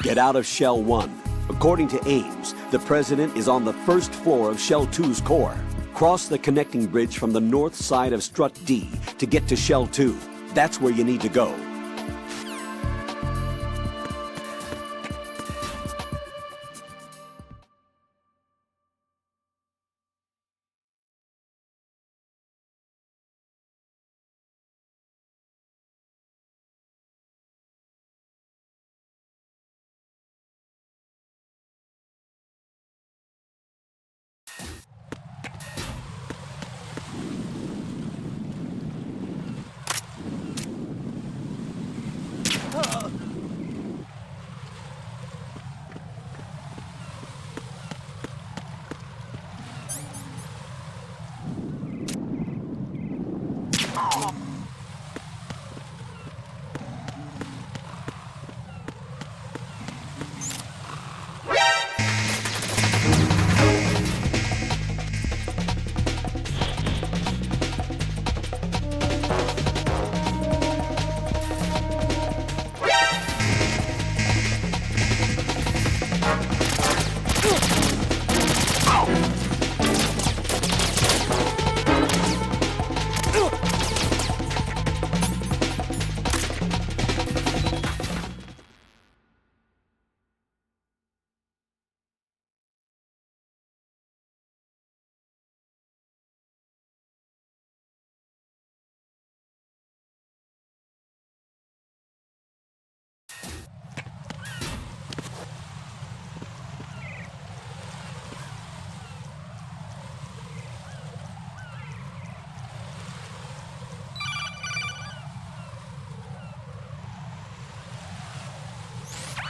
Get out of Shell 1. According to Ames, the President is on the first floor of Shell 2's core. Cross the connecting bridge from the north side of Strut D to get to Shell 2. That's where you need to go.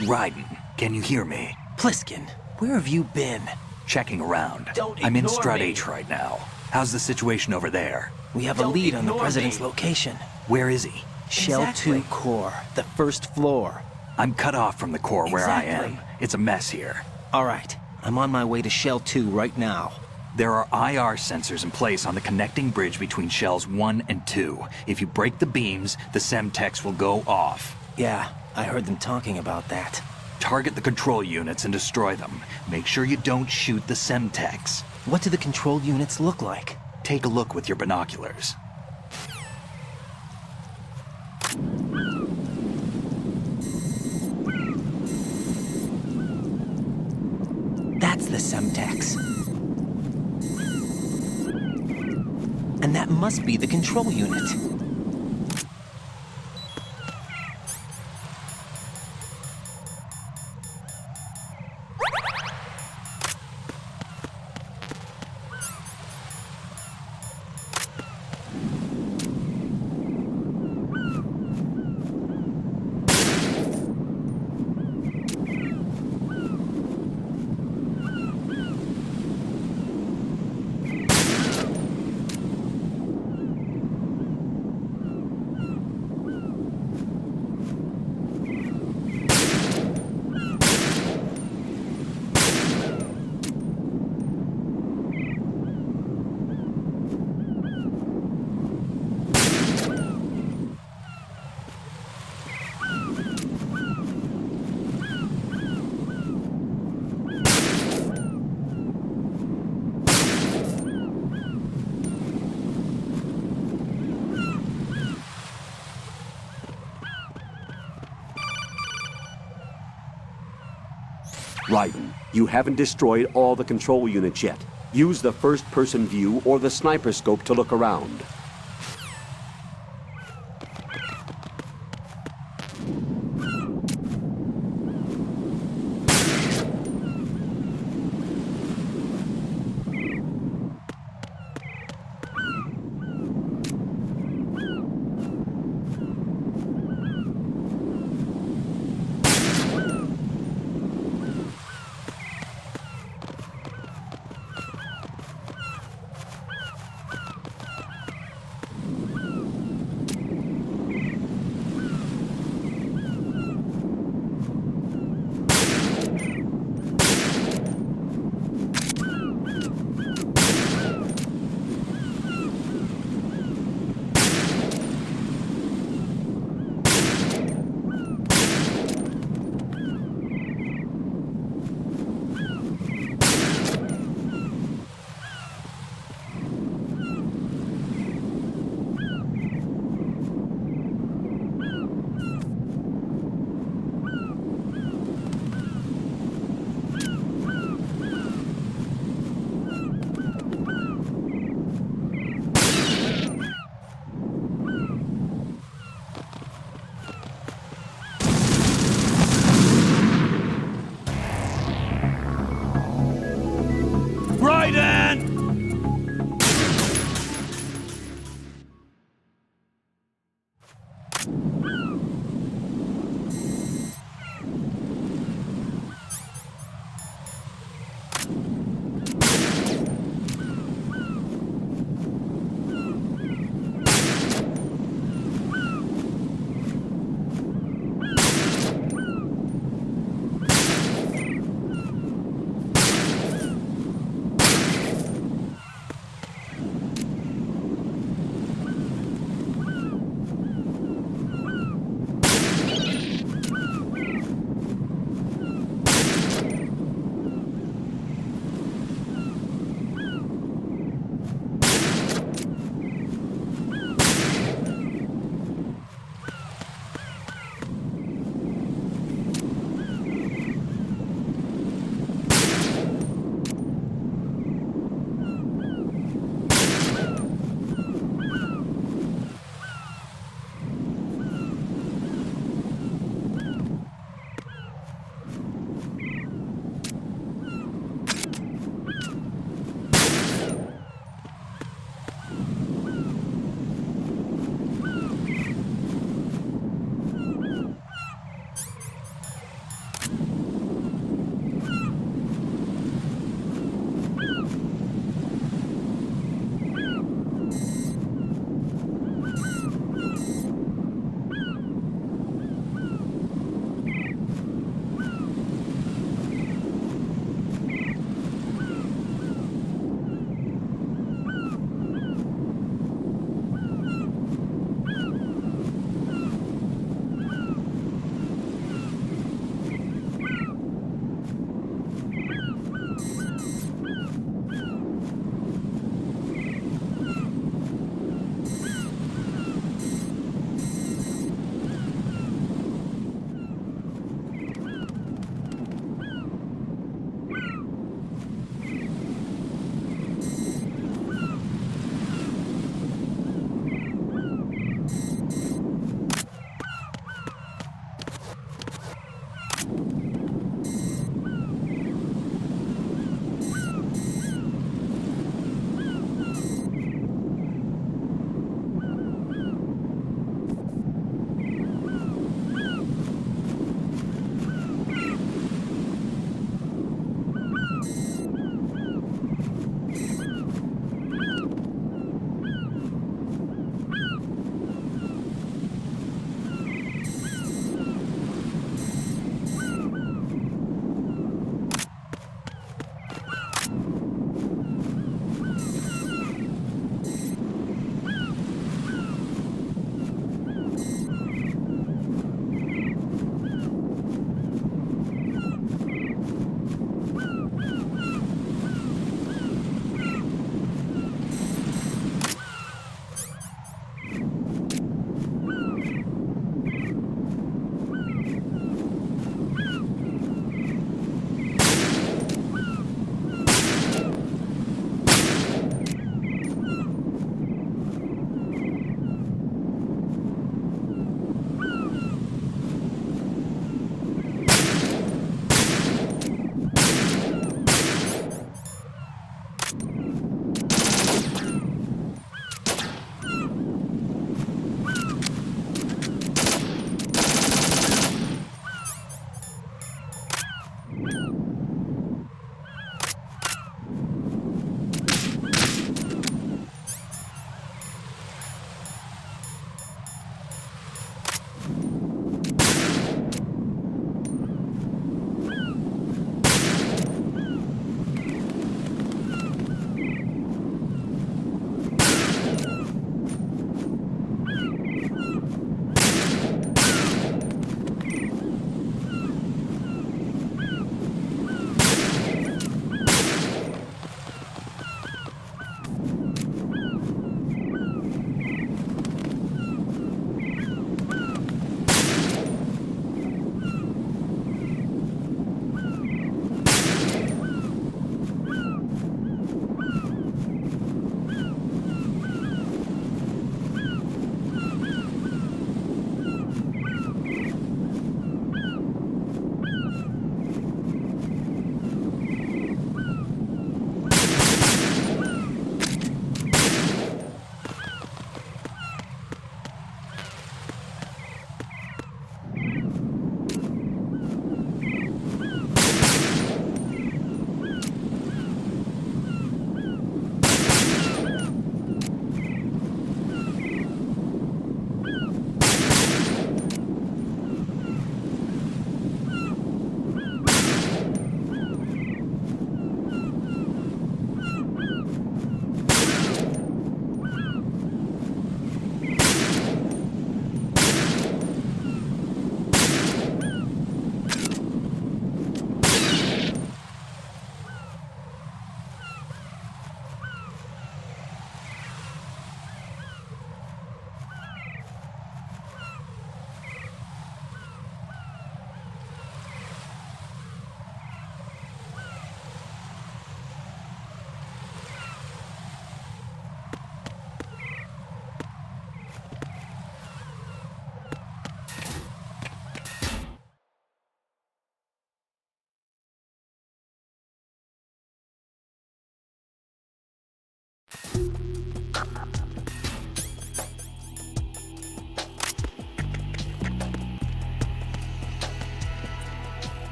Raiden, can you hear me? Pliskin, where have you been? Checking around. Don't I'm in ignore Strut me. H right now. How's the situation over there? We have a lead on the President's location. Where is he? Shell 2 core, the first floor. I'm cut off from the core where I am. Exactly. It's a mess here. All right, I'm on my way to Shell 2 right now. There are IR sensors in place on the connecting bridge between Shells 1 and 2. If you break the beams, the Semtex will go off. Yeah, I heard them talking about that. Target the control units and destroy them. Make sure you don't shoot the Semtex. What do the control units look like? Take a look with your binoculars. That's the Semtex. And that must be the control unit. Raiden, you haven't destroyed all the control units yet. Use the first-person view or the sniper scope to look around.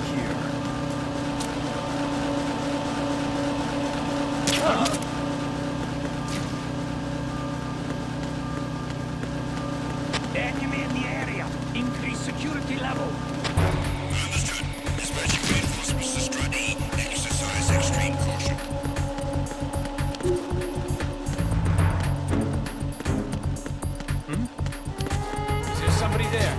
here. Enemy in the area. Increase security level. Understood. Dispatching reinforcements to Strut E. Exercise extreme caution. Is there somebody there?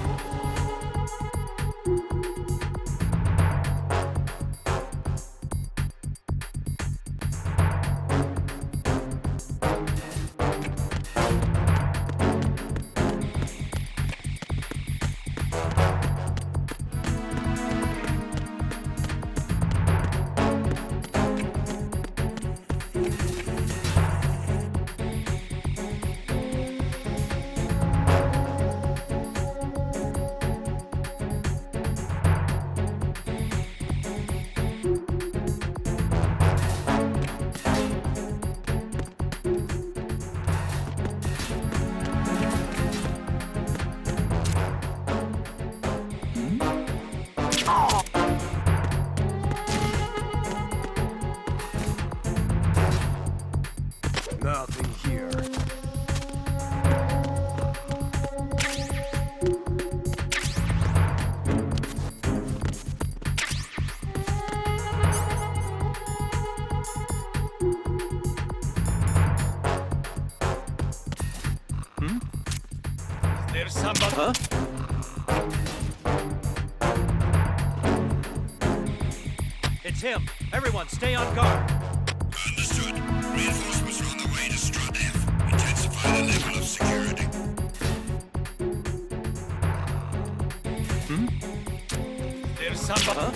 Nothing here. There's somebody. Huh? It's him. Everyone, stay on guard. Understood. Reinforcements are on the way to Strut F. Intensify the level of security. There's somebody. Huh?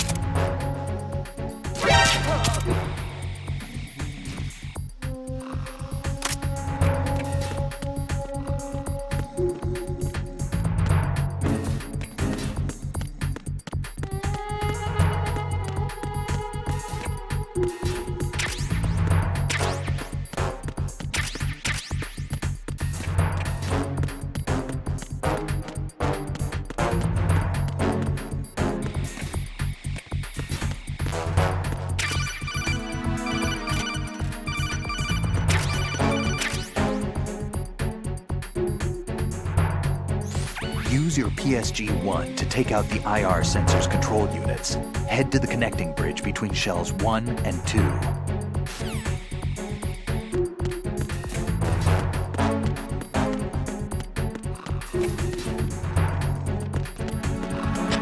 Use your PSG-1 to take out the IR sensors control units. Head to the connecting bridge between shells 1 and 2.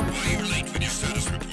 Why are you late with your status report?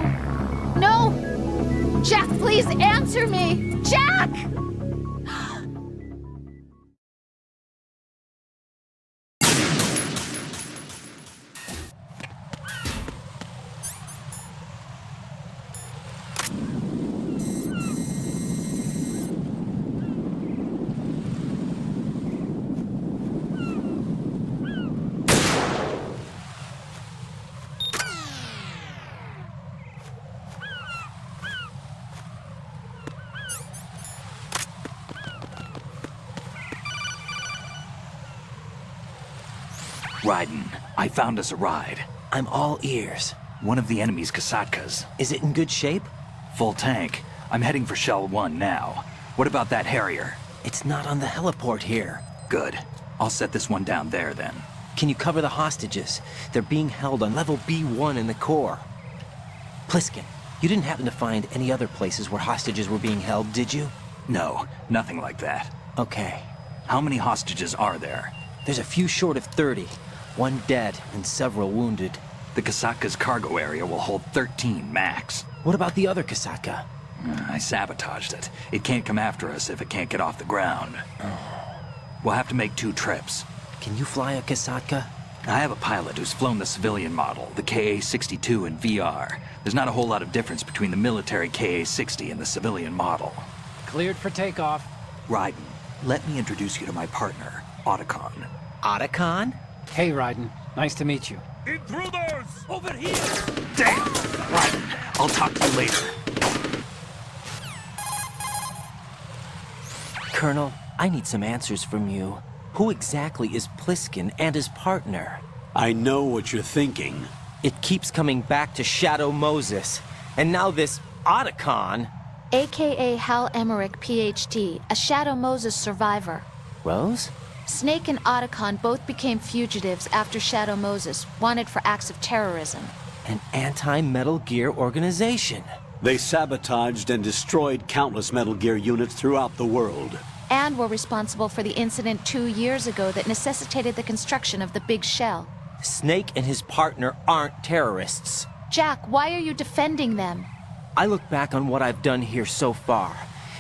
No! No! Jack, please answer me! Jack! Raiden, I found us a ride. I'm all ears. One of the enemy's Kasatkas. Is it in good shape? Full tank. I'm heading for Shell 1 now. What about that Harrier? It's not on the heliport here. Good. I'll set this one down there then. Can you cover the hostages? They're being held on level B1 in the core. Pliskin, you didn't happen to find any other places where hostages were being held, did you? No, nothing like that. Okay. How many hostages are there? There's a few short of 30. One dead and several wounded. The Kasatka's cargo area will hold 13 max. What about the other Kasaka? I sabotaged it. It can't come after us if it can't get off the ground. We'll have to make 2 trips. Can you fly a Kasaka? I have a pilot who's flown the civilian model, the KA-62 in VR. There's not a whole lot of difference between the military KA-60 and the civilian model. Cleared for takeoff. Raiden, let me introduce you to my partner, Otacon. Otacon? Hey, Raiden. Nice to meet you. Intruders! Over here! Damn! Raiden, I'll talk to you later. Colonel, I need some answers from you. Who exactly is Pliskin and his partner? I know what you're thinking. It keeps coming back to Shadow Moses. And now this Otacon. AKA Hal Emmerich, PhD, a Shadow Moses survivor. Rose? Snake and Otacon both became fugitives after Shadow Moses, wanted for acts of terrorism. An anti-Metal Gear organization. They sabotaged and destroyed countless Metal Gear units throughout the world. And were responsible for the incident 2 years ago that necessitated the construction of the Big Shell. Snake and his partner aren't terrorists. Jack, why are you defending them? I look back on what I've done here so far,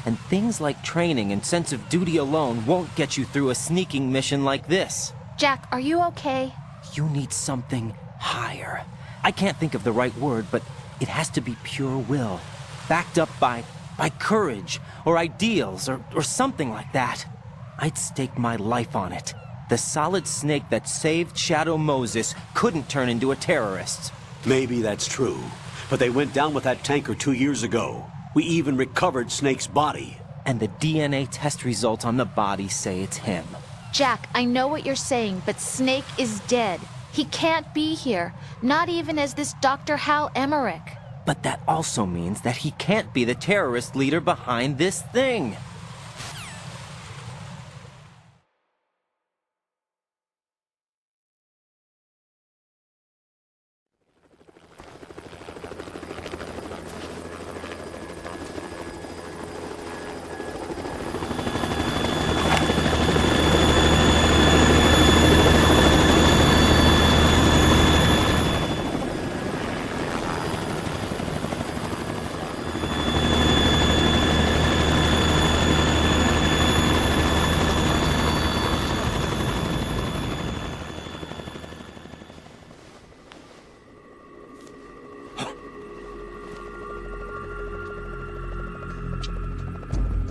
and things like training and sense of duty alone won't get you through a sneaking mission like this. Jack, are you okay? You need something higher. I can't think of the right word, but it has to be pure will, backed up by courage, or ideals, or something like that. I'd stake my life on it. The solid Snake that saved Shadow Moses couldn't turn into a terrorist. Maybe that's true, but they went down with that tanker 2 years ago. We even recovered Snake's body. And the DNA test results on the body say it's him. Jack, I know what you're saying, but Snake is dead. He can't be here, not even as this Dr. Hal Emmerich. But that also means that he can't be the terrorist leader behind this thing.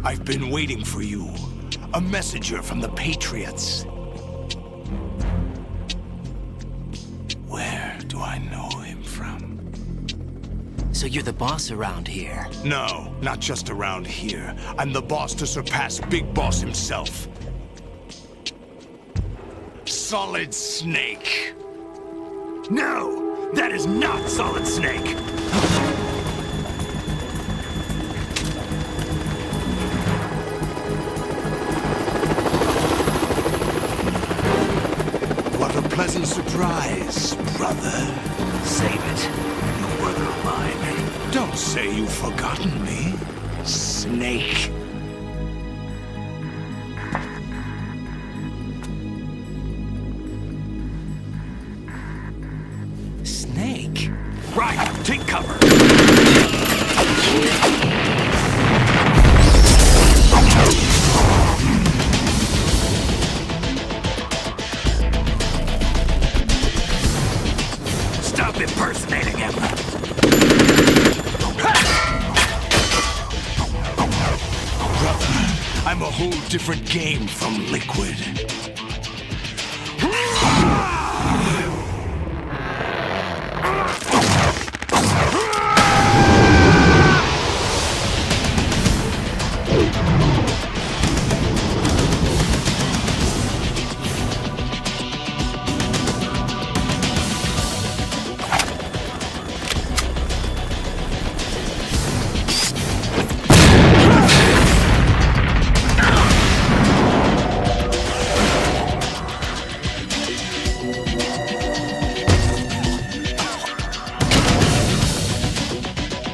I've been waiting for you. A messenger from the Patriots. Where do I know him from? So you're the boss around here? No, not just around here. I'm the boss to surpass Big Boss himself. Solid Snake. No! That is not Solid Snake! What a pleasant surprise, brother. Save it. You brother of mine. Don't say you've forgotten me, Snake. Snake? Right, take cover. Stop impersonating him. Brother, I'm a whole different game from Liquid.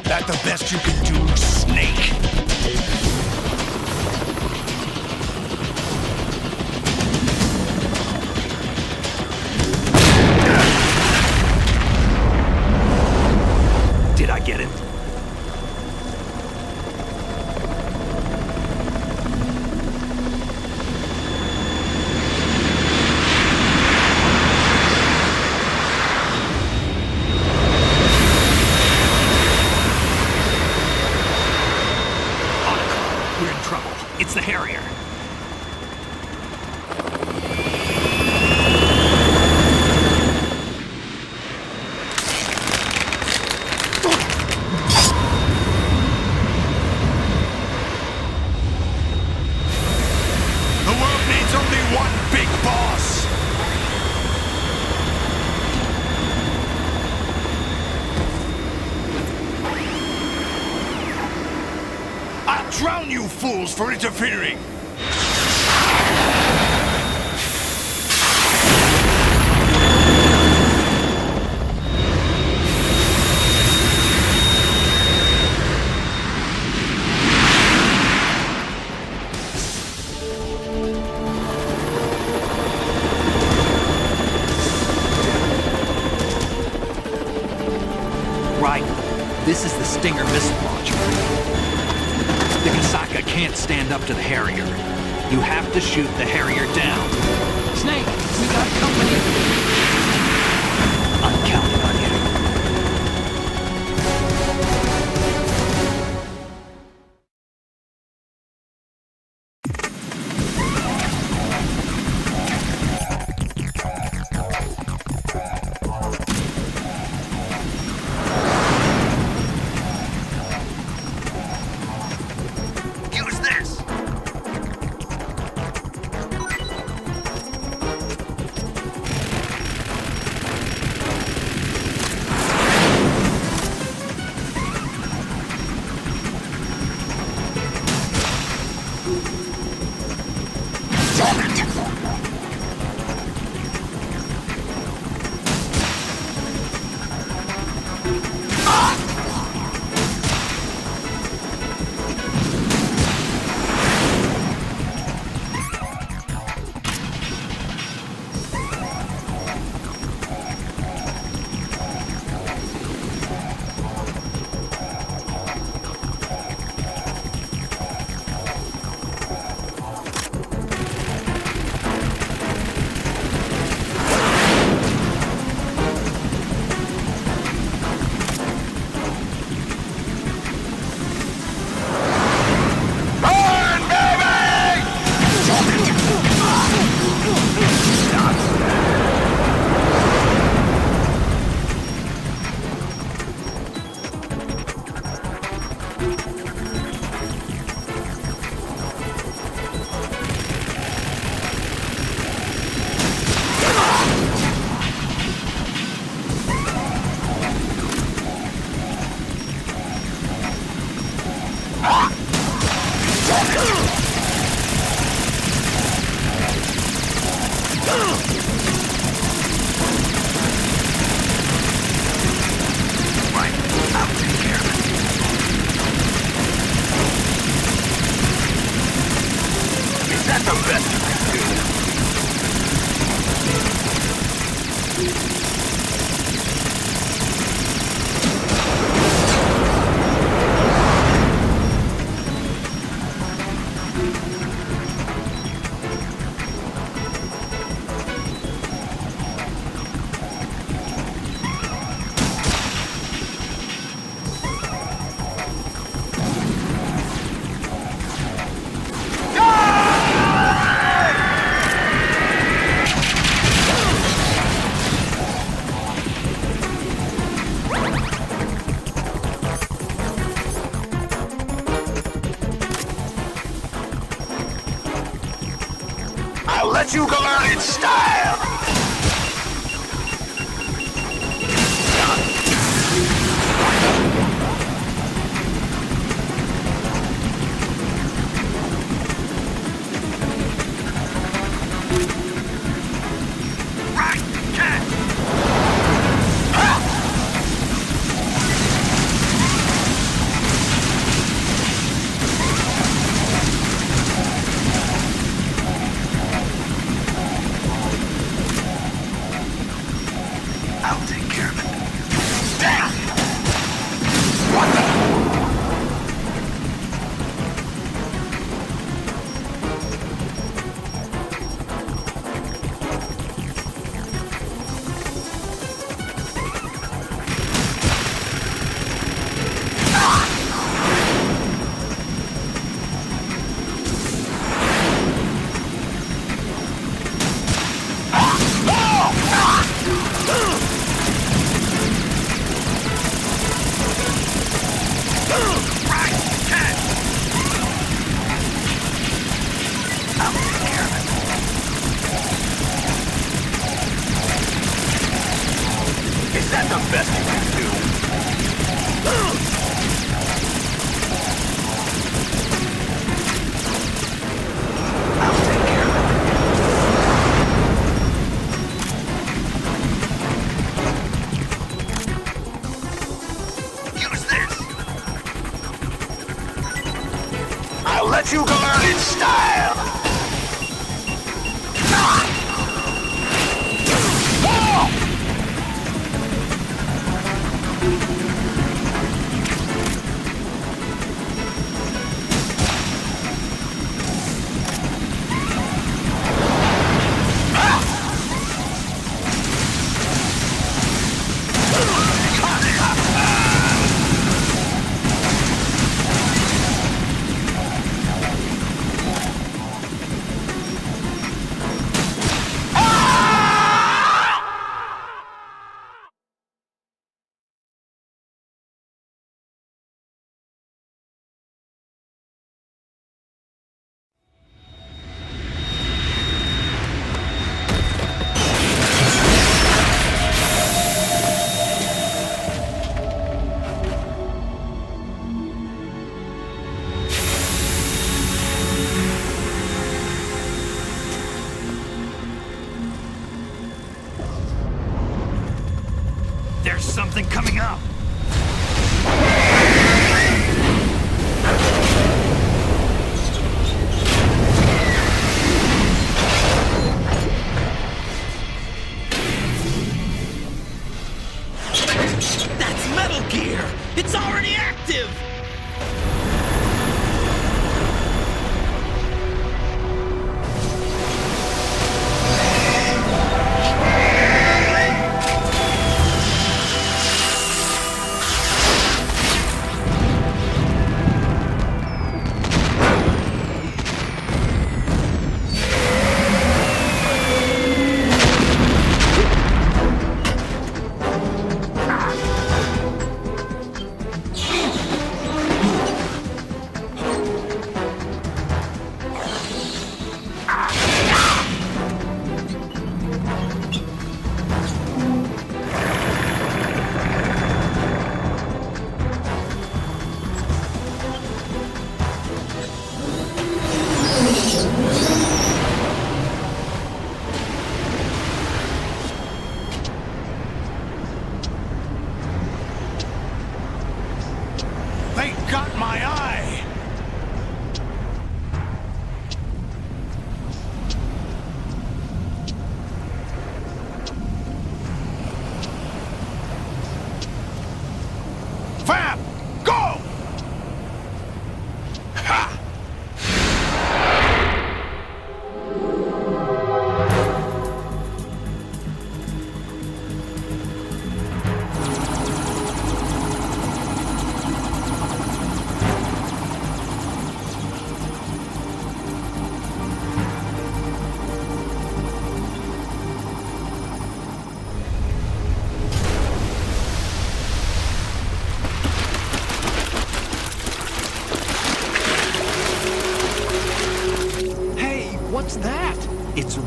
That the best you can do, Snake? Did I get it? We're in trouble. It's the Harrier. The world needs only one big boss. I'll drown you fools for interfering! Right. This is the Stinger missile launcher. The Kasaka can't stand up to the Harrier. You have to shoot the Harrier down. Snake, we got company. I'm counting on you. Use this! let you go out in style! I'll take care of it. Damn! What the? Is that the best you can do? I'll take care of it. Use this. I'll let you go out in style. There's something coming up! That's Metal Gear! It's already active! They got my eye! Fab! Go! Ha!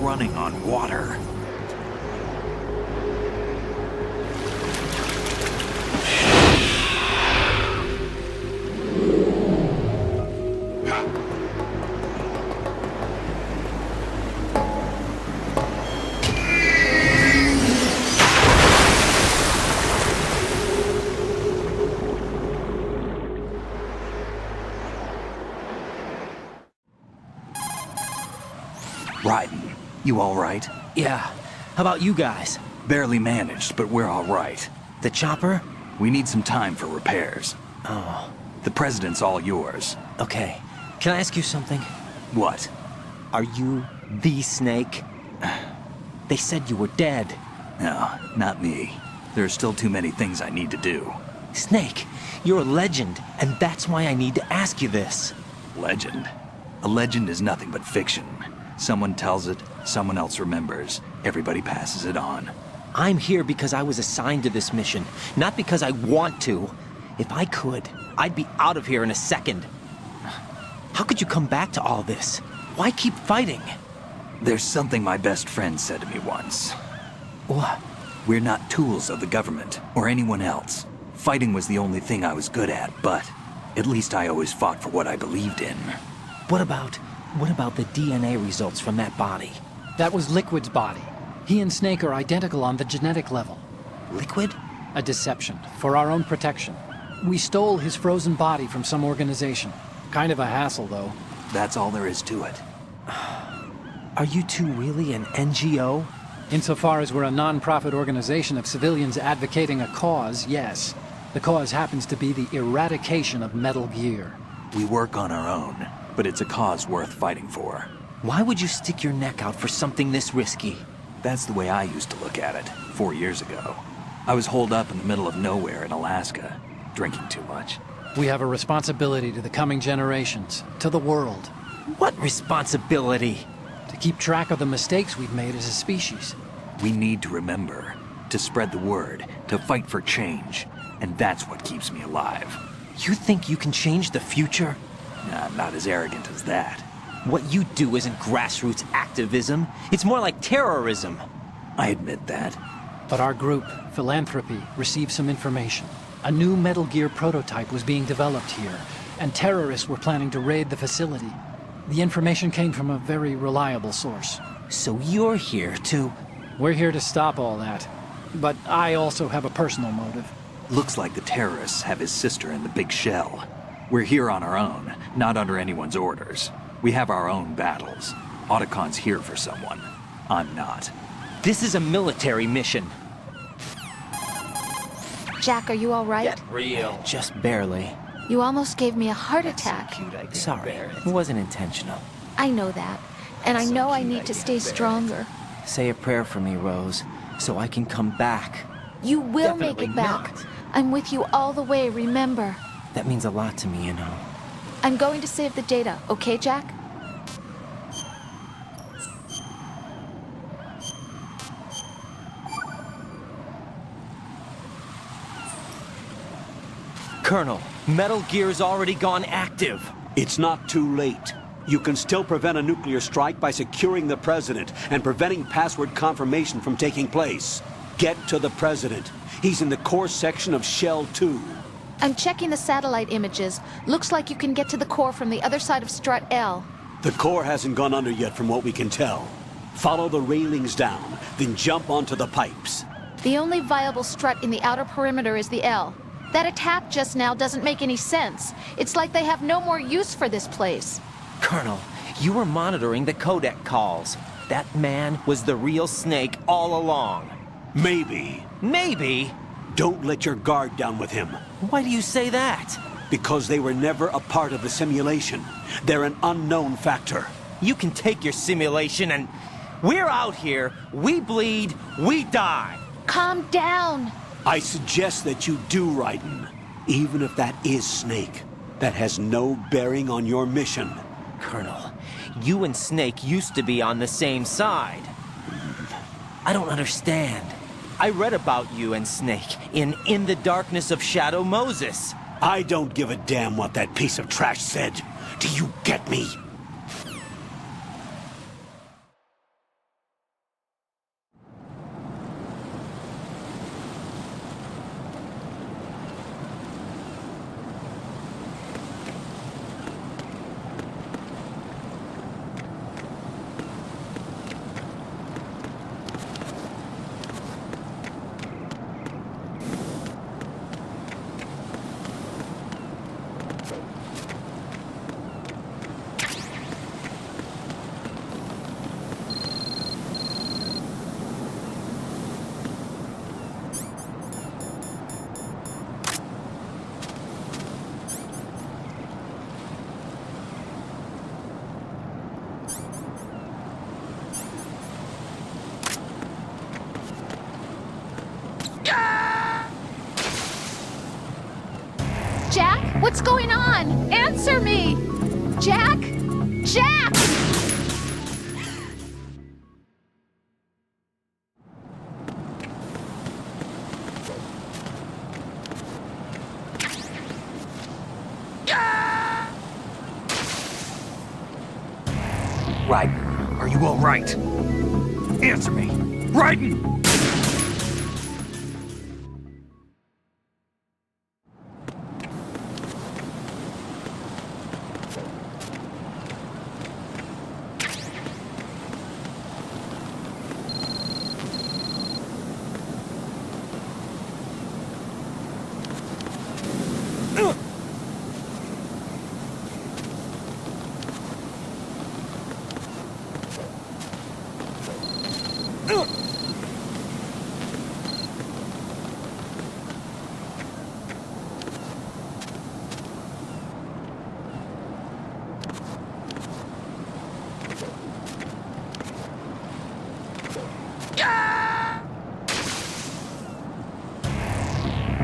running on water. Raiden, you all right? Yeah. How about you guys? Barely managed, but we're all right. The chopper? We need some time for repairs. Oh, The president's all yours. okay. Can I ask you something? What? Are you the Snake? They said you were dead. No, not me. There are still too many things I need to do. Snake, you're a legend, and that's why I need to ask you this. Legend? A legend is nothing but fiction. Someone tells it, someone else remembers. Everybody passes it on. I'm here because I was assigned to this mission, not because I want to. If I could, I'd be out of here in a second. How could you come back to all this? Why keep fighting? There's something my best friend said to me once. What? We're not tools of the government or anyone else. Fighting was the only thing I was good at, but at least I always fought for what I believed in. What about the DNA results from that body? That was Liquid's body. He and Snake are identical on the genetic level. Liquid? A deception, for our own protection. We stole his frozen body from some organization. Kind of a hassle, though. That's all there is to it. Are you two really an NGO? Insofar as we're a non-profit organization of civilians advocating a cause, yes. The cause happens to be the eradication of Metal Gear. We work on our own, but it's a cause worth fighting for. Why would you stick your neck out for something this risky? That's the way I used to look at it, 4 years ago. I was holed up in the middle of nowhere in Alaska, drinking too much. We have a responsibility to the coming generations, to the world, What responsibility? to keep track of the mistakes we've made as a species. We need to remember, to spread the word, to fight for change, and that's what keeps me alive. You think you can change the future? Nah, I'm not as arrogant as that. What you do isn't grassroots activism. It's more like terrorism. I admit that. But our group, Philanthropy, received some information. A new Metal Gear prototype was being developed here, and terrorists were planning to raid the facility. The information came from a very reliable source. So you're here to... We're here to stop all that. But I also have a personal motive. Looks like the terrorists have his sister in the big shell. We're here on our own, not under anyone's orders. We have our own battles. Otacon's here for someone. I'm not. This is a military mission. Jack, are you all right? Real. Just barely. You almost gave me a heart attack. Sorry, it wasn't intentional. I know that. And I know I need to stay stronger. Say a prayer for me, Rose, so I can come back. You will make it back. I'm with you all the way, remember. That means a lot to me, you know. I'm going to save the data, okay, Jack? Colonel, Metal Gear's already gone active. It's not too late. You can still prevent a nuclear strike by securing the president and preventing password confirmation from taking place. Get to the president. He's in the core section of Shell 2. I'm checking the satellite images. Looks like you can get to the core from the other side of Strut L. The core hasn't gone under yet from what we can tell. Follow the railings down, then jump onto the pipes. The only viable strut in the outer perimeter is the L. That attack just now doesn't make any sense. It's like they have no more use for this place. Colonel, you were monitoring the codec calls. That man was the real Snake all along. Maybe. Maybe? Don't let your guard down with him. Why do you say that? Because they were never a part of the simulation. They're an unknown factor. You can take your simulation and... We're out here, we bleed, we die. Calm down. I suggest that you do, Raiden. Even if that is Snake. That has no bearing on your mission. Colonel, you and Snake used to be on the same side. I don't understand. I read about you and Snake in the Darkness of Shadow Moses. I don't give a damn what that piece of trash said. Do you get me? What's going on? Answer me! Jack? Jack! Raiden, are you all right? Answer me! Raiden!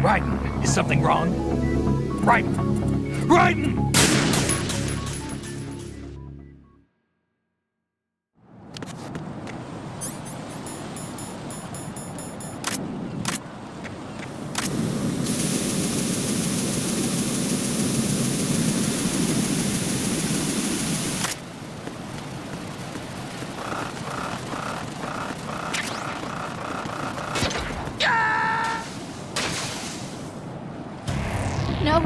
Raiden, is something wrong? Raiden! Raiden! No.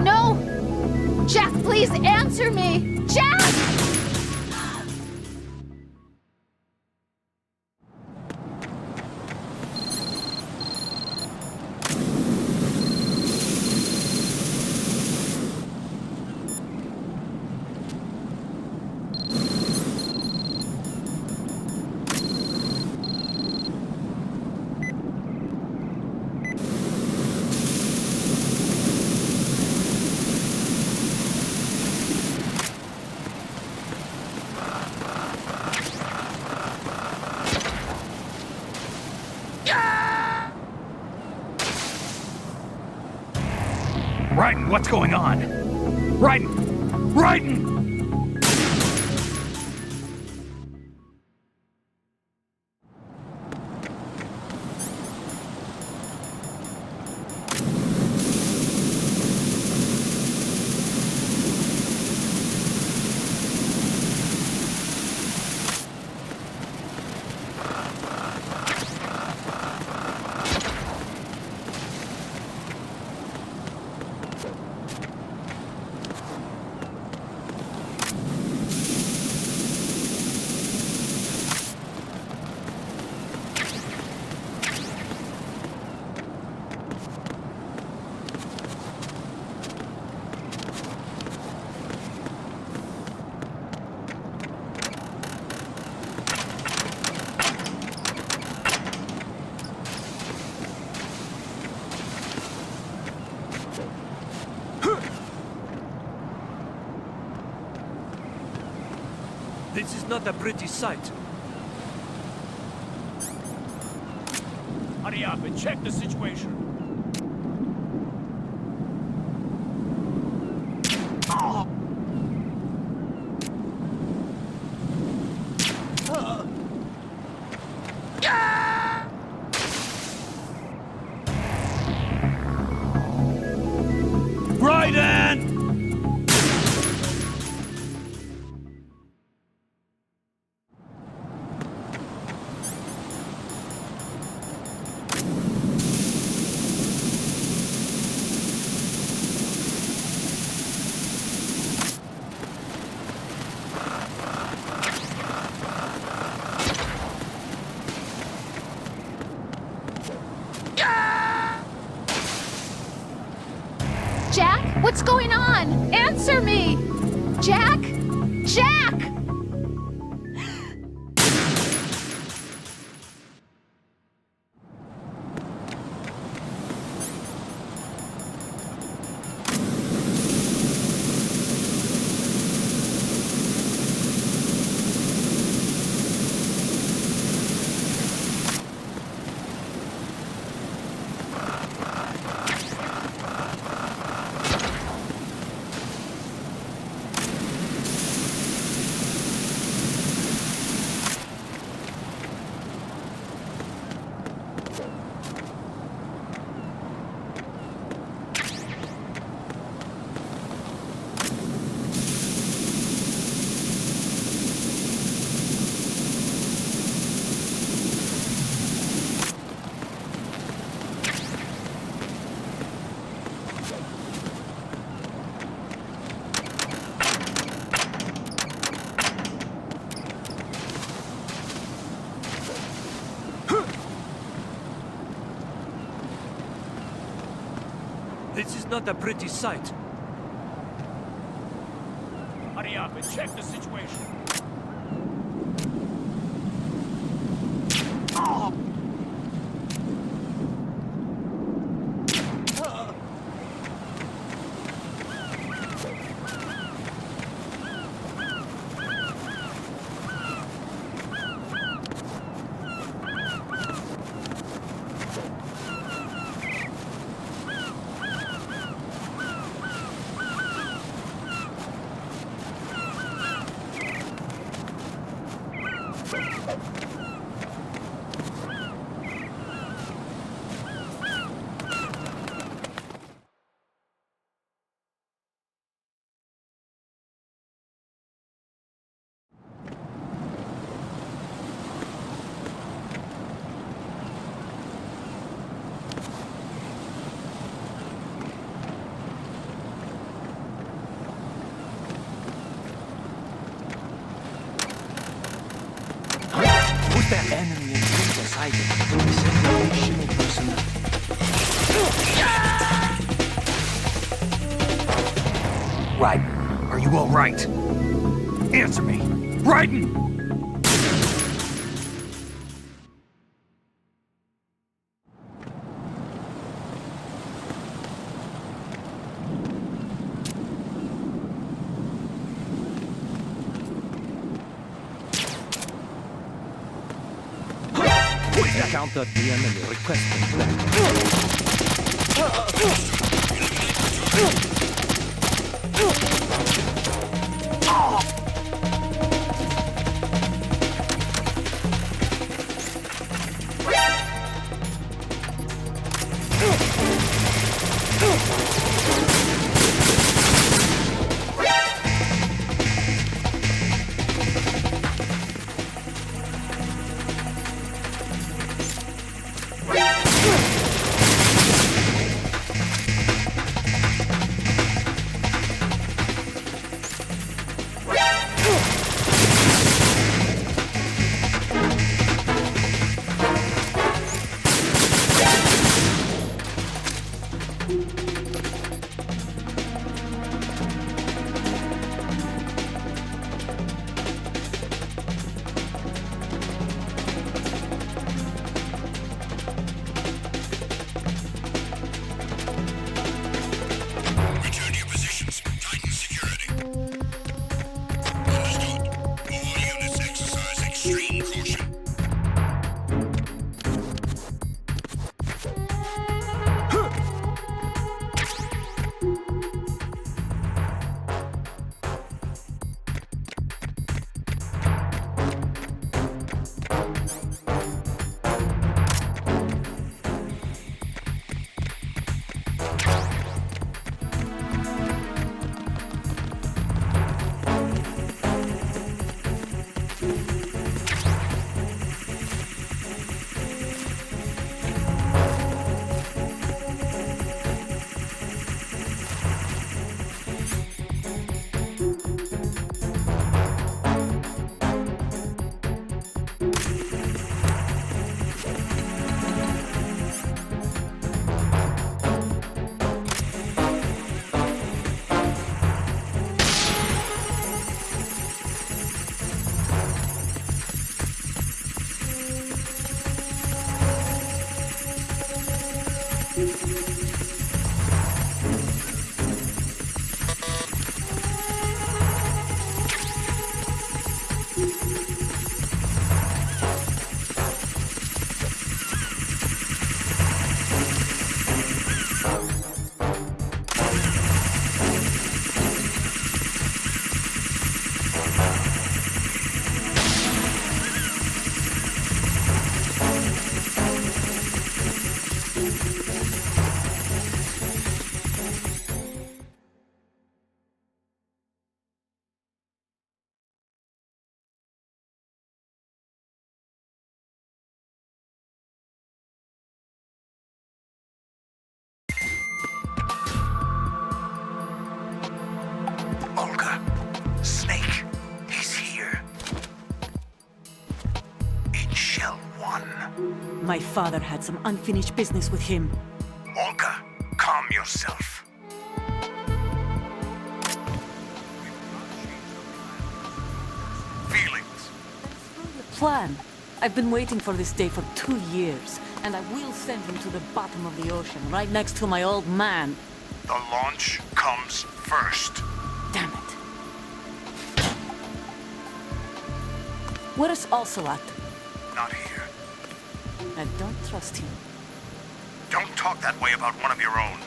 No! Jack, please answer me! Jack! Raiden, what's going on? Raiden! Raiden! This is not a pretty sight. Hurry up and check the situation. Raiden! Jack, what's going on? Answer me! Jack? Jack! This is not a pretty sight. Hurry up and check the situation. Who's that enemy in Princess Ivy? Sensational person. Raiden, are you all right? Answer me. Raiden! Counter the enemy requesting backup. Return to your positions. Tighten security. Understood. All units exercise extreme caution. Olga, Snake, he's here. In Shell 1. My father had some unfinished business with him. Olga, calm Calm yourself. Feelings. Plan. I've been waiting for this day for 2 years, and I will send him to the bottom of the ocean, right next to my old man. The launch comes first. Damn it. Where is Ocelot? Not here. I don't trust him. Don't talk that way about one of your own.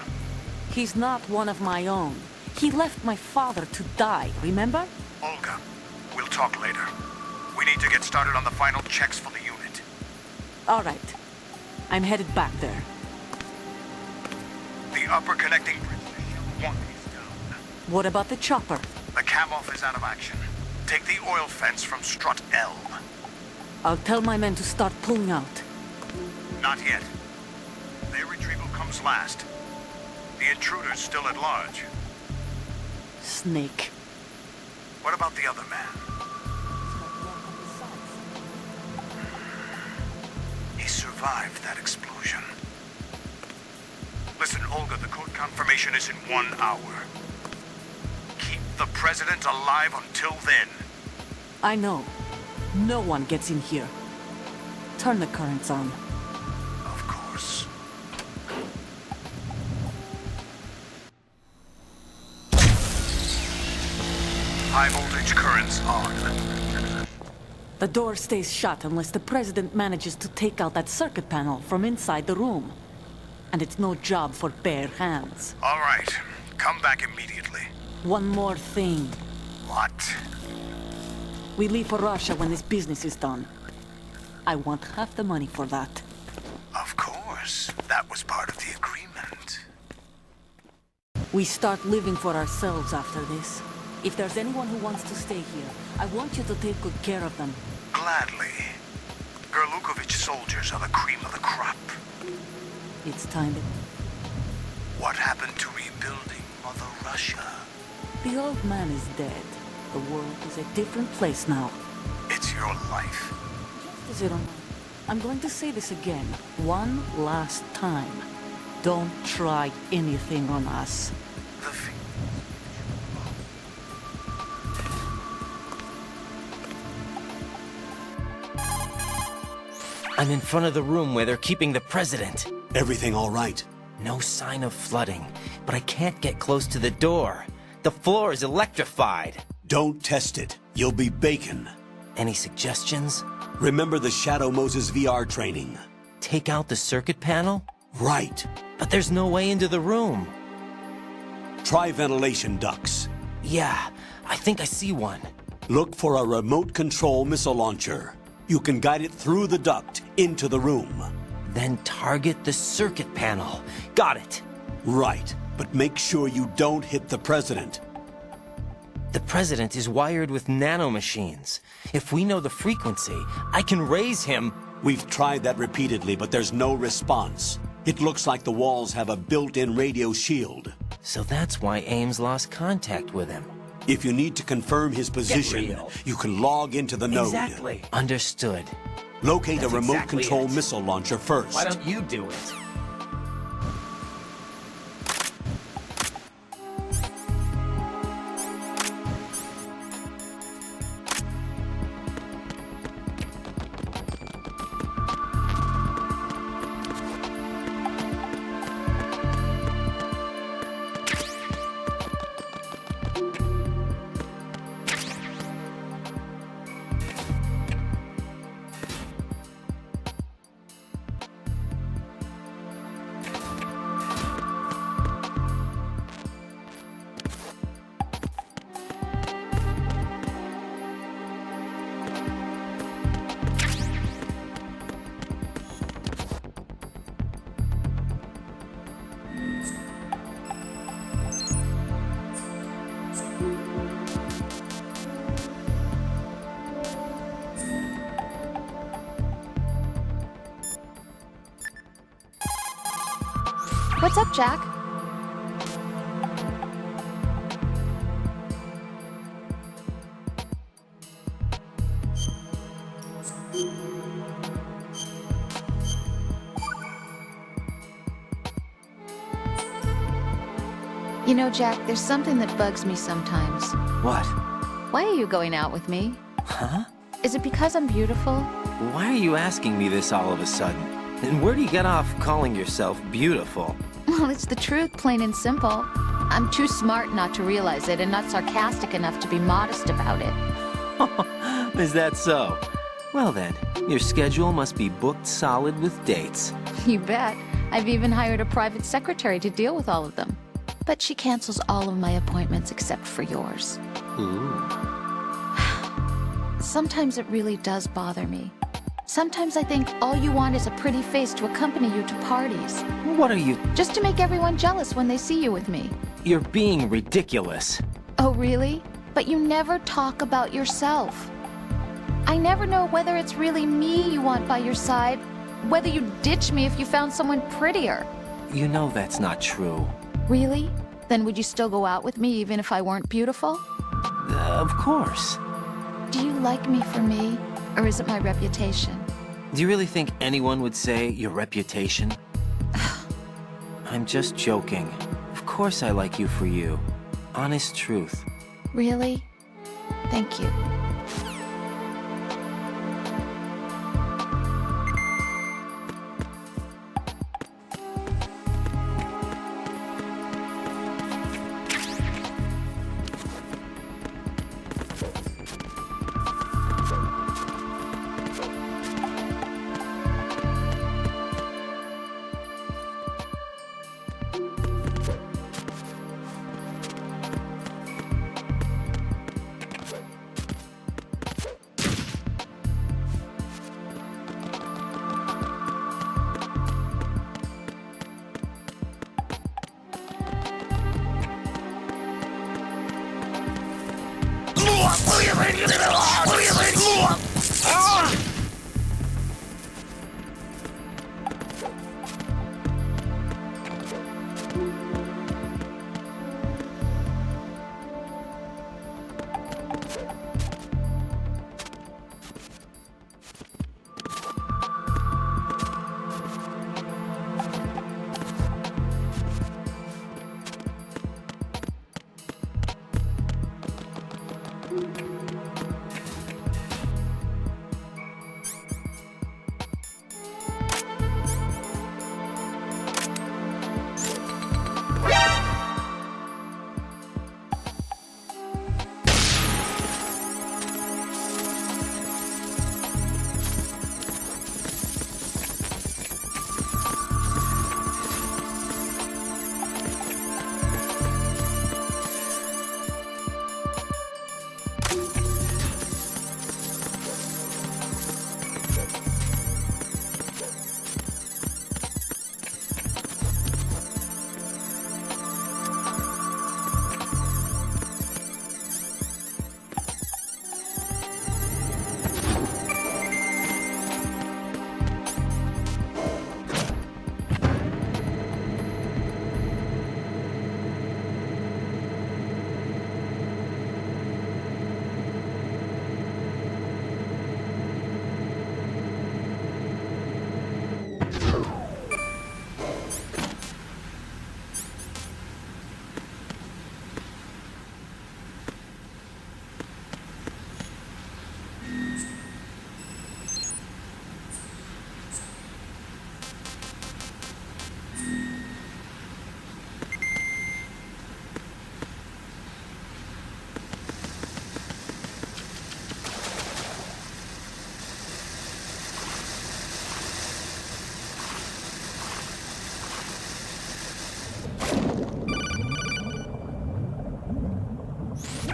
He's not one of my own. He left my father to die, remember? Olga, we'll talk later. We need to get started on the final checks for the unit. All right. I'm headed back there. The upper connecting bridge to Shell 1 is down. What about the chopper? The cam-off is out of action. Take the oil fence from strut L. I'll tell my men to start pulling out. Not yet. Their retrieval comes last. The intruder's still at large. Snake. What about the other man? He survived that explosion. Listen, Olga, the code confirmation is in 1 hour. Keep the president alive until then. I know. No one gets in here. Turn the currents on. Of course. High voltage currents on. The door stays shut unless the president manages to take out that circuit panel from inside the room. And it's no job for bare hands. All right. Come back immediately. One more thing. What? We leave for Russia when this business is done. I want half the money for that. Of course. That was part of the agreement. We start living for ourselves after this. If there's anyone who wants to stay here, I want you to take good care of them. Gladly. Gerlukovich soldiers are the cream of the crop. It's time to... What happened to rebuilding Mother Russia? The old man is dead. The world is a different place now. It's your life. Just as it I'm going to say this again, one last time. Don't try anything on us. The feelings. I'm in front of the room where they're keeping the president. Everything all right? No sign of flooding, but I can't get close to the door. The floor is electrified. Don't test it. You'll be bacon. Any suggestions? Remember the Shadow Moses VR training? Take out the circuit panel? Right. But there's no way into the room. Try ventilation ducts. Yeah, I think I see one. Look for a remote control missile launcher. You can guide it through the duct into the room. Then target the circuit panel. Got it. Right, but make sure you don't hit the president. The president is wired with nanomachines. If we know the frequency, I can raise him. We've tried that repeatedly, but there's no response. It looks like the walls have a built-in radio shield. So that's why Ames lost contact with him. If you need to confirm his position, real. you can log into the node. Exactly. Understood. Locate That's a remote exactly control it. missile launcher first. Why don't you do it? What's up, Jack? You know, Jack, there's something that bugs me sometimes. What? Why are you going out with me? Huh? Is it because I'm beautiful? Why are you asking me this all of a sudden? And where do you get off calling yourself beautiful? Well, it's the truth, plain and simple. I'm too smart not to realize it and not sarcastic enough to be modest about it. Is that so? Well then, your schedule must be booked solid with dates. You bet. I've even hired a private secretary to deal with all of them. But she cancels all of my appointments except for yours. Ooh. Sometimes it really does bother me. Sometimes I think all you want is a pretty face to accompany you to parties. What are you... Just to make everyone jealous when they see you with me. You're being ridiculous. Oh, really? But you never talk about yourself. I never know whether it's really me you want by your side, whether you'd ditch me if you found someone prettier. You know that's not true. Really? Then would you still go out with me even if I weren't beautiful? Of course. Do you like me for me, or is it my reputation? Do you really think anyone would say your reputation? I'm just joking. Of course I like you for you. Honest truth. Really? Thank you.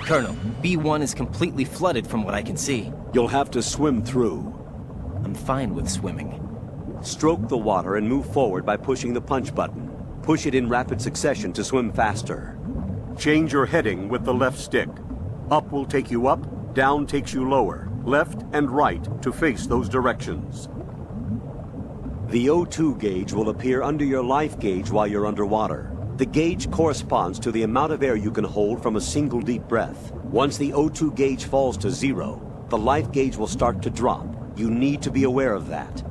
Colonel, B1 is completely flooded from what I can see. You'll have to swim through. I'm fine with swimming. Stroke the water and move forward by pushing the punch button. Push it in rapid succession to swim faster. Change your heading with the left stick. Up will take you up, down takes you lower, left and right to face those directions. The O2 gauge will appear under your life gauge while you're underwater. The gauge corresponds to the amount of air you can hold from a single deep breath. Once the O2 gauge falls to 0, the life gauge will start to drop. You need to be aware of that.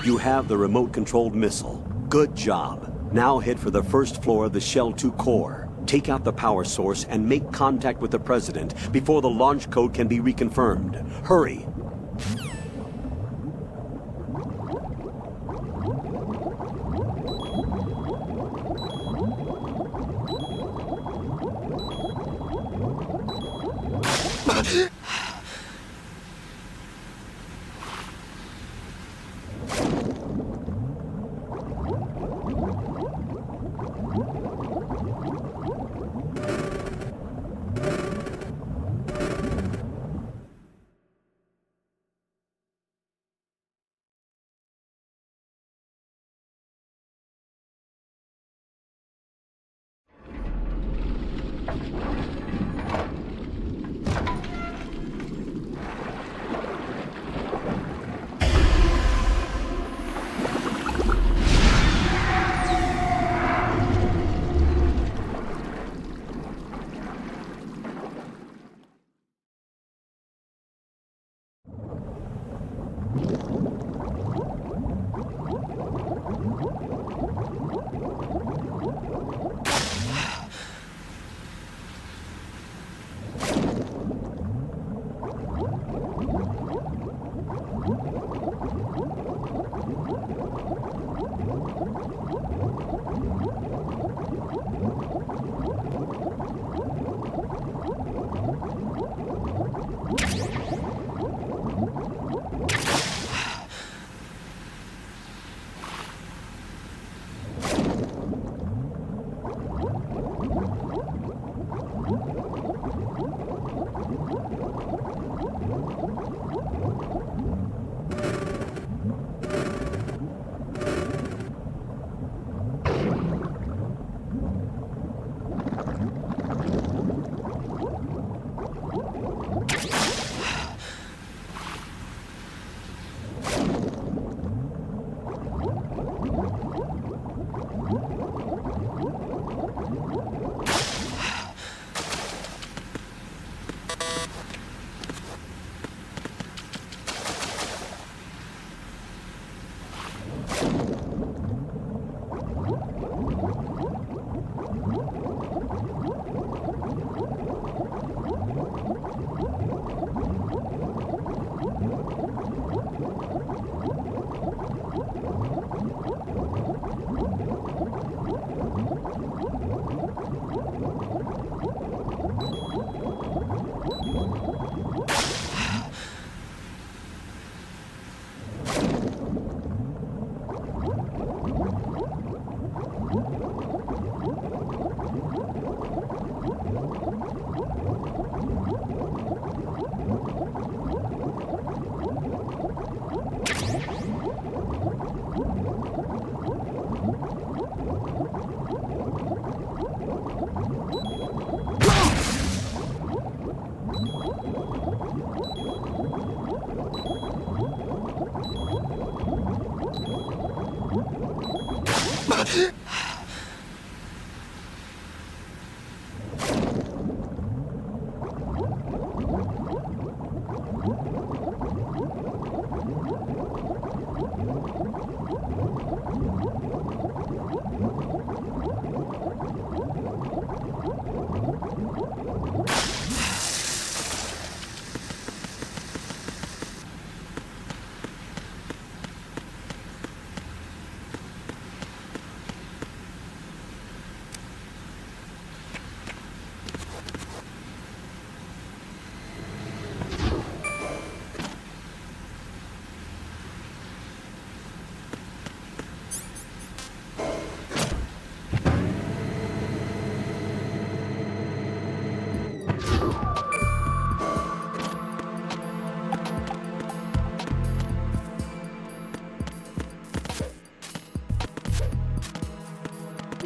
You have the remote-controlled missile. Good job. Now head for the first floor of the Shell 2 core. Take out the power source and make contact with the President before the launch code can be reconfirmed. Hurry!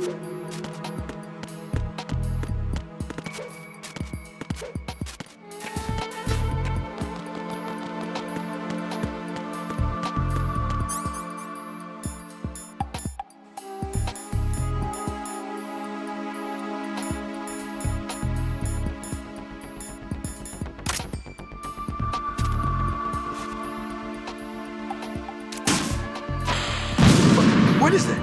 What is that?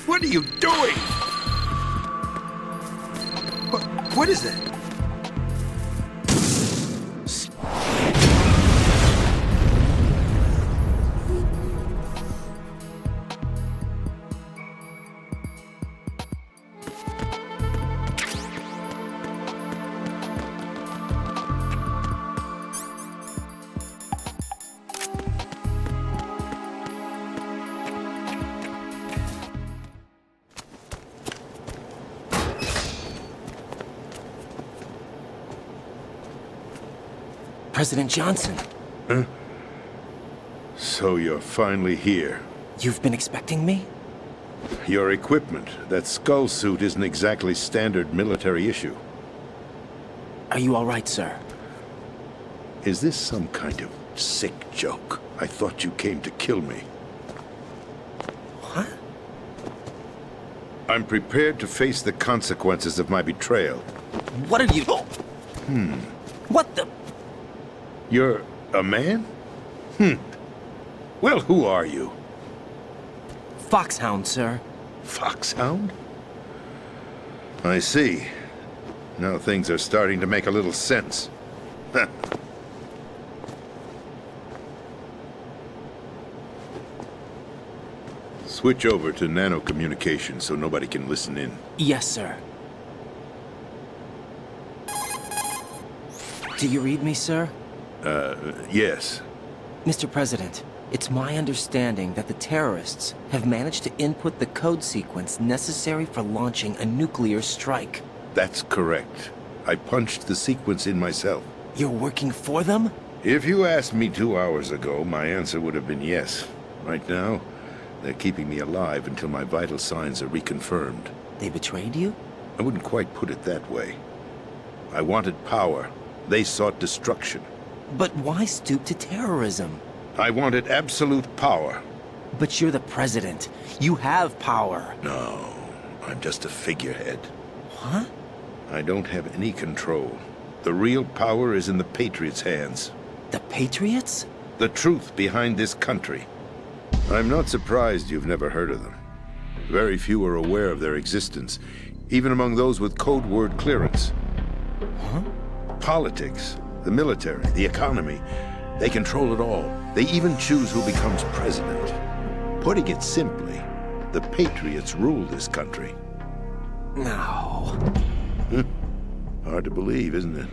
What are you doing? What is that? President Johnson, So you're finally here. you've been expecting me? Your equipment, that skull suit isn't exactly standard military issue. Are you all right, sir? Is this some kind of sick joke? I thought you came to kill me. What? I'm prepared to face the consequences of my betrayal. What are you... What the... You're a man? Well, who are you? Foxhound, sir. Foxhound? I see. Now things are starting to make a little sense. Switch over to nano-communication so nobody can listen in. Yes, sir. Do you read me, sir? Yes. Mr. President, it's my understanding that the terrorists have managed to input the code sequence necessary for launching a nuclear strike. That's correct. I punched the sequence in myself. You're working for them? If you asked me 2 hours ago, my answer would have been yes. Right now, they're keeping me alive until my vital signs are reconfirmed. They betrayed you? I wouldn't quite put it that way. I wanted power. They sought destruction. But why stoop to terrorism? I wanted absolute power. But you're the president. You have power. No, I'm just a figurehead. Huh? I don't have any control. The real power is in the Patriots' hands. The Patriots? The truth behind this country. I'm not surprised you've never heard of them. Very few are aware of their existence, even among those with code word clearance. Huh? Politics, the military, the economy, they control it all. They even choose who becomes president. Putting it simply, the Patriots rule this country. No. Hard to believe, isn't it?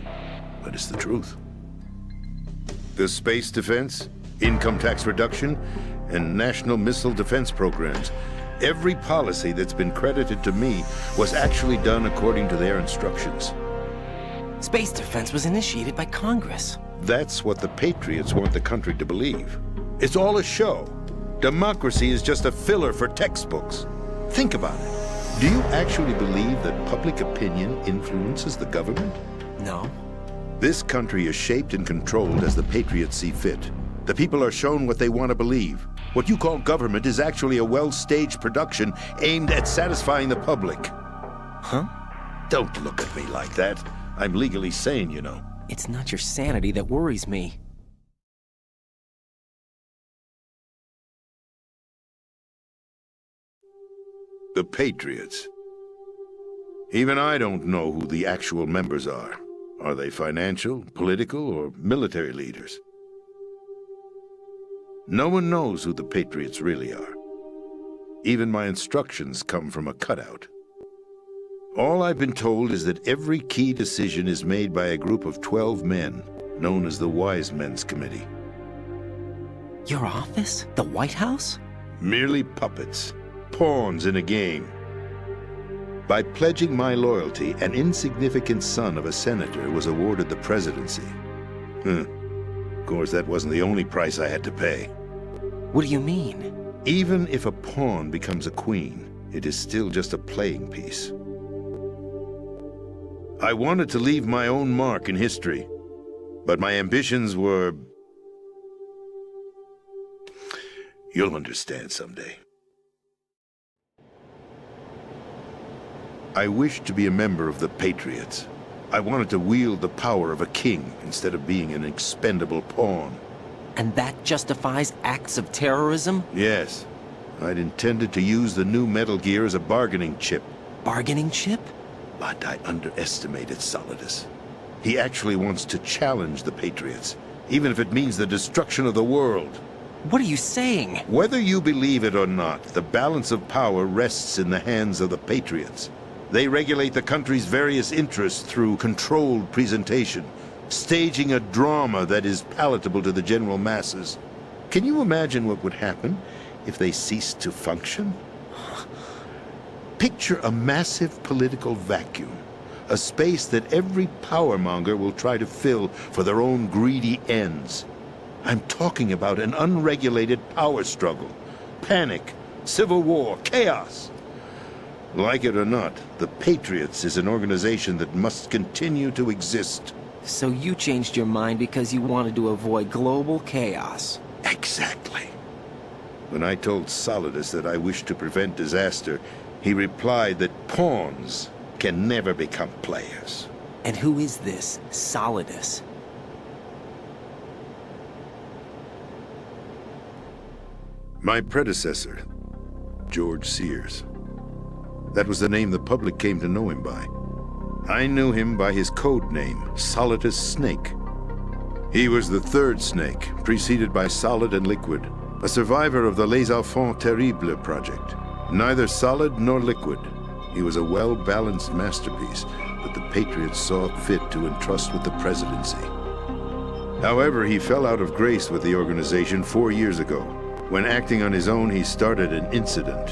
But it's the truth. The space defense, income tax reduction, and national missile defense programs. Every policy that's been credited to me was actually done according to their instructions. Space defense was initiated by Congress. That's what the Patriots want the country to believe. It's all a show. Democracy is just a filler for textbooks. Think about it. Do you actually believe that public opinion influences the government? No. This country is shaped and controlled as the Patriots see fit. The people are shown what they want to believe. What you call government is actually a well-staged production aimed at satisfying the public. Huh? Don't look at me like that. I'm legally sane, you know. It's not your sanity that worries me. The Patriots. Even I don't know who the actual members are. Are they financial, political, or military leaders? No one knows who the Patriots really are. Even my instructions come from a cutout. All I've been told is that every key decision is made by a group of 12 men, known as the Wise Men's Committee. Your office? The White House? Merely puppets, pawns in a game. By pledging my loyalty, an insignificant son of a senator was awarded the presidency. Of course, that wasn't the only price I had to pay. What do you mean? Even if a pawn becomes a queen, it is still just a playing piece. I wanted to leave my own mark in history, but my ambitions were... You'll understand someday. I wished to be a member of the Patriots. I wanted to wield the power of a king instead of being an expendable pawn. And that justifies acts of terrorism? Yes. I'd intended to use the new Metal Gear as a bargaining chip. Bargaining chip? But I underestimated Solidus. He actually wants to challenge the Patriots, even if it means the destruction of the world. What are you saying? Whether you believe it or not, the balance of power rests in the hands of the Patriots. They regulate the country's various interests through controlled presentation, staging a drama that is palatable to the general masses. Can you imagine what would happen if they ceased to function? Picture a massive political vacuum, a space that every powermonger will try to fill for their own greedy ends. I'm talking about an unregulated power struggle, panic, civil war, chaos. Like it or not, the Patriots is an organization that must continue to exist. So you changed your mind because you wanted to avoid global chaos. Exactly. When I told Solidus that I wished to prevent disaster, he replied that pawns can never become players. And who is this Solidus? My predecessor, George Sears. That was the name the public came to know him by. I knew him by his code name, Solidus Snake. He was the third Snake, preceded by Solid and Liquid, a survivor of the Les Enfants Terribles project. Neither solid nor liquid, he was a well-balanced masterpiece that the Patriots saw fit to entrust with the presidency. However, he fell out of grace with the organization 4 years ago. When acting on his own, he started an incident.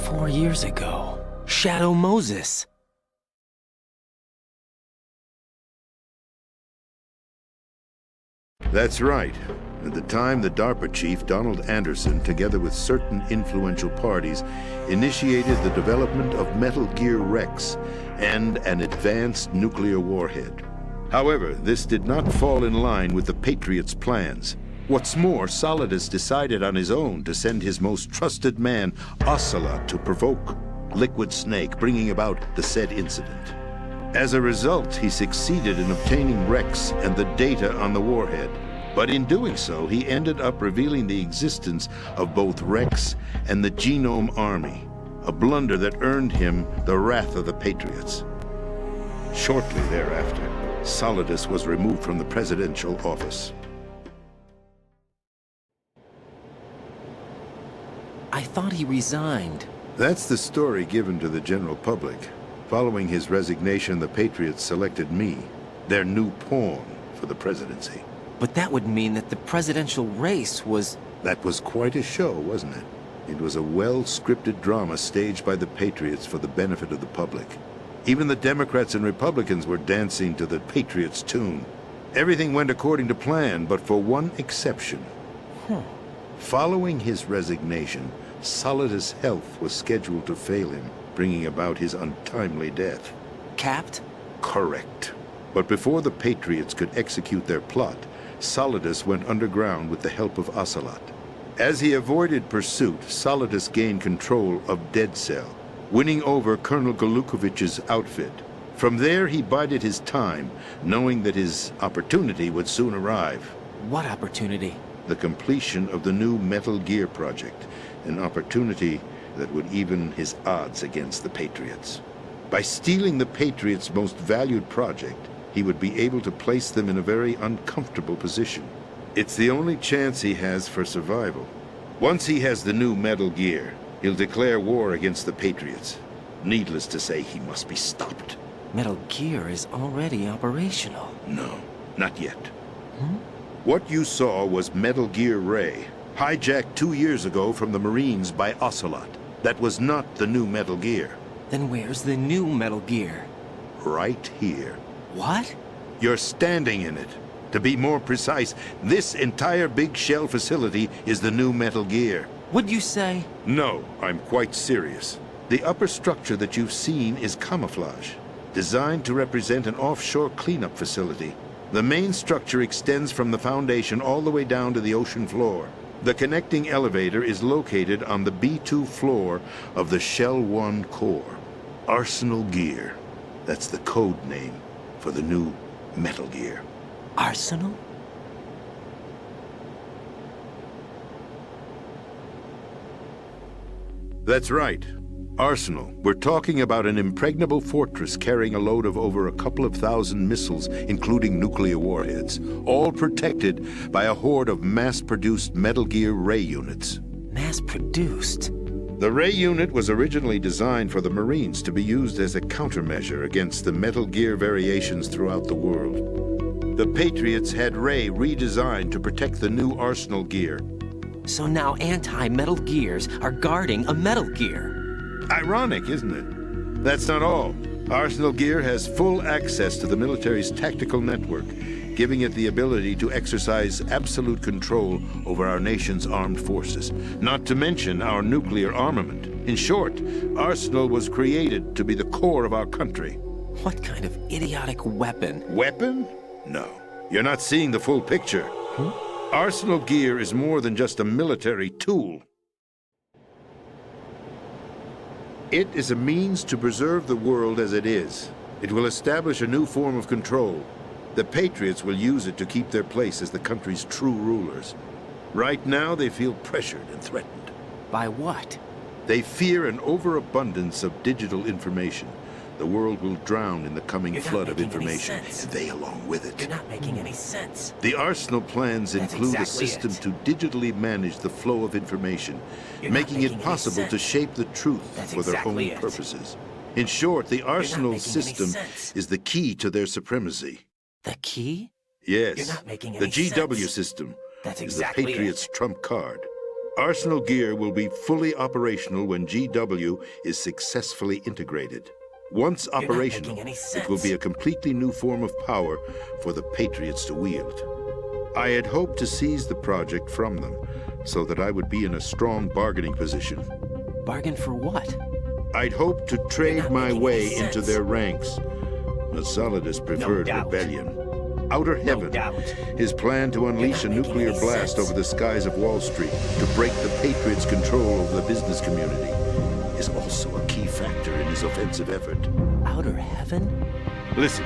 4 years ago. Shadow Moses. That's right. At the time, the DARPA chief, Donald Anderson, together with certain influential parties, initiated the development of Metal Gear Rex and an advanced nuclear warhead. However, this did not fall in line with the Patriots' plans. What's more, Solidus decided on his own to send his most trusted man, Ocelot, to provoke Liquid Snake, bringing about the said incident. As a result, he succeeded in obtaining Rex and the data on the warhead. But in doing so, he ended up revealing the existence of both Rex and the Genome Army, a blunder that earned him the wrath of the Patriots. Shortly thereafter, Solidus was removed from the presidential office. I thought he resigned. That's the story given to the general public. Following his resignation, the Patriots selected me, their new pawn, for the presidency. But that would mean that the presidential race was... That was quite a show, wasn't it? It was a well-scripted drama staged by the Patriots for the benefit of the public. Even the Democrats and Republicans were dancing to the Patriots' tune. Everything went according to plan, but for one exception. Following his resignation, Solidus' health was scheduled to fail him, bringing about his untimely death. Capped? Correct. But before the Patriots could execute their plot, Solidus went underground with the help of Ocelot. As he avoided pursuit, Solidus gained control of Dead Cell, winning over Colonel Golukovich's outfit. From there, he bided his time, knowing that his opportunity would soon arrive. What opportunity? The completion of the new Metal Gear project, an opportunity that would even his odds against the Patriots. By stealing the Patriots' most valued project, he would be able to place them in a very uncomfortable position. It's the only chance he has for survival. Once he has the new Metal Gear, he'll declare war against the Patriots. Needless to say, he must be stopped. Metal Gear is already operational. No, not yet. What you saw was Metal Gear Ray, hijacked 2 years ago from the Marines by Ocelot. That was not the new Metal Gear. Then where's the new Metal Gear? Right here. What? You're standing in it. To be more precise, this entire big shell facility is the new Metal Gear. Would you say? No, I'm quite serious. The upper structure that you've seen is camouflage, designed to represent an offshore cleanup facility. The main structure extends from the foundation all the way down to the ocean floor. The connecting elevator is located on the B2 floor of the Shell 1 core. Arsenal Gear. That's the code name for the new Metal Gear. Arsenal? That's right. Arsenal. We're talking about an impregnable fortress carrying a load of over a couple of thousand missiles, including nuclear warheads, all protected by a horde of mass-produced Metal Gear Ray units. Mass-produced? The Ray unit was originally designed for the Marines to be used as a countermeasure against the Metal Gear variations throughout the world. The Patriots had Ray redesigned to protect the new Arsenal Gear. So now anti-Metal Gears are guarding a Metal Gear. Ironic, isn't it? That's not all. Arsenal Gear has full access to the military's tactical network, giving it the ability to exercise absolute control over our nation's armed forces, not to mention our nuclear armament. In short, Arsenal was created to be the core of our country. What kind of idiotic weapon? Weapon? No. You're not seeing the full picture. Arsenal Gear is more than just a military tool. It is a means to preserve the world as it is. It will establish a new form of control. The Patriots will use it to keep their place as the country's true rulers. Right now, they feel pressured and threatened. By what? They fear an overabundance of digital information. The world will drown in the coming flood of information, and they along with it. You're not making any sense. The Arsenal plans include a system to digitally manage the flow of information, making it possible to shape the truth for their own purposes. In short, the Arsenal system is the key to their supremacy. The key? Yes. You're not making The any GW sense. system That's is exactly the Patriots' trump card. Arsenal Gear will be fully operational when GW is successfully integrated. Once operational, it will be a completely new form of power for the Patriots to wield. I had hoped to seize the project from them, so that I would be in a strong bargaining position. Bargain for what? I'd hoped to trade my way into their ranks. Solidus preferred rebellion. Outer Heaven, his plan to unleash a nuclear blast over the skies of Wall Street to break the Patriots' control over the business community, is also a key factor in his offensive effort. Outer Heaven? Listen,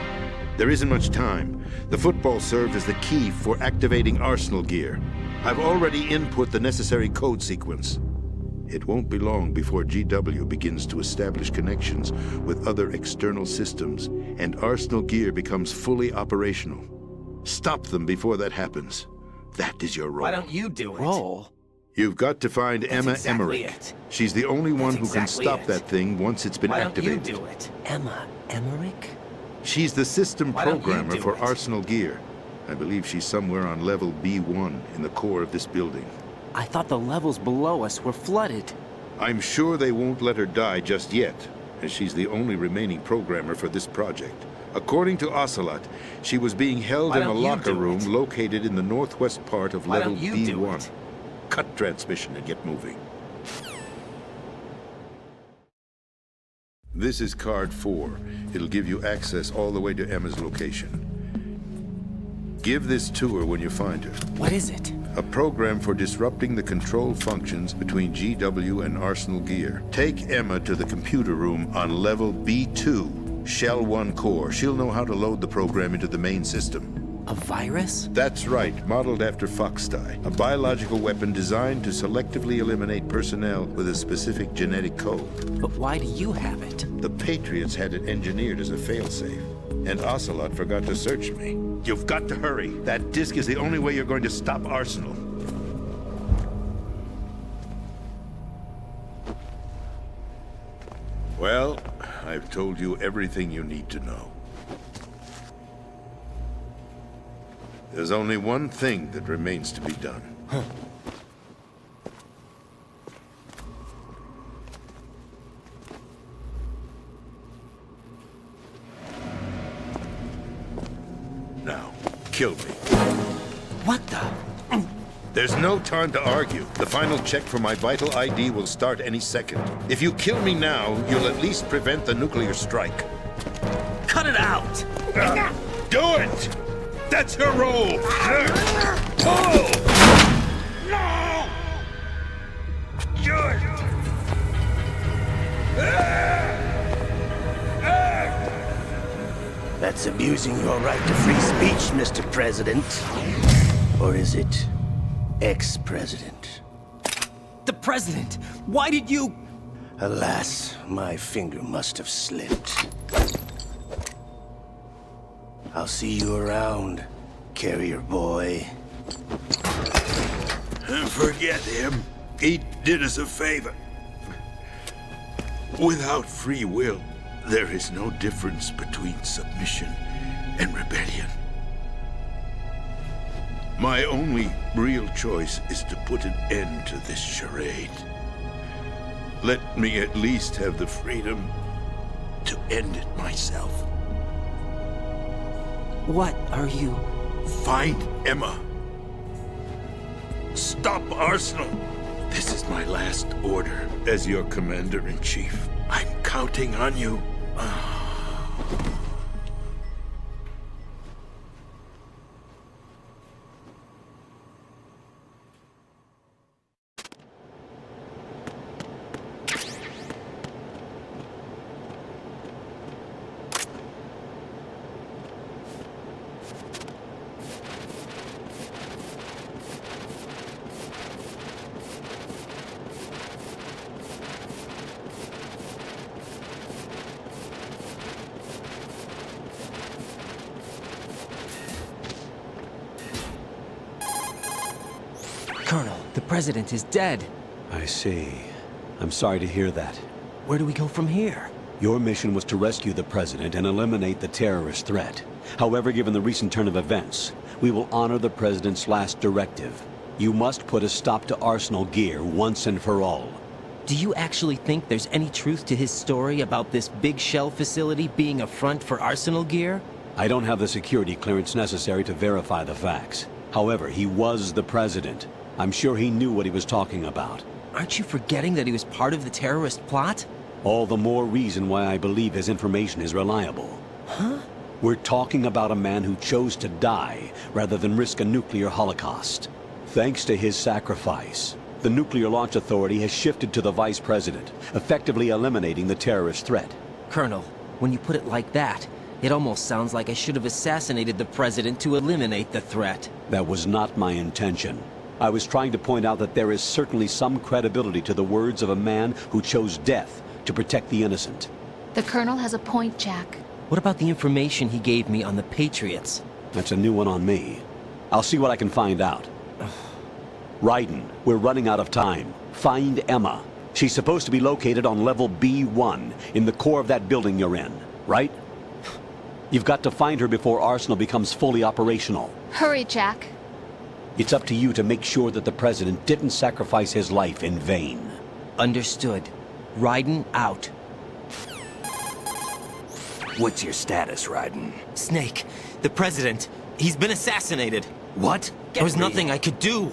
there isn't much time. The football served as the key for activating Arsenal Gear. I've already input the necessary code sequence. It won't be long before GW begins to establish connections with other external systems, and Arsenal Gear becomes fully operational. Stop them before that happens. That is your role. Why don't you do it? Role? You've got to find Emma exactly Emmerich. it. She's the only one who can exactly stop it. that thing once it's been activated. Why don't you do it? Emma Emmerich? She's the system Why don't you programmer do for it? Arsenal Gear. I believe she's somewhere on level B1 in the core of this building. I thought the levels below us were flooded. I'm sure they won't let her die just yet, as she's the only remaining programmer for this project. According to Ocelot, she was being held Why in a don't you locker do room it? located in the northwest part of Why level don't you do B1. it? Cut transmission and get moving. This is card 4. It'll give you access all the way to Emma's location. Give this to her when you find her. What is it? A program for disrupting the control functions between GW and Arsenal Gear. Take Emma to the computer room on level B2, Shell 1 core. She'll know how to load the program into the main system. A virus? That's right, modeled after Foxdie, a biological weapon designed to selectively eliminate personnel with a specific genetic code. But why do you have it? The Patriots had it engineered as a failsafe. And Ocelot forgot to search me. You've got to hurry. That disk is the only way you're going to stop Arsenal. Well, I've told you everything you need to know. There's only one thing that remains to be done. Now, kill me. What the? There's no time to argue. The final check for my vital ID will start any second. If you kill me now, you'll at least prevent the nuclear strike. Cut it out! Do it! That's your role! Pull! No! Do it! That's abusing your right to free speech, Mr. President. Or is it ex-president? The president! Why did you... Alas, my finger must have slipped. I'll see you around, carrier boy. Forget him. He did us a favor. Without free will, there is no difference between submission and rebellion. My only real choice is to put an end to this charade. Let me at least have the freedom to end it myself. What are you... Find Emma. Stop Arsenal. This is my last order as your commander-in-chief. I'm counting on you. Colonel, the president is dead. I see. I'm sorry to hear that. Where do we go from here? Your mission was to rescue the president and eliminate the terrorist threat. However, given the recent turn of events, we will honor the president's last directive. You must put a stop to Arsenal gear once and for all. Do you actually think there's any truth to his story about this big shell facility being a front for Arsenal gear? I don't have the security clearance necessary to verify the facts. However, he was the president. I'm sure he knew what he was talking about. Aren't you forgetting that he was part of the terrorist plot? All the more reason why I believe his information is reliable. Huh? We're talking about a man who chose to die rather than risk a nuclear holocaust. Thanks to his sacrifice, the Nuclear Launch Authority has shifted to the vice president, effectively eliminating the terrorist threat. Colonel, when you put it like that, it almost sounds like I should have assassinated the president to eliminate the threat. That was not my intention. I was trying to point out that there is certainly some credibility to the words of a man who chose death to protect the innocent. The Colonel has a point, Jack. What about the information he gave me on the Patriots? That's a new one on me. I'll see what I can find out. Raiden, we're running out of time. Find Emma. She's supposed to be located on level B1, in the core of that building you're in, right? You've got to find her before Arsenal becomes fully operational. Hurry, Jack. It's up to you to make sure that the president didn't sacrifice his life in vain. Understood. Raiden out. What's your status, Raiden? Snake, the president, he's been assassinated. What? There was nothing I could do.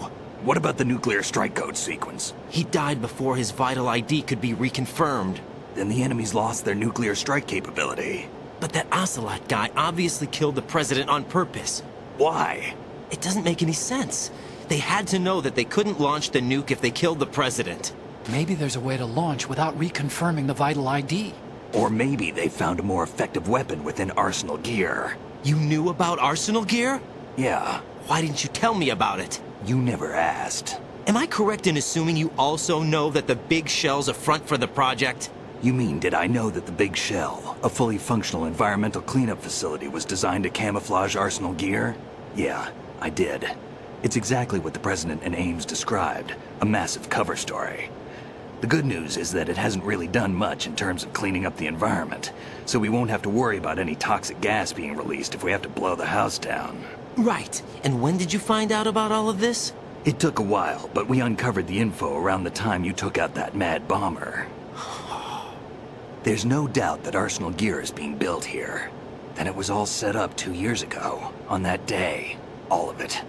What about the nuclear strike code sequence? He died before his vital ID could be reconfirmed. Then the enemy's lost their nuclear strike capability. But that Ocelot guy obviously killed the president on purpose. Why? It doesn't make any sense. They had to know that they couldn't launch the nuke if they killed the president. Maybe there's a way to launch without reconfirming the vital ID. Or maybe they found a more effective weapon within Arsenal gear. You knew about Arsenal gear? Yeah. Why didn't you tell me about it? You never asked. Am I correct in assuming you also know that the big shell's a front for the project? You mean, did I know that the Big Shell, a fully functional environmental cleanup facility, was designed to camouflage Arsenal gear? Yeah, I did. It's exactly what the President and Ames described, a massive cover story. The good news is that it hasn't really done much in terms of cleaning up the environment, so we won't have to worry about any toxic gas being released if we have to blow the house down. Right. And when did you find out about all of this? It took a while, but we uncovered the info around the time you took out that mad bomber. There's no doubt that Arsenal gear is being built here. Then it was all set up 2 years ago, on that day. All of it.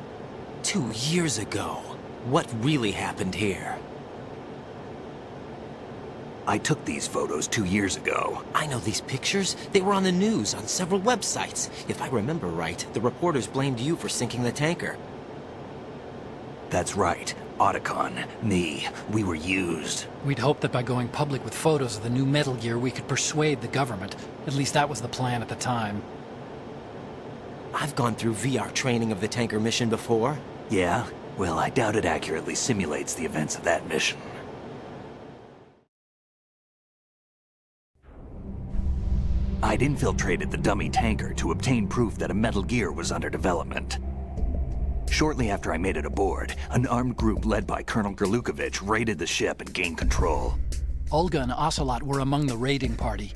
2 years ago? What really happened here? I took these photos 2 years ago. I know these pictures. They were on the news, on several websites. If I remember right, the reporters blamed you for sinking the tanker. That's right. Otacon, me, we were used. We'd hoped that by going public with photos of the new Metal Gear, we could persuade the government. At least that was the plan at the time. I've gone through VR training of the tanker mission before. Yeah? Well, I doubt it accurately simulates the events of that mission. I'd infiltrated the dummy tanker to obtain proof that a Metal Gear was under development. Shortly after I made it aboard, an armed group led by Colonel Gerlukovich raided the ship and gained control. Olga and Ocelot were among the raiding party.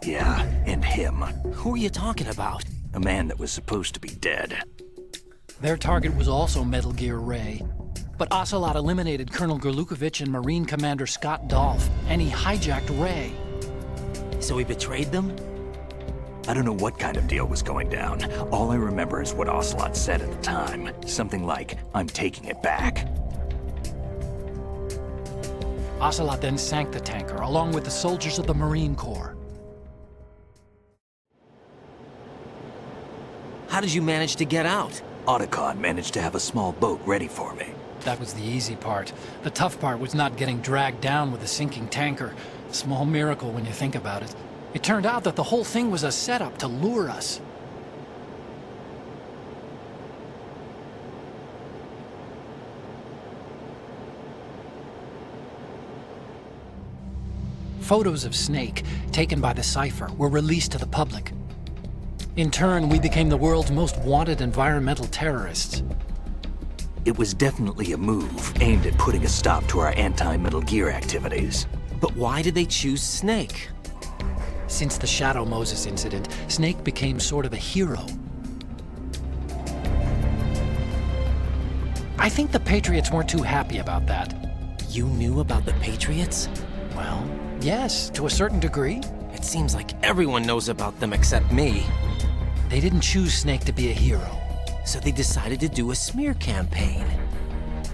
Yeah, and him. Who are you talking about? A man that was supposed to be dead. Their target was also Metal Gear Ray. But Ocelot eliminated Colonel Gerlukovich and Marine Commander Scott Dolph, and he hijacked Ray. So he betrayed them? I don't know what kind of deal was going down. All I remember is what Ocelot said at the time. Something like, "I'm taking it back." Ocelot then sank the tanker, along with the soldiers of the Marine Corps. How did you manage to get out? Otacon managed to have a small boat ready for me. That was the easy part. The tough part was not getting dragged down with a sinking tanker. A small miracle when you think about it. It turned out that the whole thing was a setup to lure us. Photos of Snake, taken by the Cypher, were released to the public. In turn, we became the world's most wanted environmental terrorists. It was definitely a move aimed at putting a stop to our anti-Metal Gear activities. But why did they choose Snake? Since the Shadow Moses incident, Snake became sort of a hero. I think the Patriots weren't too happy about that. You knew about the Patriots? Well, yes, to a certain degree. It seems like everyone knows about them except me. They didn't choose Snake to be a hero. So they decided to do a smear campaign.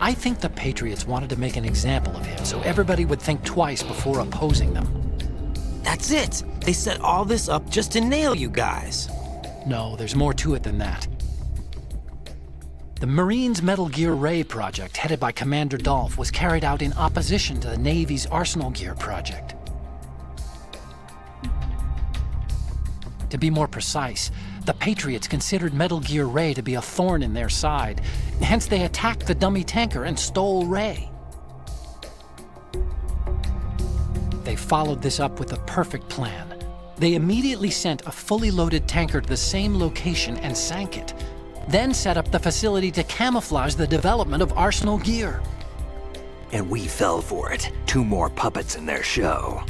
I think the Patriots wanted to make an example of him so everybody would think twice before opposing them. That's it! They set all this up just to nail you guys. No, there's more to it than that. The Marines' Metal Gear Ray project, headed by Commander Dolph, was carried out in opposition to the Navy's Arsenal Gear project. To be more precise, the Patriots considered Metal Gear Ray to be a thorn in their side. Hence, they attacked the dummy tanker and stole Ray. They followed this up with a perfect plan. They immediately sent a fully loaded tanker to the same location and sank it. Then set up the facility to camouflage the development of Arsenal Gear. And we fell for it. 2 more puppets in their show.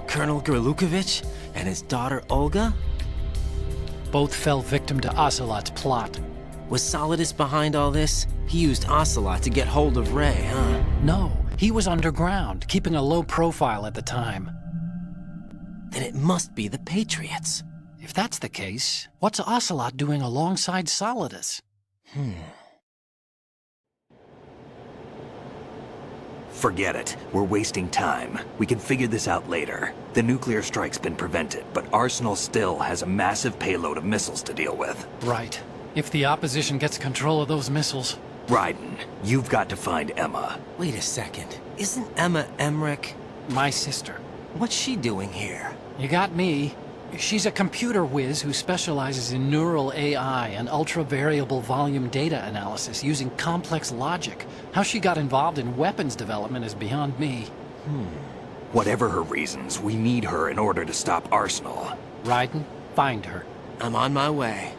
Colonel Gerlukovich and his daughter Olga? Both fell victim to Ocelot's plot. Was Solidus behind all this? He used Ocelot to get hold of Ray, huh? No, he was underground, keeping a low profile at the time. Then it must be the Patriots. If that's the case, what's Ocelot doing alongside Solidus? Forget it. We're wasting time. We can figure this out later. The nuclear strike's been prevented, but Arsenal still has a massive payload of missiles to deal with. Right. If the opposition gets control of those missiles... Raiden, you've got to find Emma. Wait a second. Isn't Emma Emmerich? My sister. What's she doing here? You got me. She's a computer whiz who specializes in neural AI and ultra-variable volume data analysis using complex logic. How she got involved in weapons development is beyond me. Whatever her reasons, we need her in order to stop Arsenal. Raiden, find her. I'm on my way.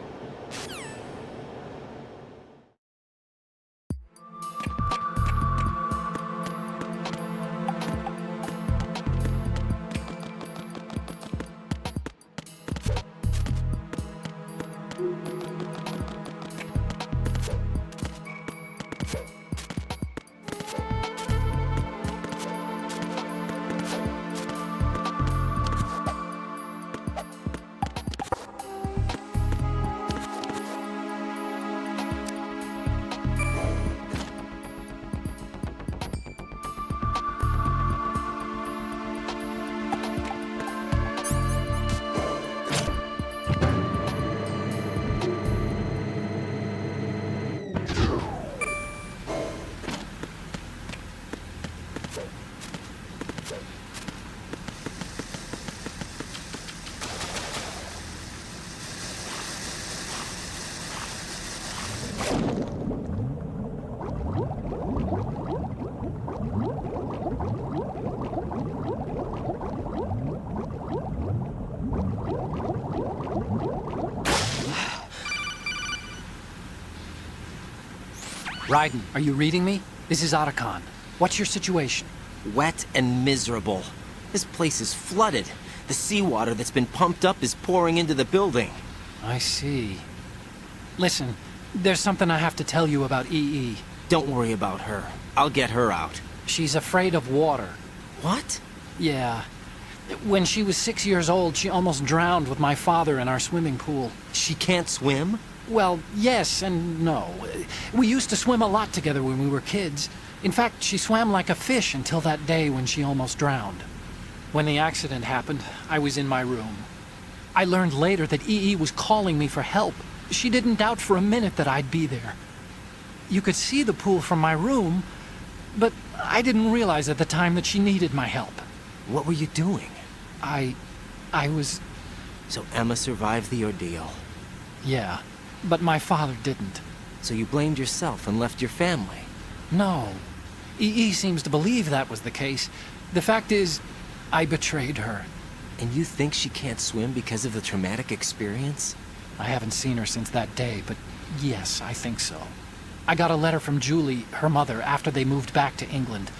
Raiden, are you reading me? This is Otacon. What's your situation? Wet and miserable. This place is flooded. The seawater that's been pumped up is pouring into the building. I see. Listen, there's something I have to tell you about EE. Don't worry about her. I'll get her out. She's afraid of water. What? Yeah. When she was 6 years old, she almost drowned with my father in our swimming pool. She can't swim? Well, yes and no. We used to swim a lot together when we were kids. In fact, she swam like a fish until that day when she almost drowned. When the accident happened, I was in my room. I learned later that EE was calling me for help. She didn't doubt for a minute that I'd be there. You could see the pool from my room, but I didn't realize at the time that she needed my help. What were you doing? I was... So Emma survived the ordeal. Yeah, but my father didn't. So you blamed yourself and left your family? No. EE seems to believe that was the case. The fact is, I betrayed her. And you think she can't swim because of the traumatic experience? I haven't seen her since that day, but yes, I think so. I got a letter from Julie, her mother, after they moved back to England.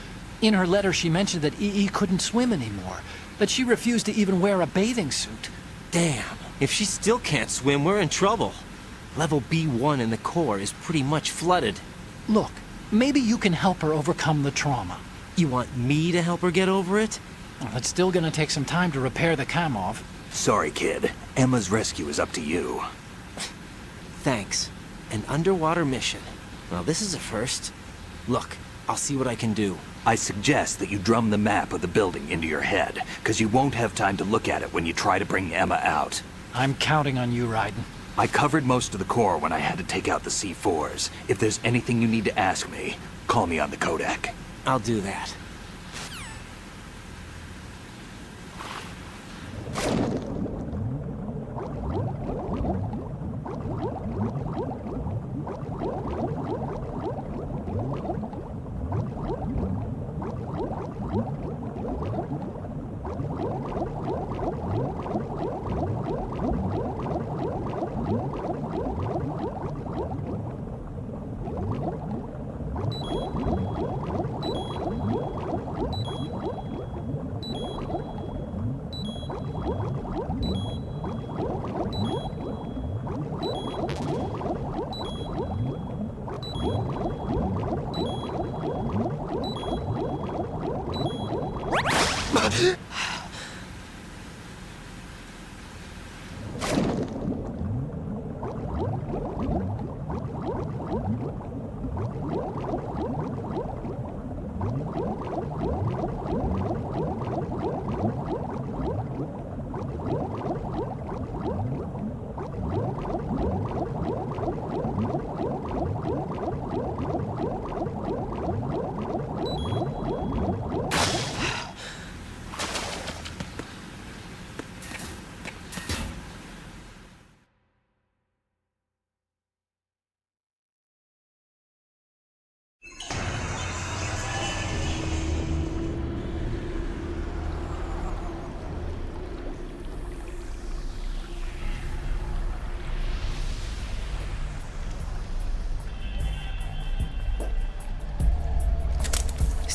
In her letter, she mentioned that EE couldn't swim anymore, that she refused to even wear a bathing suit. Damn, if she still can't swim, we're in trouble. Level B1 in the core is pretty much flooded. Look, maybe you can help her overcome the trauma. You want me to help her get over it? Well, it's still gonna take some time to repair the Kamov. Sorry, kid. Emma's rescue is up to you. Thanks. An underwater mission. Well, this is a first. Look, I'll see what I can do. I suggest that you drum the map of the building into your head, because you won't have time to look at it when you try to bring Emma out. I'm counting on you, Raiden. I covered most of the core when I had to take out the C4s. If there's anything you need to ask me, call me on the codec. I'll do that.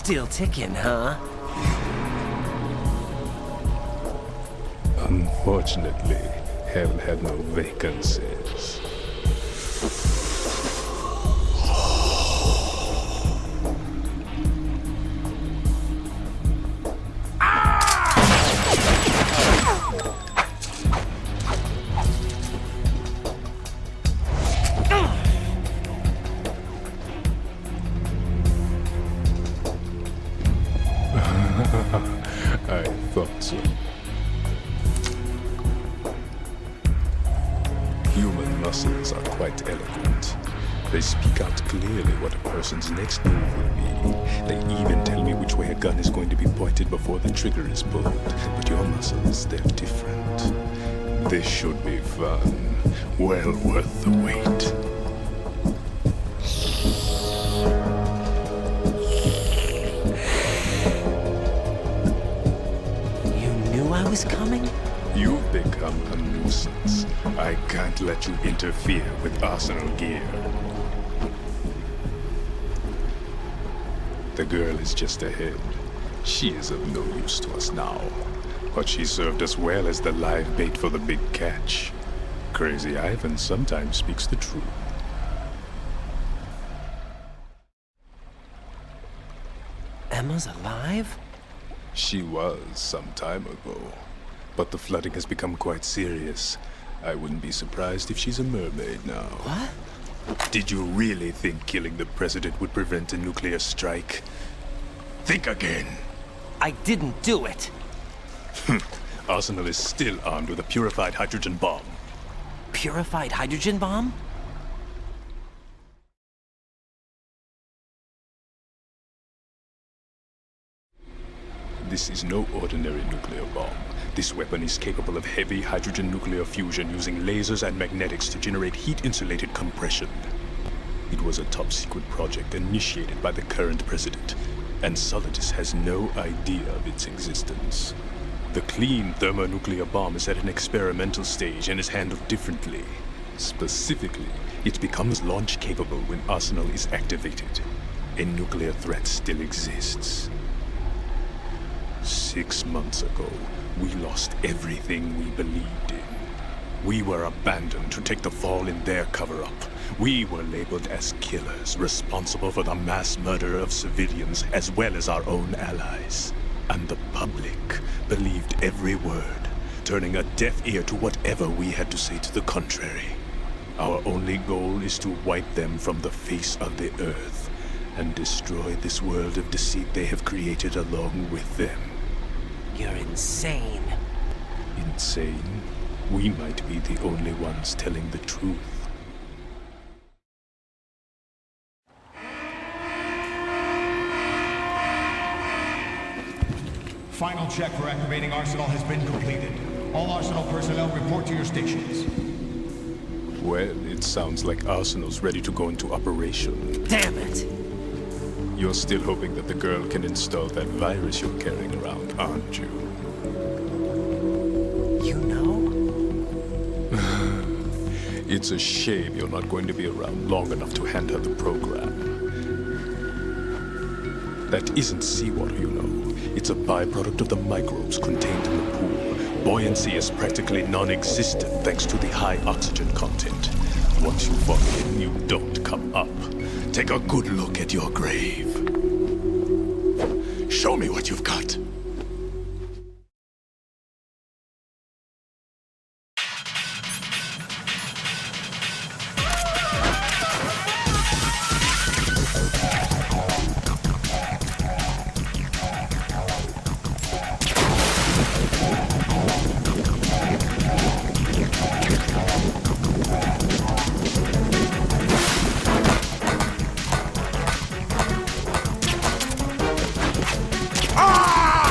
Still ticking, huh? Unfortunately, hell had no vacancies. I thought so. Human muscles are quite eloquent. They speak out clearly what a person's next move will be. They even tell me which way a gun is going to be pointed before the trigger is pulled. But your muscles, they're different. This should be fun. Well worth the wait. I was coming? You've become a nuisance. I can't let you interfere with Arsenal gear. The girl is just ahead. She is of no use to us now. But she served us well as the live bait for the big catch. Crazy Ivan sometimes speaks the truth. Emma's alive? She was some time ago. But the flooding has become quite serious. I wouldn't be surprised if she's a mermaid now. What? Did you really think killing the president would prevent a nuclear strike? Think again. I didn't do it. Arsenal is still armed with a purified hydrogen bomb. Purified hydrogen bomb? This is no ordinary nuclear bomb. This weapon is capable of heavy hydrogen nuclear fusion using lasers and magnetics to generate heat-insulated compression. It was a top-secret project initiated by the current president, and Solidus has no idea of its existence. The clean thermonuclear bomb is at an experimental stage and is handled differently. Specifically, it becomes launch-capable when Arsenal is activated. A nuclear threat still exists. 6 months ago, we lost everything we believed in. We were abandoned to take the fall in their cover-up. We were labeled as killers, responsible for the mass murder of civilians as well as our own allies. And the public believed every word, turning a deaf ear to whatever we had to say to the contrary. Our only goal is to wipe them from the face of the earth and destroy this world of deceit they have created along with them. You're insane. Insane? We might be the only ones telling the truth. Final check for activating Arsenal has been completed. All Arsenal personnel report to your stations. Well, it sounds like Arsenal's ready to go into operation. Damn it! You're still hoping that the girl can install that virus you're carrying around, aren't you? You know? It's a shame you're not going to be around long enough to hand her the program. That isn't seawater, you know. It's a byproduct of the microbes contained in the pool. Buoyancy is practically non-existent thanks to the high oxygen content. Once you fall in, you don't come up. Take a good look at your grave. Show me what you've got. Ah!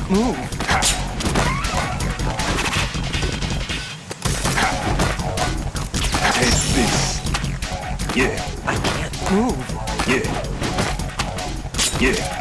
move. Take this. Yeah. I can't move. Yeah. Yeah.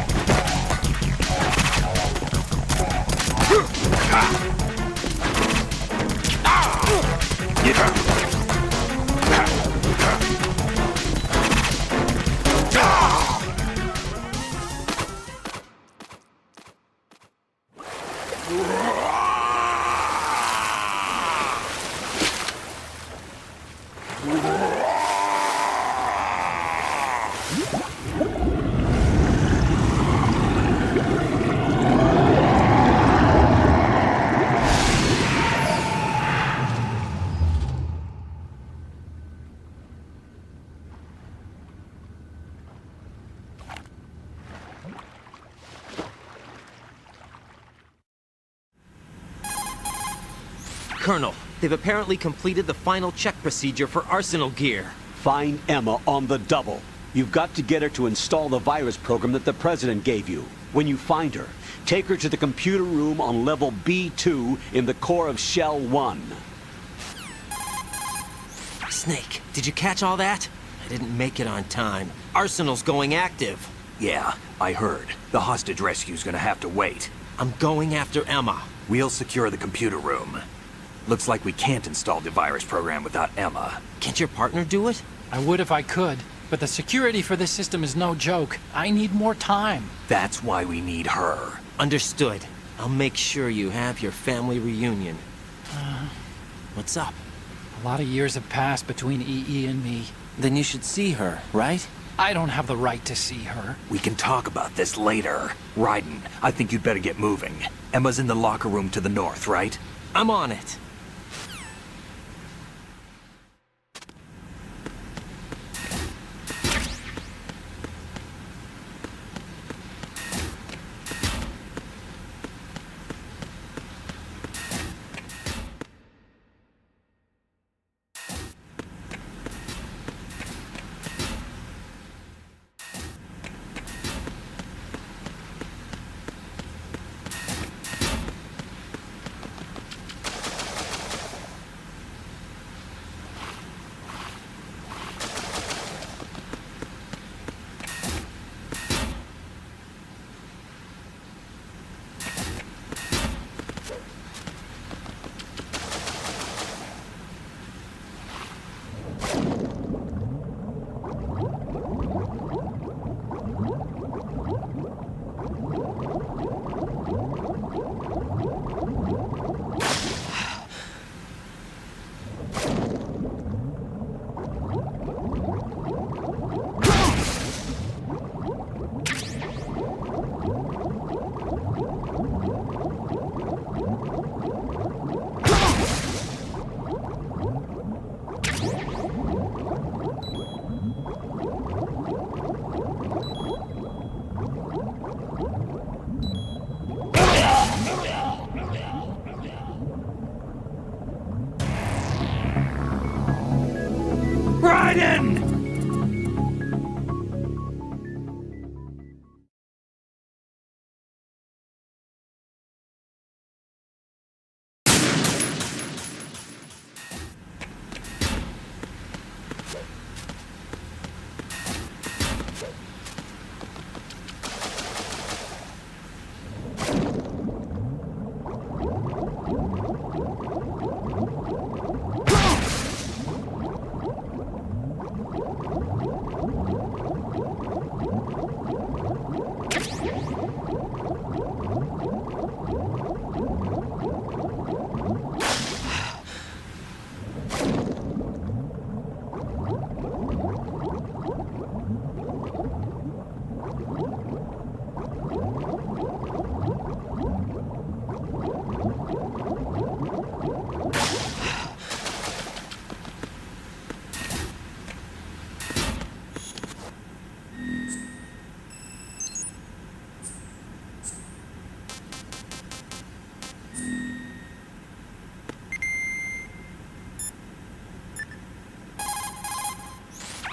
Colonel, they've apparently completed the final check procedure for arsenal gear. Find Emma on the double. You've got to get her to install the virus program that the President gave you. When you find her, take her to the computer room on level B2 in the core of Shell 1. Snake, did you catch all that? I didn't make it on time. Arsenal's going active. Yeah, I heard. The hostage rescue's gonna have to wait. I'm going after Emma. We'll secure the computer room. Looks like we can't install the virus program without Emma. Can't your partner do it? I would if I could, but the security for this system is no joke. I need more time. That's why we need her. Understood. I'll make sure you have your family reunion. What's up? A lot of years have passed between EE and me. Then you should see her, right? I don't have the right to see her. We can talk about this later. Raiden, I think you'd better get moving. Emma's in the locker room to the north, right? I'm on it.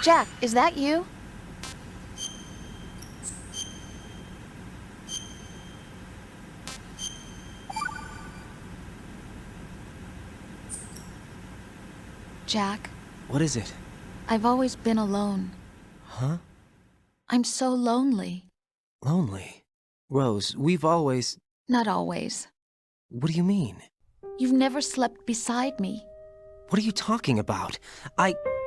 Jack, is that you? Jack. What is it? I've always been alone. Huh? I'm so lonely. Lonely? Rose, we've always... Not always. What do you mean? You've never slept beside me. What are you talking about?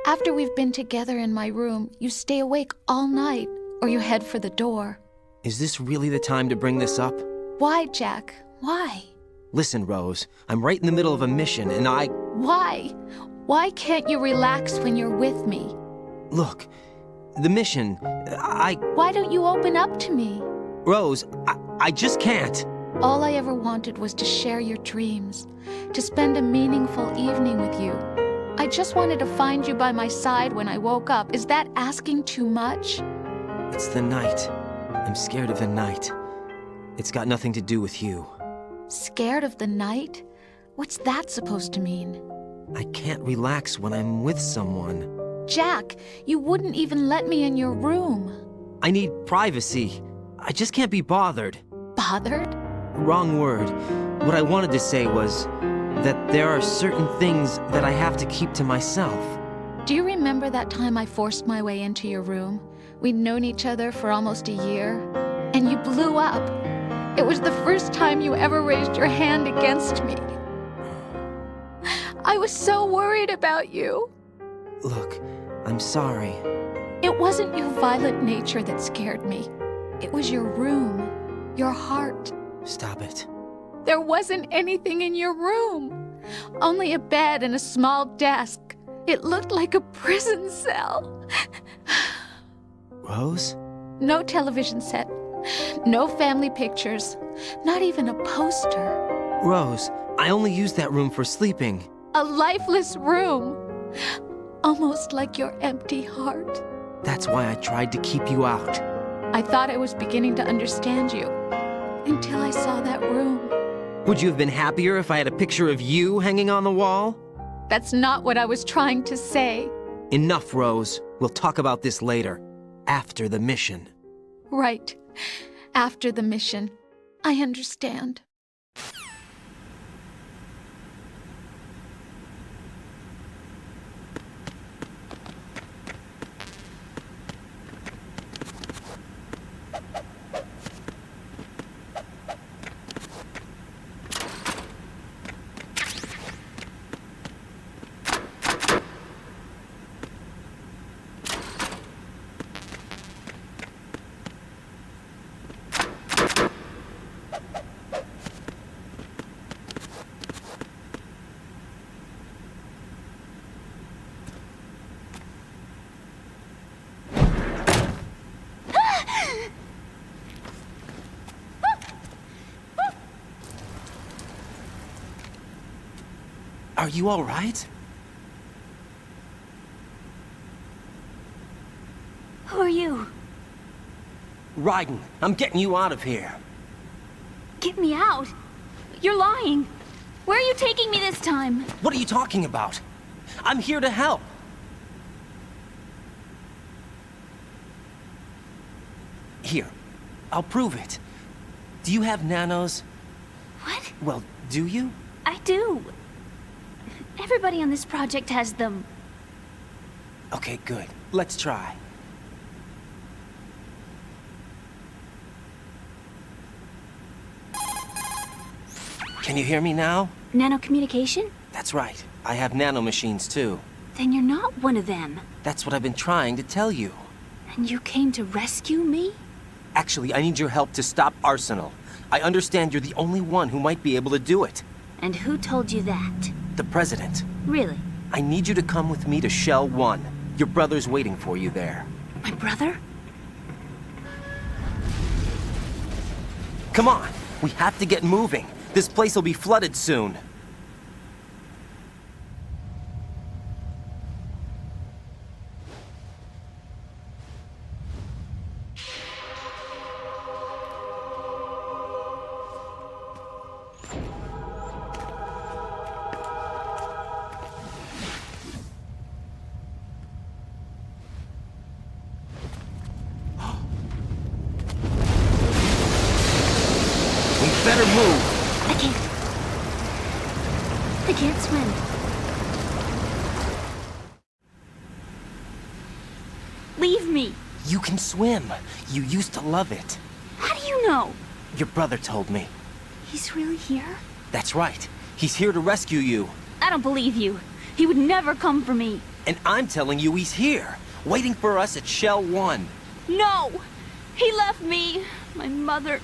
After we've been together in my room, you stay awake all night, or you head for the door. Is this really the time to bring this up? Why, Jack? Why? Listen, Rose, I'm right in the middle of a mission, and Why? Why can't you relax when you're with me? Look, the mission, Why don't you open up to me? Rose, I just can't. All I ever wanted was to share your dreams, to spend a meaningful evening with you. I just wanted to find you by my side when I woke up. Is that asking too much? It's the night. I'm scared of the night. It's got nothing to do with you. Scared of the night? What's that supposed to mean? I can't relax when I'm with someone. Jack, you wouldn't even let me in your room. I need privacy. I just can't be bothered. Bothered? Wrong word. What I wanted to say was that there are certain things that I have to keep to myself. Do you remember that time I forced my way into your room? We'd known each other for almost a year, and you blew up. It was the first time you ever raised your hand against me. I was so worried about you. Look, I'm sorry. It wasn't your violent nature that scared me. It was your room, your heart. Stop it. There wasn't anything in your room. Only a bed and a small desk. It looked like a prison cell. Rose? No television set. No family pictures. Not even a poster. Rose, I only use that room for sleeping. A lifeless room. Almost like your empty heart. That's why I tried to keep you out. I thought I was beginning to understand you. Until I saw that room. Would you have been happier if I had a picture of you hanging on the wall? That's not what I was trying to say. Enough, Rose. We'll talk about this later. After the mission. Right. After the mission. I understand. Are you all right? Who are you? Raiden, I'm getting you out of here. Get me out. You're lying. Where are you taking me this time? What are you talking about? I'm here to help. Here, I'll prove it. Do you have nanos? What? Well, do you? I do. Everybody on this project has them. Okay, good. Let's try. Can you hear me now? Nanocommunication? That's right. I have nanomachines too. Then you're not one of them. That's what I've been trying to tell you. And you came to rescue me? Actually, I need your help to stop Arsenal. I understand you're the only one who might be able to do it. And who told you that? The President. Really? I need you to come with me to Shell 1. Your brother's waiting for you there. My brother? Come on! We have to get moving. This place will be flooded soon. Better move. I can't swim. Leave me. You can swim. You used to love it. How do you know? Your brother told me. He's really here? That's right. He's here to rescue you. I don't believe you. He would never come for me. And I'm telling you he's here, waiting for us at Shell 1. No! He left me, my mother,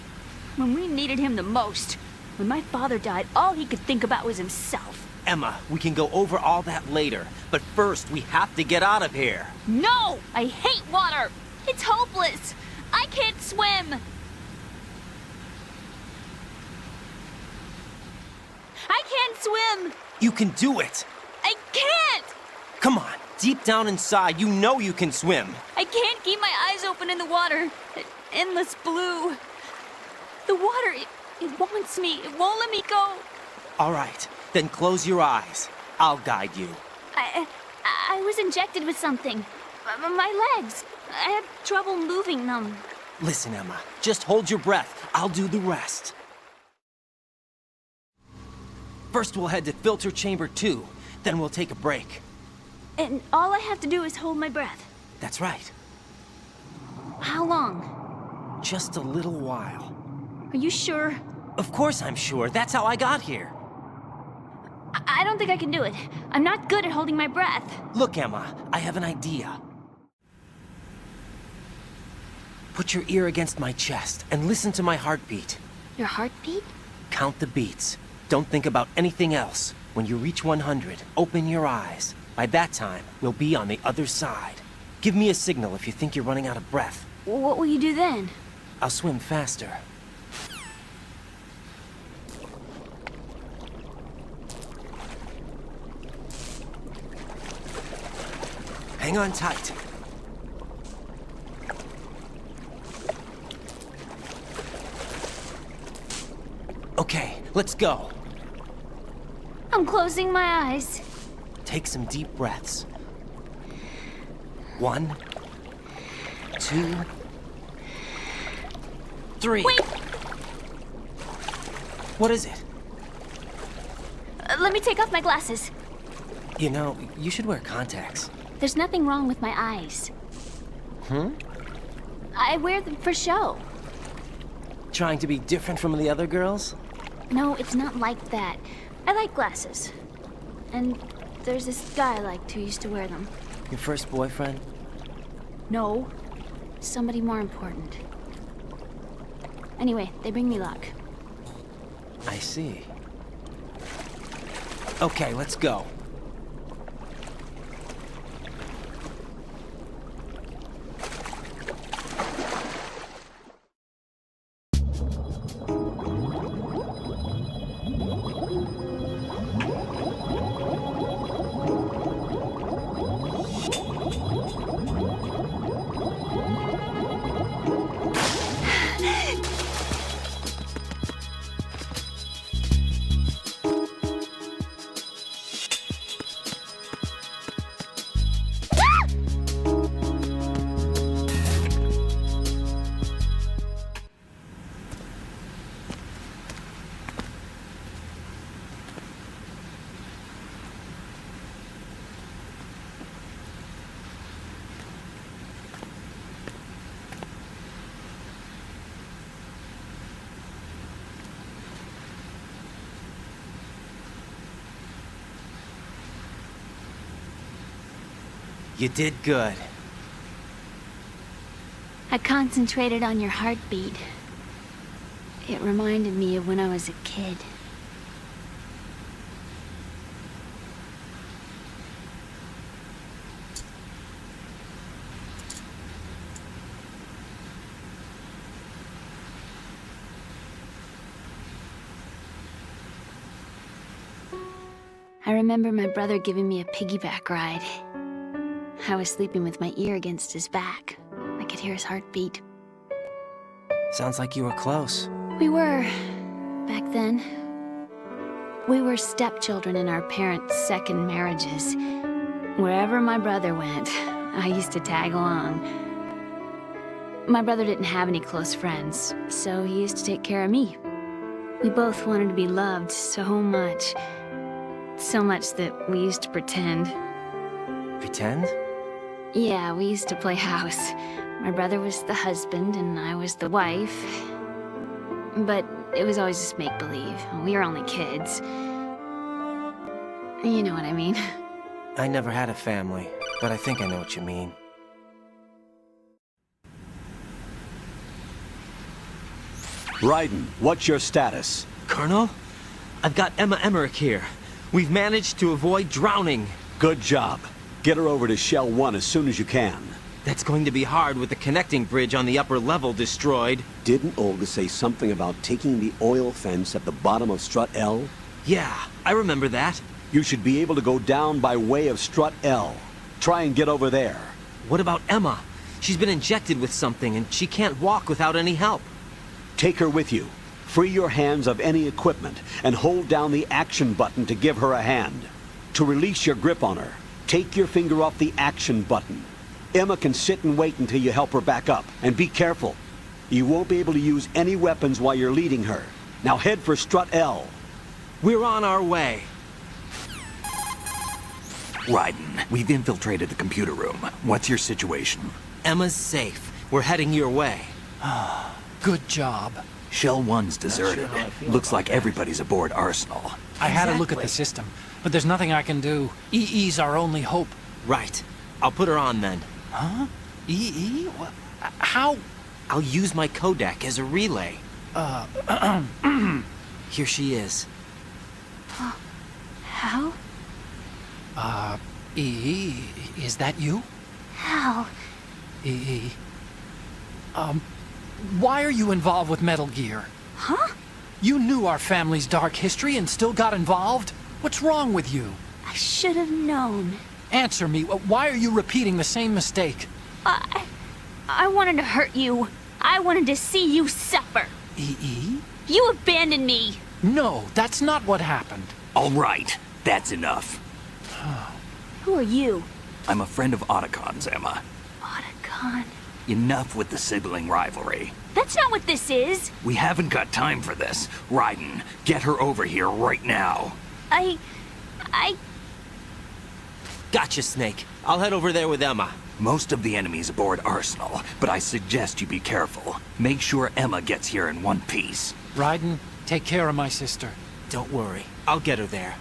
when we needed him the most. When my father died, all he could think about was himself. Emma, we can go over all that later, but first we have to get out of here. No! I hate water! It's hopeless! I can't swim! I can't swim! You can do it! I can't! Come on, deep down inside, you know you can swim. I can't keep my eyes open in the water. Endless blue. The water, it wants me. It won't let me go. All right, then close your eyes. I'll guide you. I was injected with something. My legs. I have trouble moving them. Listen, Emma, just hold your breath. I'll do the rest. First, we'll head to Filter Chamber 2. Then we'll take a break. And all I have to do is hold my breath. That's right. How long? Just a little while. Are you sure? Of course I'm sure. That's how I got here. I don't think I can do it. I'm not good at holding my breath. Look, Emma, I have an idea. Put your ear against my chest and listen to my heartbeat. Your heartbeat? Count the beats. Don't think about anything else. When you reach 100, open your eyes. By that time, we'll be on the other side. Give me a signal if you think you're running out of breath. What will you do then? I'll swim faster. Hang on tight. Okay, let's go. I'm closing my eyes. Take some deep breaths. 1, 2, 3. Wait! What is it? Let me take off my glasses. You know, you should wear contacts. There's nothing wrong with my eyes. I wear them for show. Trying to be different from the other girls? No, it's not like that. I like glasses. And there's this guy I liked who used to wear them. Your first boyfriend? No. Somebody more important. Anyway, they bring me luck. I see. Okay, let's go. You did good. I concentrated on your heartbeat. It reminded me of when I was a kid. I remember my brother giving me a piggyback ride. I was sleeping with my ear against his back. I could hear his heartbeat. Sounds like you were close. We were, back then. We were stepchildren in our parents' second marriages. Wherever my brother went, I used to tag along. My brother didn't have any close friends, so he used to take care of me. We both wanted to be loved so much. So much that we used to pretend. Pretend? Yeah, we used to play house. My brother was the husband and I was the wife. But it was always just make-believe. We were only kids. You know what I mean. I never had a family, but I think I know what you mean. Raiden, what's your status? Colonel? I've got Emma Emmerich here. We've managed to avoid drowning. Good job. Get her over to Shell 1 as soon as you can. That's going to be hard with the connecting bridge on the upper level destroyed. Didn't Olga say something about taking the oil fence at the bottom of Strut L? Yeah, I remember that. You should be able to go down by way of Strut L. Try and get over there. What about Emma? She's been injected with something and she can't walk without any help. Take her with you. Free your hands of any equipment and hold down the action button to give her a hand. To release your grip on her, take your finger off the action button. Emma can sit and wait until you help her back up. And be careful. You won't be able to use any weapons while you're leading her. Now head for Strut L. We're on our way. Raiden, we've infiltrated the computer room. What's your situation? Emma's safe. We're heading your way. Good job. Shell 1's deserted. Looks like everybody's aboard Arsenal. I had a look at the system, but there's nothing I can do. EE's our only hope. Right. I'll put her on then. Huh? EE? How? I'll use my Kodak as a relay. Here she is. How? EE, is that you? How? EE. Why are you involved with Metal Gear? Huh? You knew our family's dark history and still got involved? What's wrong with you? I should have known. Answer me, why are you repeating the same mistake? I wanted to hurt you. I wanted to see you suffer. EE? You abandoned me. No, that's not what happened. All right, that's enough. Who are you? I'm a friend of Otacon's, Emma. Otacon? Enough with the sibling rivalry. That's not what this is. We haven't got time for this. Raiden, get her over here right now. I... Gotcha, Snake. I'll head over there with Emma. Most of the enemy's aboard Arsenal, but I suggest you be careful. Make sure Emma gets here in one piece. Raiden, take care of my sister. Don't worry. I'll get her there.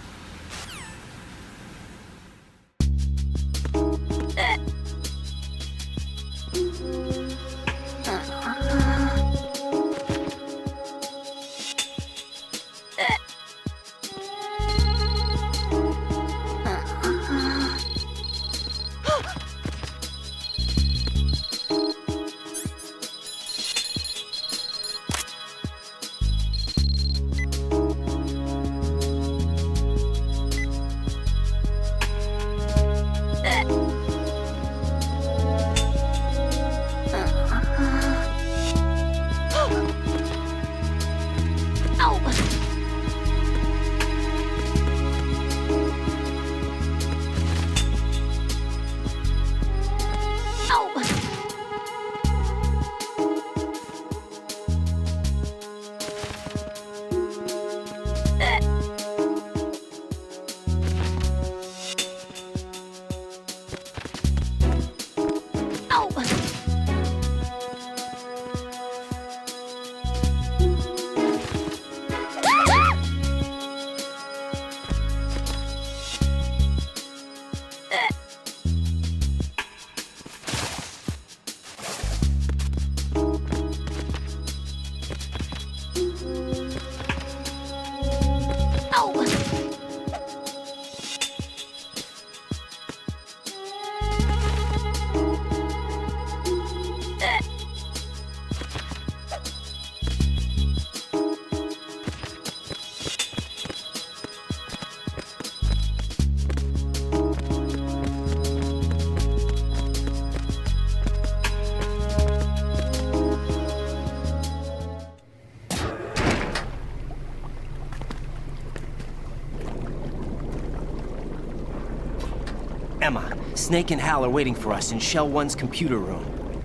Emma, Snake and Hal are waiting for us in Shell 1's computer room.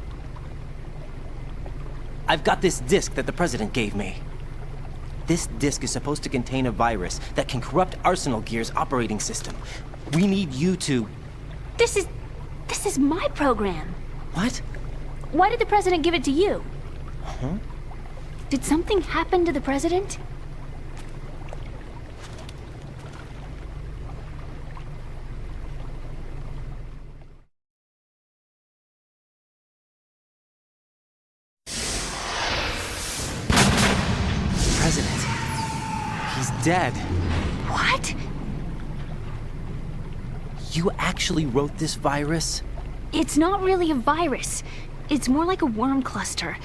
I've got this disk that the President gave me. This disk is supposed to contain a virus that can corrupt Arsenal Gear's operating system. We need you to... This This is my program. What? Why did the president give it to you? Huh? Did something happen to the president? President. He's dead. What? You actually wrote this virus? It's not really a virus. It's more like a worm cluster.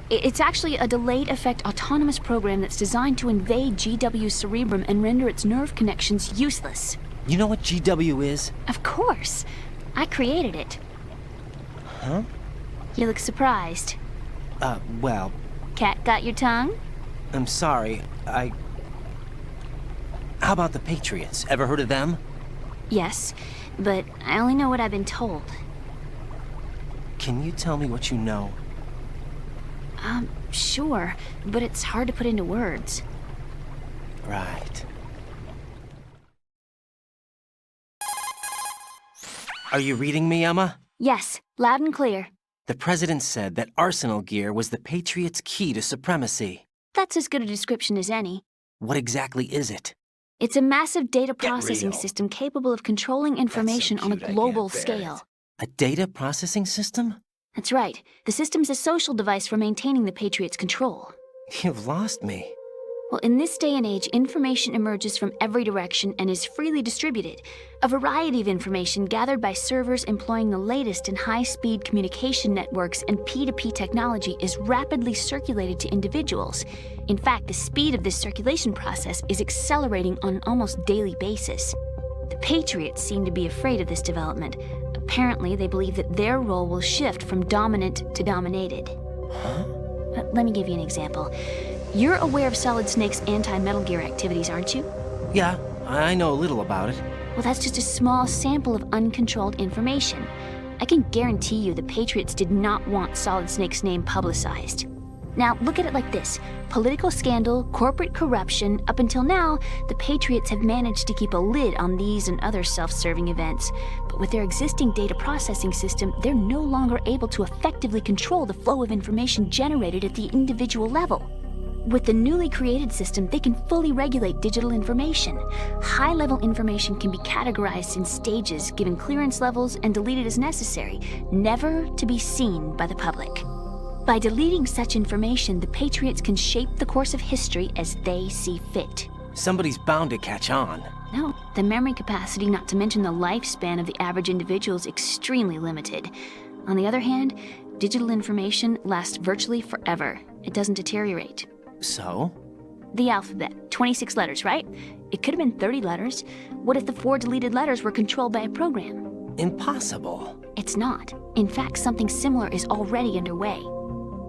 It's actually a delayed effect autonomous program that's designed to invade GW's cerebrum and render its nerve connections useless. You know what GW is? Of course. I created it. Huh? You look surprised. Well... Cat got your tongue? I'm sorry, How about the Patriots? Ever heard of them? Yes, but I only know what I've been told. Can you tell me what you know? Sure, but it's hard to put into words. Right. Are you reading me, Emma? Yes, loud and clear. The president said that Arsenal gear was the Patriots' key to supremacy. That's as good a description as any. What exactly is it? It's a massive data processing system capable of controlling information on a global scale. A data processing system? That's right. The system's a social device for maintaining the Patriots' control. You've lost me. Well, in this day and age, information emerges from every direction and is freely distributed. A variety of information gathered by servers employing the latest in high-speed communication networks and P2P technology is rapidly circulated to individuals. In fact, the speed of this circulation process is accelerating on an almost daily basis. The Patriots seem to be afraid of this development. Apparently, they believe that their role will shift from dominant to dominated. Huh? Let me give you an example. You're aware of Solid Snake's anti-Metal Gear activities, aren't you? Yeah, I know a little about it. Well, that's just a small sample of uncontrolled information. I can guarantee you the Patriots did not want Solid Snake's name publicized. Now, look at it like this. Political scandal, corporate corruption, up until now, the Patriots have managed to keep a lid on these and other self-serving events. But with their existing data processing system, they're no longer able to effectively control the flow of information generated at the individual level. With the newly created system, they can fully regulate digital information. High-level information can be categorized in stages, given clearance levels, and deleted as necessary, never to be seen by the public. By deleting such information, the Patriots can shape the course of history as they see fit. Somebody's bound to catch on. No, the memory capacity, not to mention the lifespan of the average individual, is extremely limited. On the other hand, digital information lasts virtually forever. It doesn't deteriorate. So? The alphabet, 26 letters, right? It could have been 30 letters. What if the 4 deleted letters were controlled by a program? Impossible. It's not. In fact, something similar is already underway.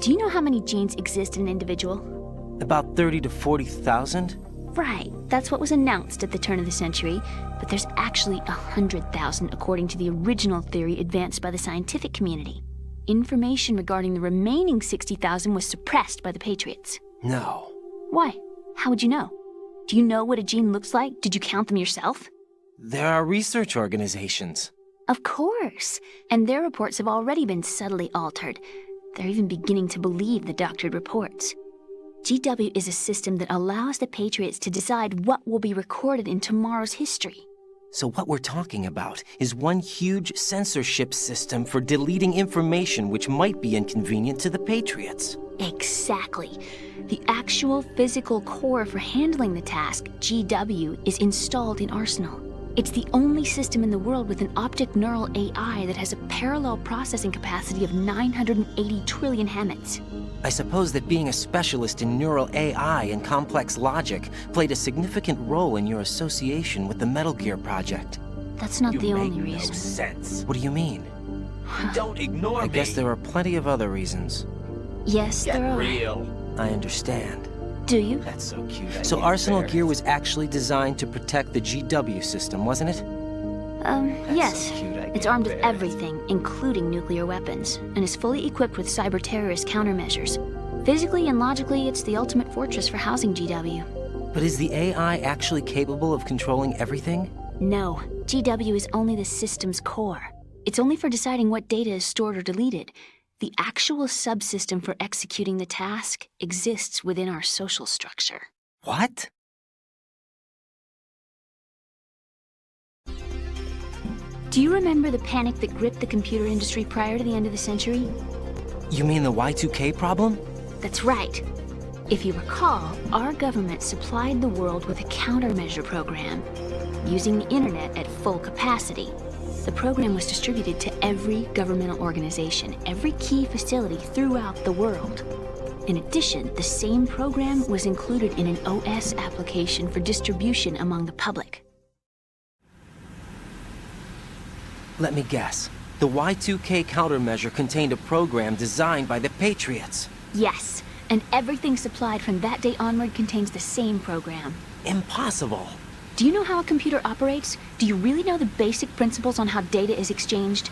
Do you know how many genes exist in an individual? About 30 to 40,000? Right. That's what was announced at the turn of the century. But there's actually 100,000 according to the original theory advanced by the scientific community. Information regarding the remaining 60,000 was suppressed by the Patriots. No. Why? How would you know? Do you know what a gene looks like? Did you count them yourself? There are research organizations. Of course. And their reports have already been subtly altered. They're even beginning to believe the doctored reports. GW is a system that allows the Patriots to decide what will be recorded in tomorrow's history. So what we're talking about is one huge censorship system for deleting information which might be inconvenient to the Patriots. Exactly. The actual physical core for handling the task, GW, is installed in Arsenal. It's the only system in the world with an optic neural AI that has a parallel processing capacity of 980 trillion Hammets. I suppose that being a specialist in neural AI and complex logic played a significant role in your association with the Metal Gear project. That's not the only reason. No sense. What do you mean? Don't ignore me. I guess there are plenty of other reasons. Yes, there are. Real. I understand. Do you? That's so cute. So Arsenal gear was actually designed to protect the GW system, wasn't it? Yes. So cute, It's armed with everything, including nuclear weapons, and is fully equipped with cyber-terrorist countermeasures. Physically and logically, it's the ultimate fortress for housing GW. But is the AI actually capable of controlling everything? No. GW is only the system's core. It's only for deciding what data is stored or deleted. The actual subsystem for executing the task exists within our social structure. What? Do you remember the panic that gripped the computer industry prior to the end of the century? You mean the Y2K problem? That's right. If you recall, our government supplied the world with a countermeasure program, using the internet at full capacity. The program was distributed to every governmental organization, every key facility throughout the world. In addition, the same program was included in an OS application for distribution among the public. Let me guess. The Y2K countermeasure contained a program designed by the Patriots. Yes, and everything supplied from that day onward contains the same program. Impossible. Do you know how a computer operates? Do you really know the basic principles on how data is exchanged?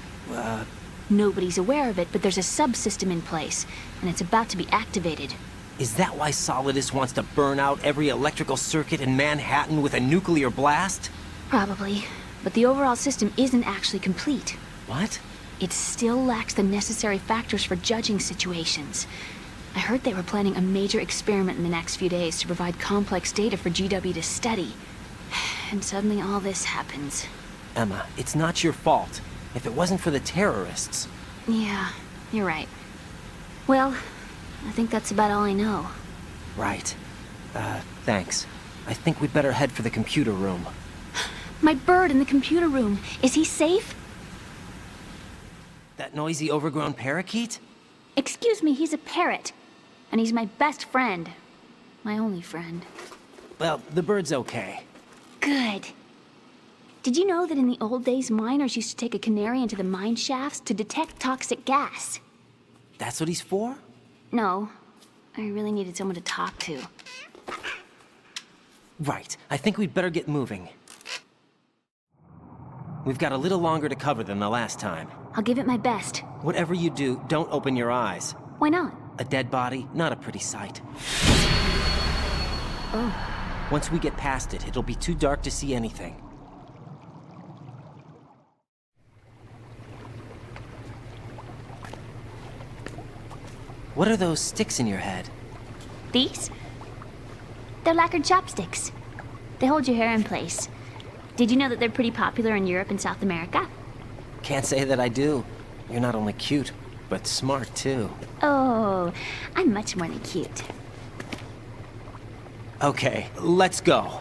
Nobody's aware of it, but there's a subsystem in place, and it's about to be activated. Is that why Solidus wants to burn out every electrical circuit in Manhattan with a nuclear blast? Probably, but the overall system isn't actually complete. What? It still lacks the necessary factors for judging situations. I heard they were planning a major experiment in the next few days to provide complex data for GW to study. And suddenly all this happens. Emma, it's not your fault. If it wasn't for the terrorists... Yeah, you're right. Well, I think that's about all I know. Right. Thanks. I think we'd better head for the computer room. My bird in the computer room. Is he safe? That noisy, overgrown parakeet? Excuse me, he's a parrot. And he's my best friend. My only friend. Well, the bird's okay. Good. Did you know that in the old days, miners used to take a canary into the mine shafts to detect toxic gas? That's what he's for? No. I really needed someone to talk to. Right. I think we'd better get moving. We've got a little longer to cover than the last time. I'll give it my best. Whatever you do, don't open your eyes. Why not? A dead body, not a pretty sight. Oh. Once we get past it, it'll be too dark to see anything. What are those sticks in your head? These? They're lacquered chopsticks. They hold your hair in place. Did you know that they're pretty popular in Europe and South America? Can't say that I do. You're not only cute, but smart too. Oh, I'm much more than cute. Okay, let's go.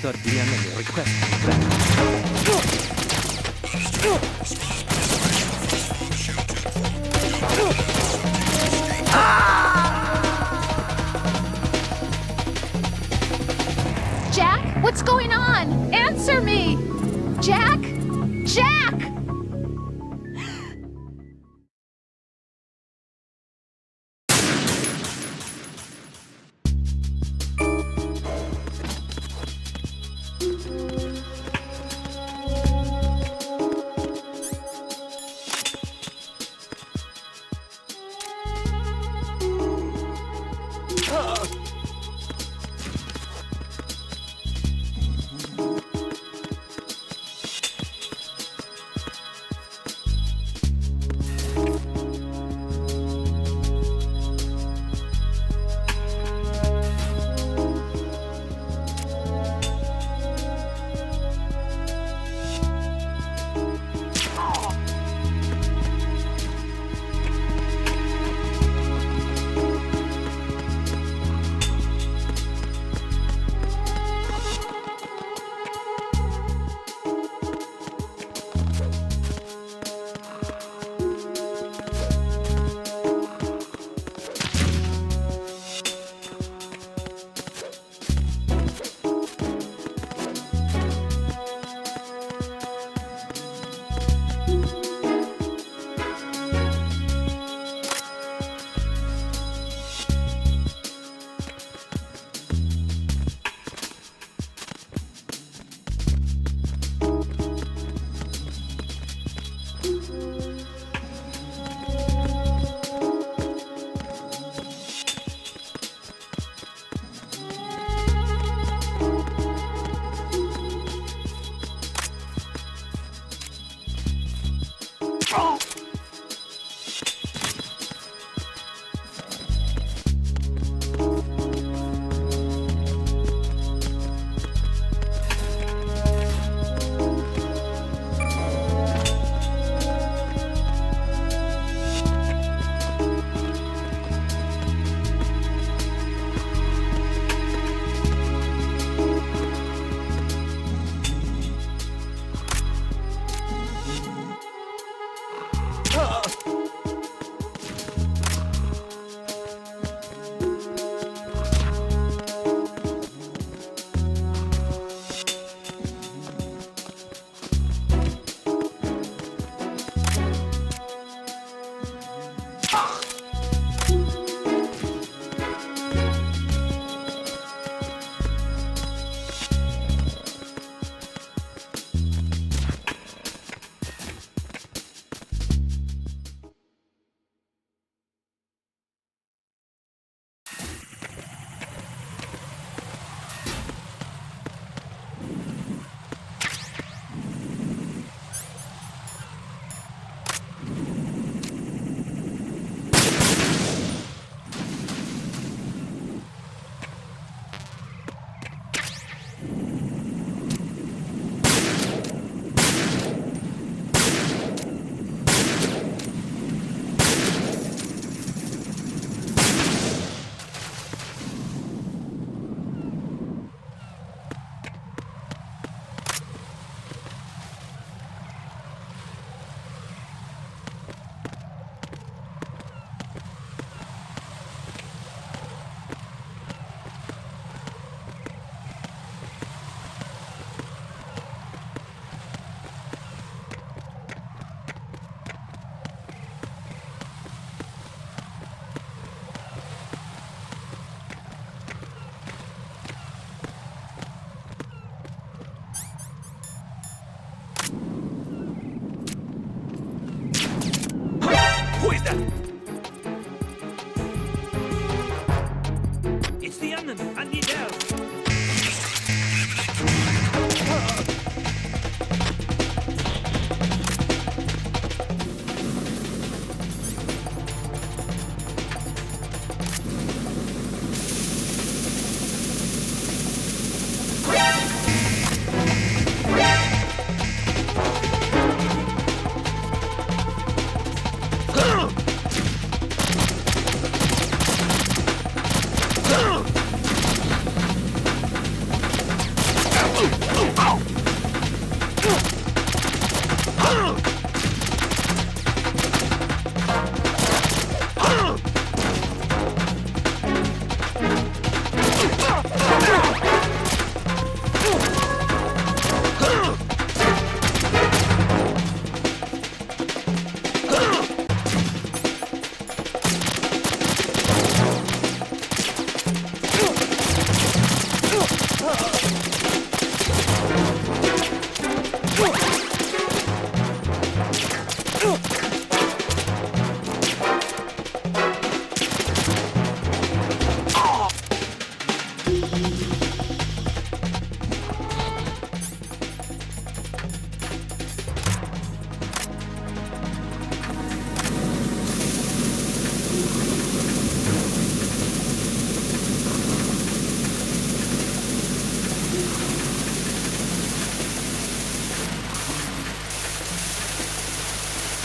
autor dígame mi request. Jack, what's going on? Answer me! Jack? Jack!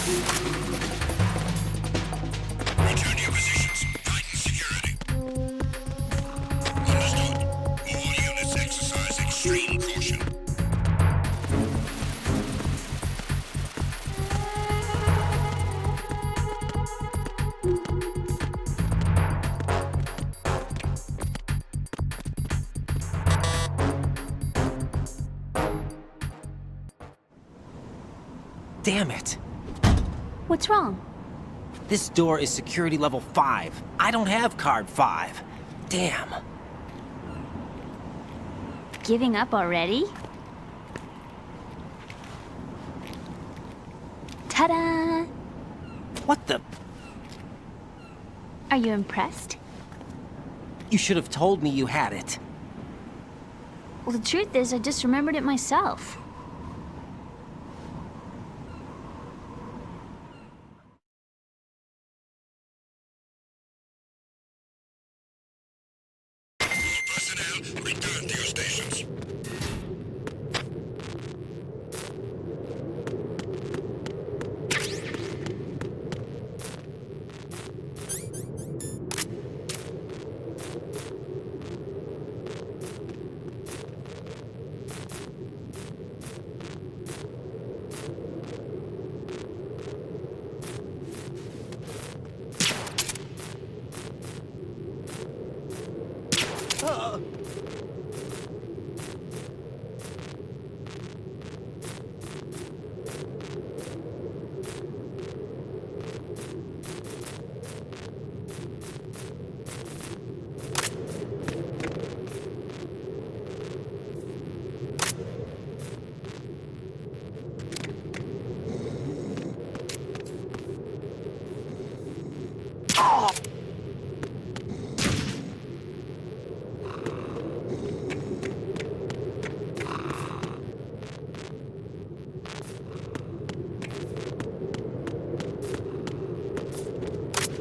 Return to your positions. Tighten security. Understood. All units exercise extreme caution. Damn it. What's wrong? This door is security level 5. I don't have card 5. Damn. Giving up already? Ta-da! What the? Are you impressed? You should have told me you had it. Well, the truth is, I just remembered it myself. Personnel, return to your stations.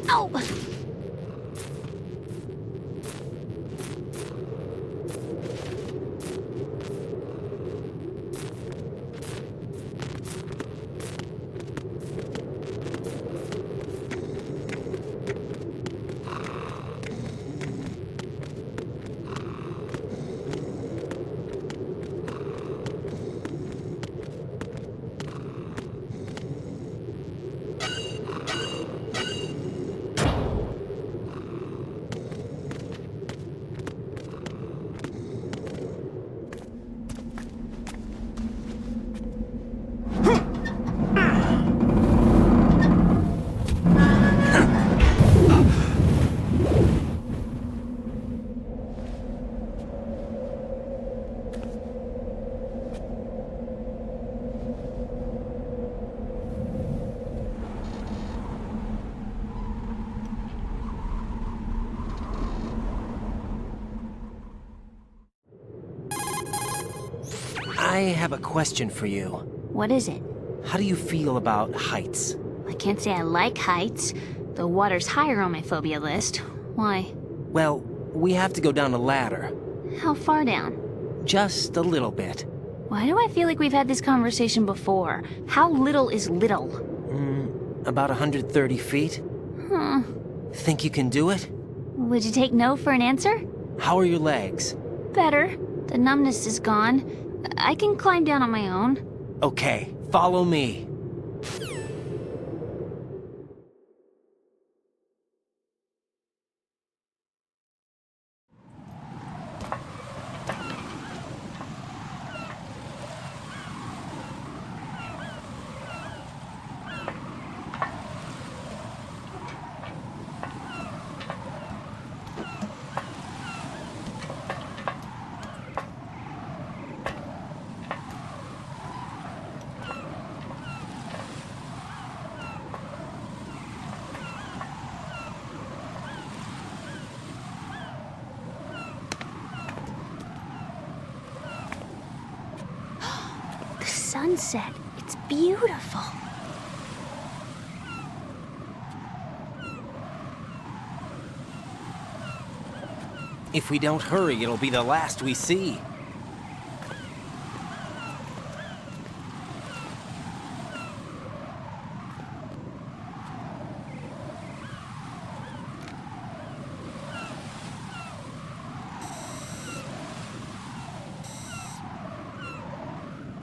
Ow! I have a question for you. What is it? How do you feel about heights? I can't say I like heights. The water's higher on my phobia list. Why? Well, we have to go down a ladder. How far down? Just a little bit. Why do I feel like we've had this conversation before? How little is little? About 130 feet. Huh. Think you can do it? Would you take no for an answer? How are your legs? Better. The numbness is gone. I can climb down on my own. Okay, follow me. Sunset. It's beautiful. If we don't hurry, it'll be the last we see.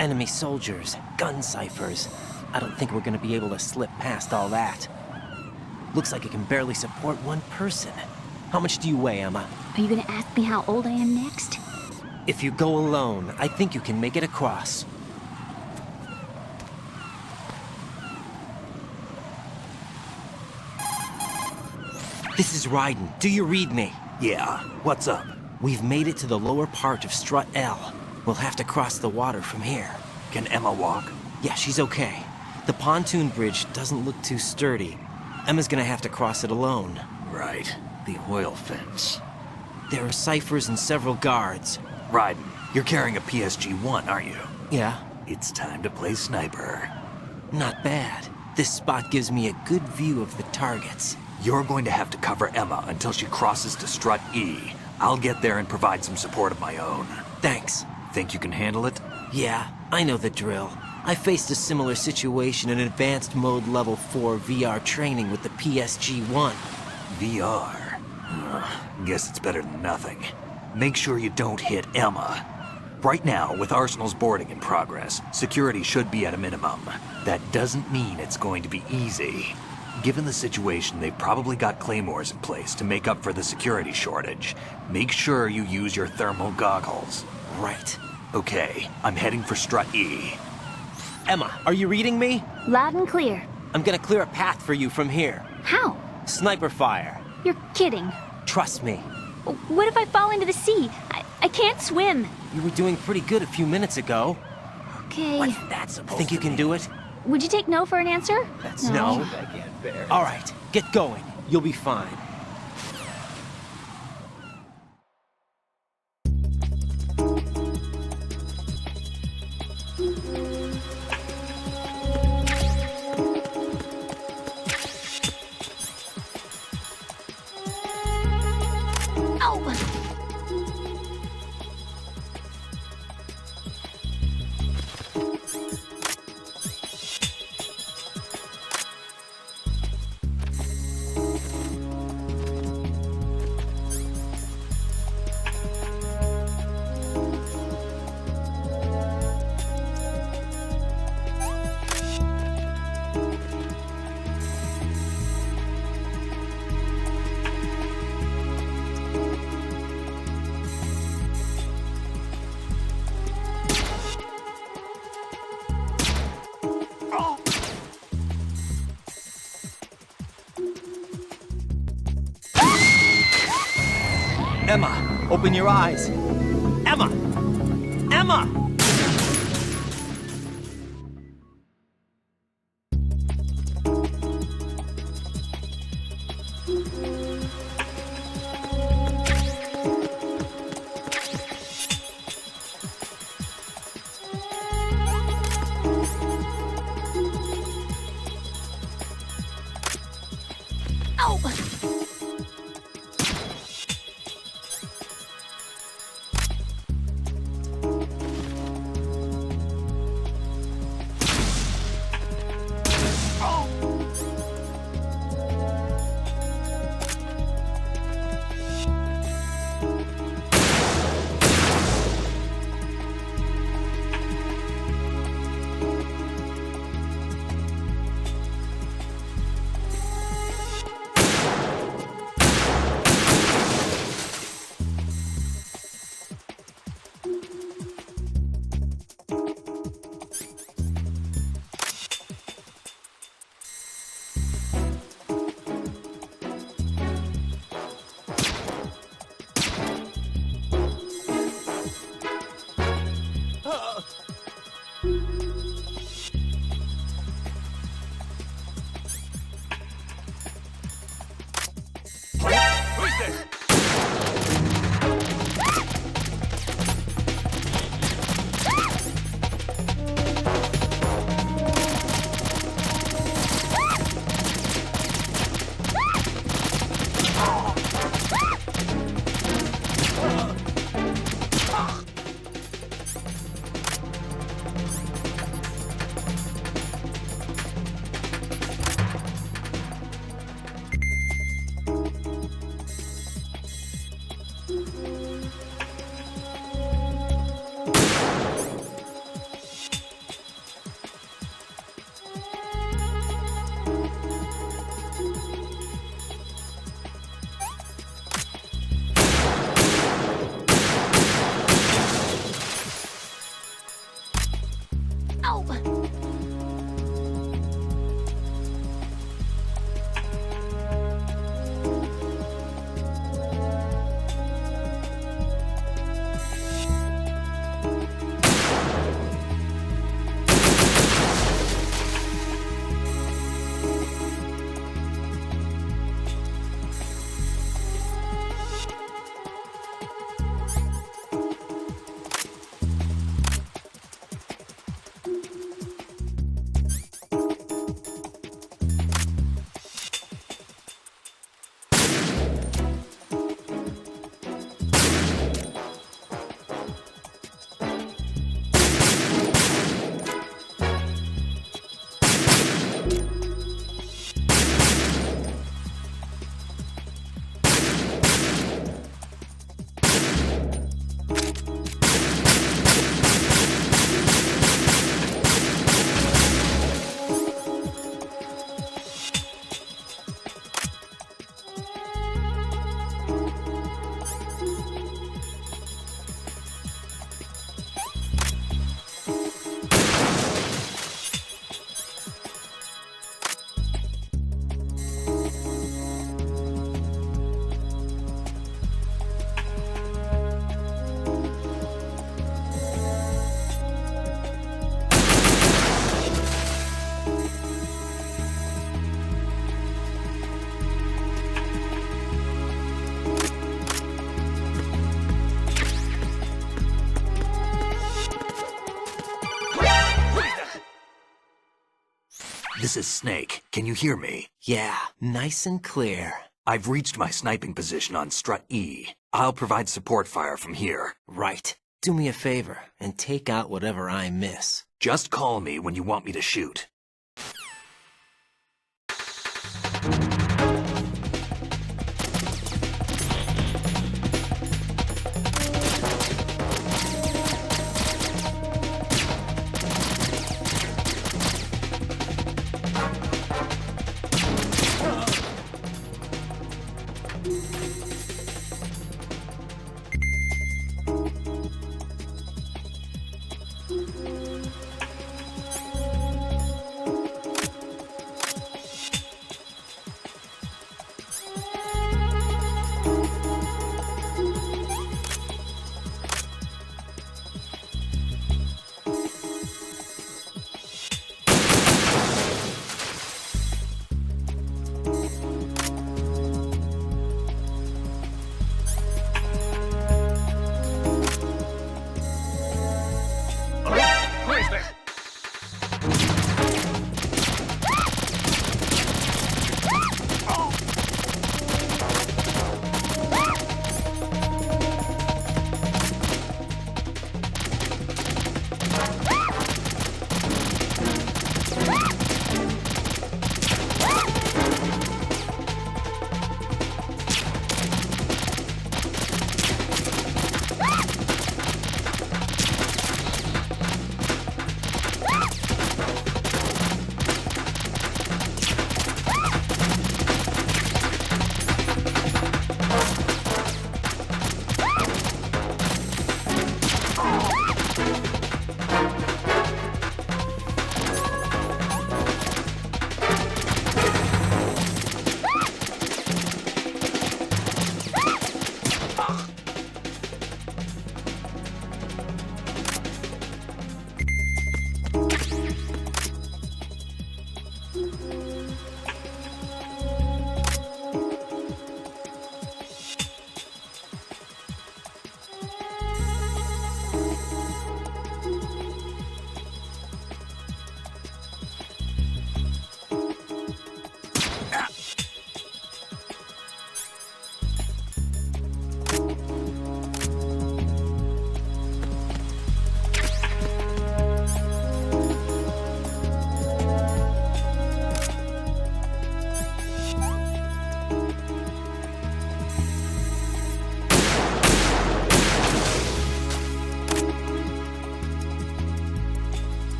Enemy soldiers, gun ciphers. I don't think we're gonna be able to slip past all that. Looks like it can barely support one person. How much do you weigh, Emma? Are you gonna ask me how old I am next? If you go alone, I think you can make it across. This is Raiden. Do you read me? Yeah, what's up? We've made it to the lower part of Strut L. We'll have to cross the water from here. Can Emma walk? Yeah, she's okay. The pontoon bridge doesn't look too sturdy. Emma's gonna have to cross it alone. Right. The oil fence. There are ciphers and several guards. Raiden, you're carrying a PSG-1, aren't you? Yeah. It's time to play sniper. Not bad. This spot gives me a good view of the targets. You're going to have to cover Emma until she crosses to Strut E. I'll get there and provide some support of my own. Thanks. Think you can handle it? Yeah, I know the drill. I faced a similar situation in Advanced Mode Level 4 VR training with the PSG-1. VR? Guess it's better than nothing. Make sure you don't hit Emma. Right now, with Arsenal's boarding in progress, security should be at a minimum. That doesn't mean it's going to be easy. Given the situation, they've probably got claymores in place to make up for the security shortage. Make sure you use your thermal goggles. Right. Okay, I'm heading for Strut E. Emma, are you reading me? Loud and clear. I'm gonna clear a path for you from here. How? Sniper fire. You're kidding. Trust me. What if I fall into the sea? I can't swim. You were doing pretty good a few minutes ago. Okay. What's that supposed Think you can do it? Would you take no for an answer? That's no. I can't bear it. All right, get going. You'll be fine. Emma, open your eyes. Emma! Emma! This is Snake. Can you hear me? Yeah, nice and clear. I've reached my sniping position on Strut E. I'll provide support fire from here. Right. Do me a favor and take out whatever I miss. Just call me when you want me to shoot.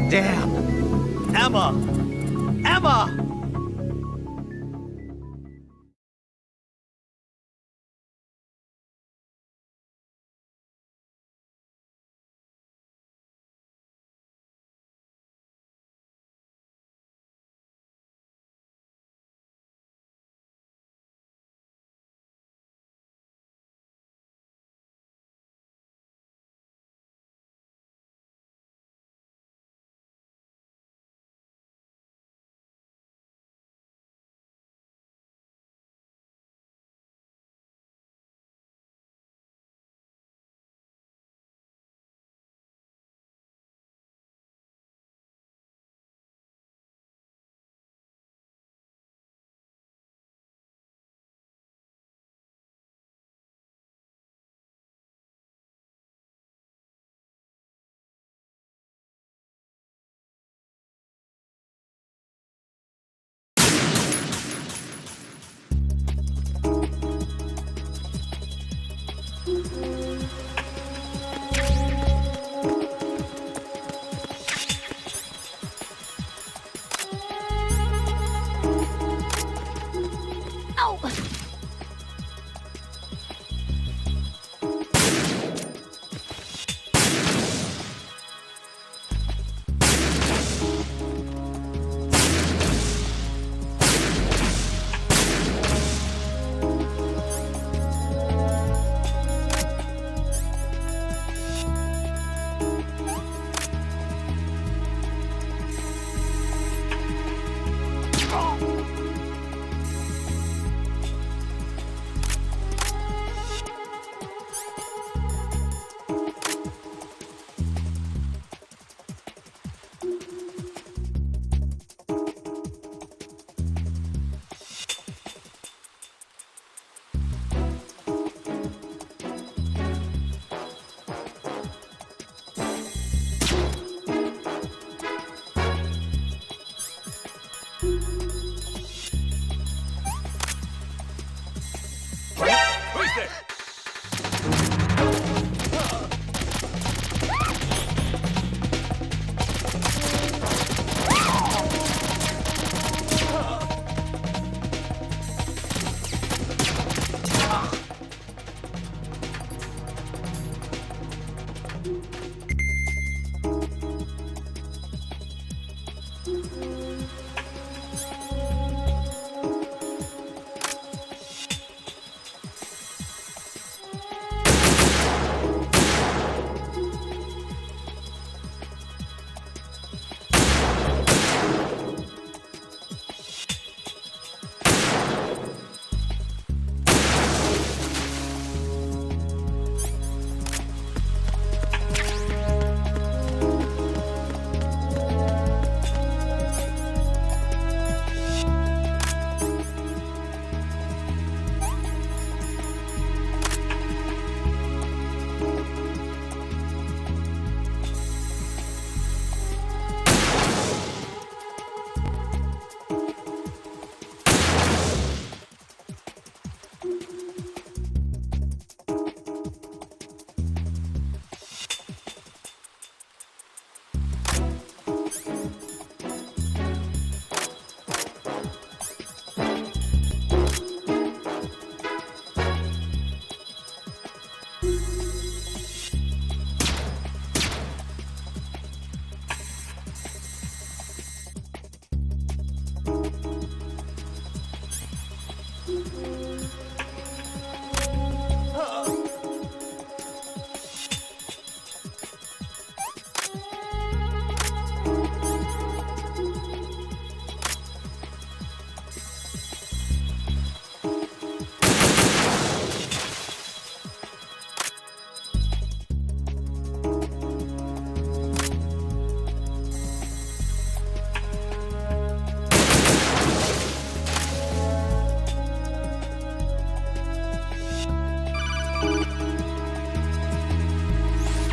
Damn! Emma! Emma!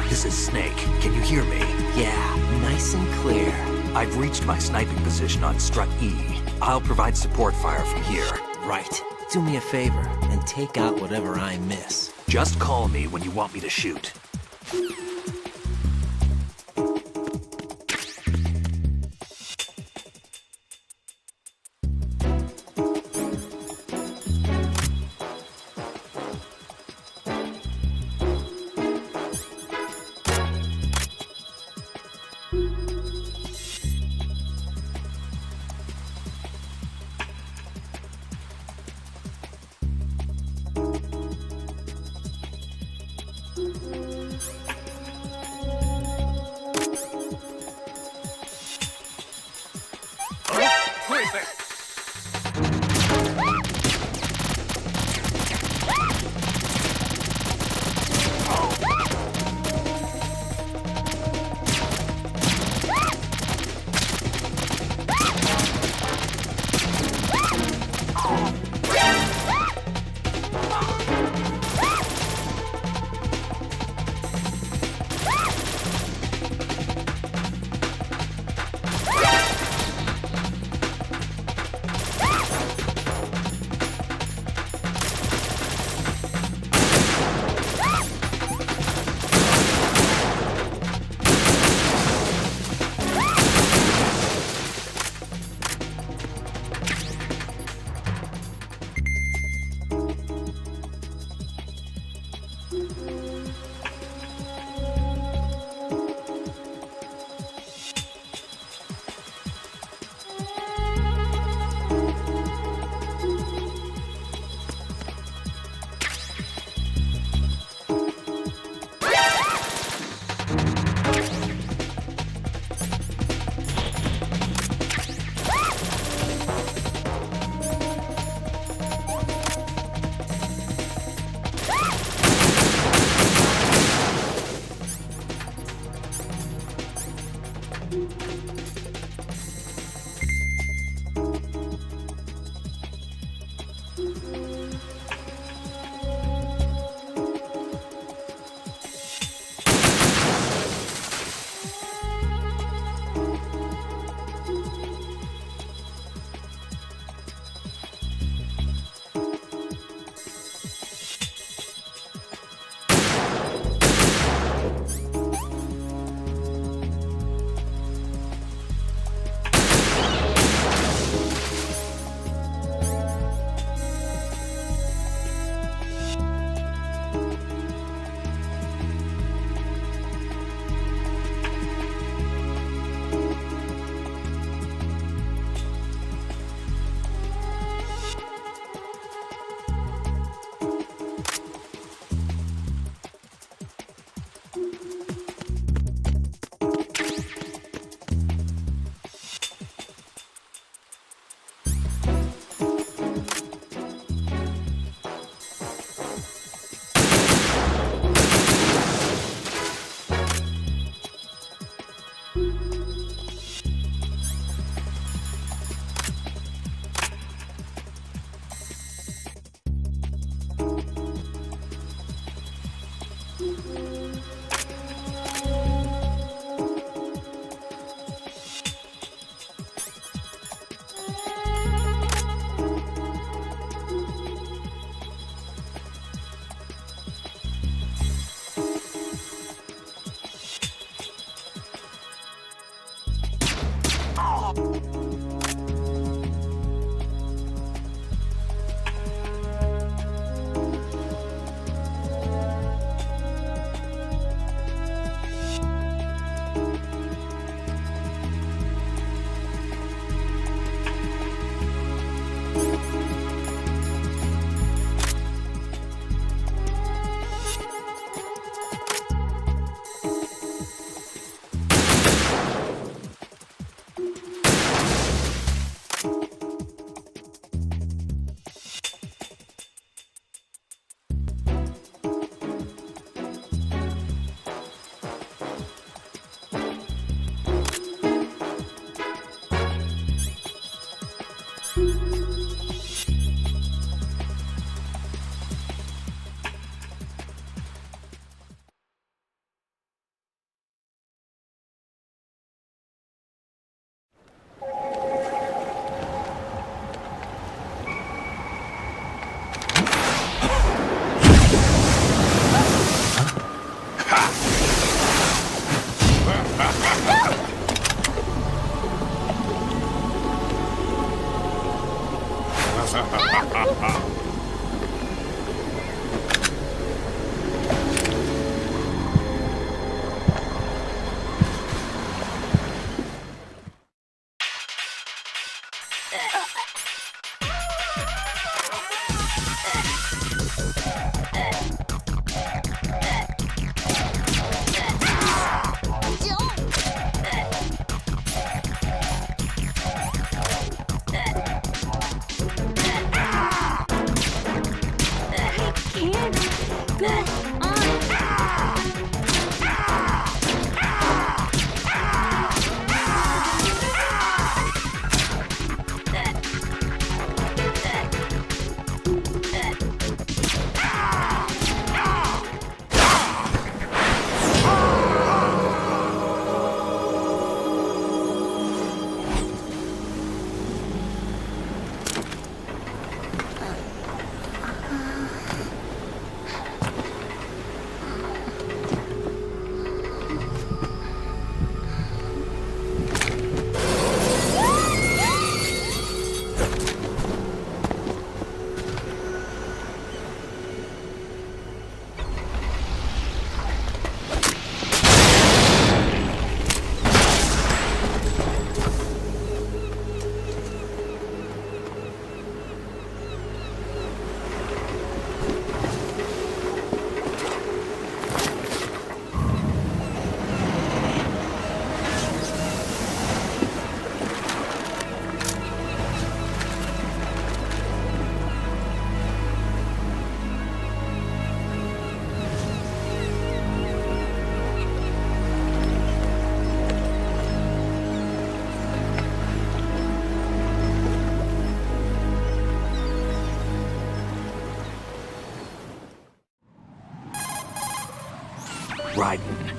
This is Snake. Can you hear me? Yeah, nice and clear. I've reached my sniping position on Strut E. I'll provide support fire from here. Right. Do me a favor and take out whatever I miss. Just call me when you want me to shoot.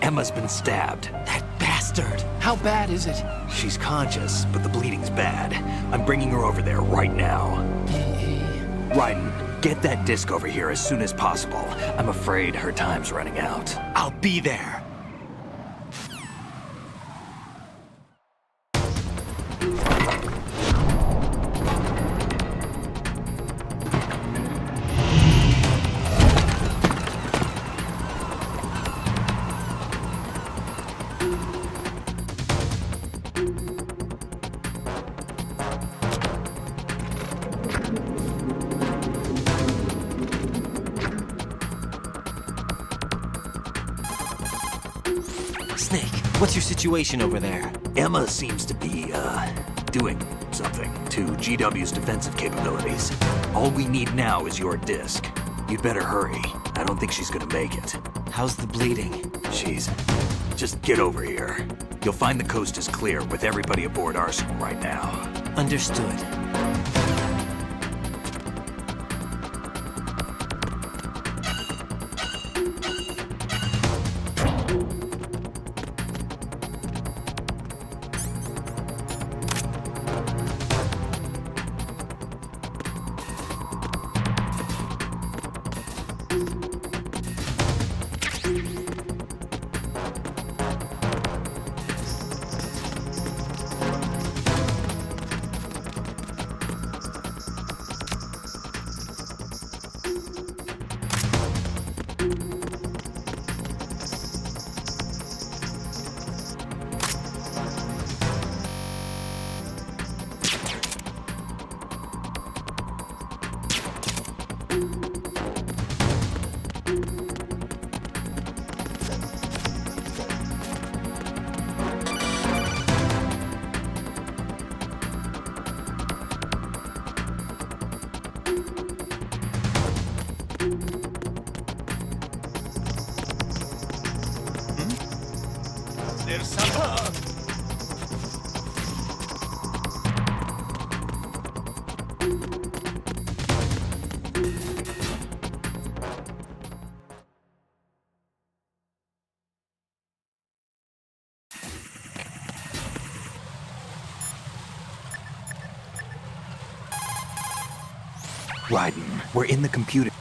Emma's been stabbed. That bastard! How bad is it? She's conscious, but the bleeding's bad. I'm bringing her over there right now. Raiden, get that disc over here as soon as possible. I'm afraid her time's running out. I'll be there. Snake, what's your situation over there? Emma seems to be, doing something to GW's defensive capabilities. All we need now is your disc. You'd better hurry. I don't think she's gonna make it. How's the bleeding? Just get over here. You'll find the coast is clear with everybody aboard Arsenal right now. Understood. There's some... Raiden, we're in the computer.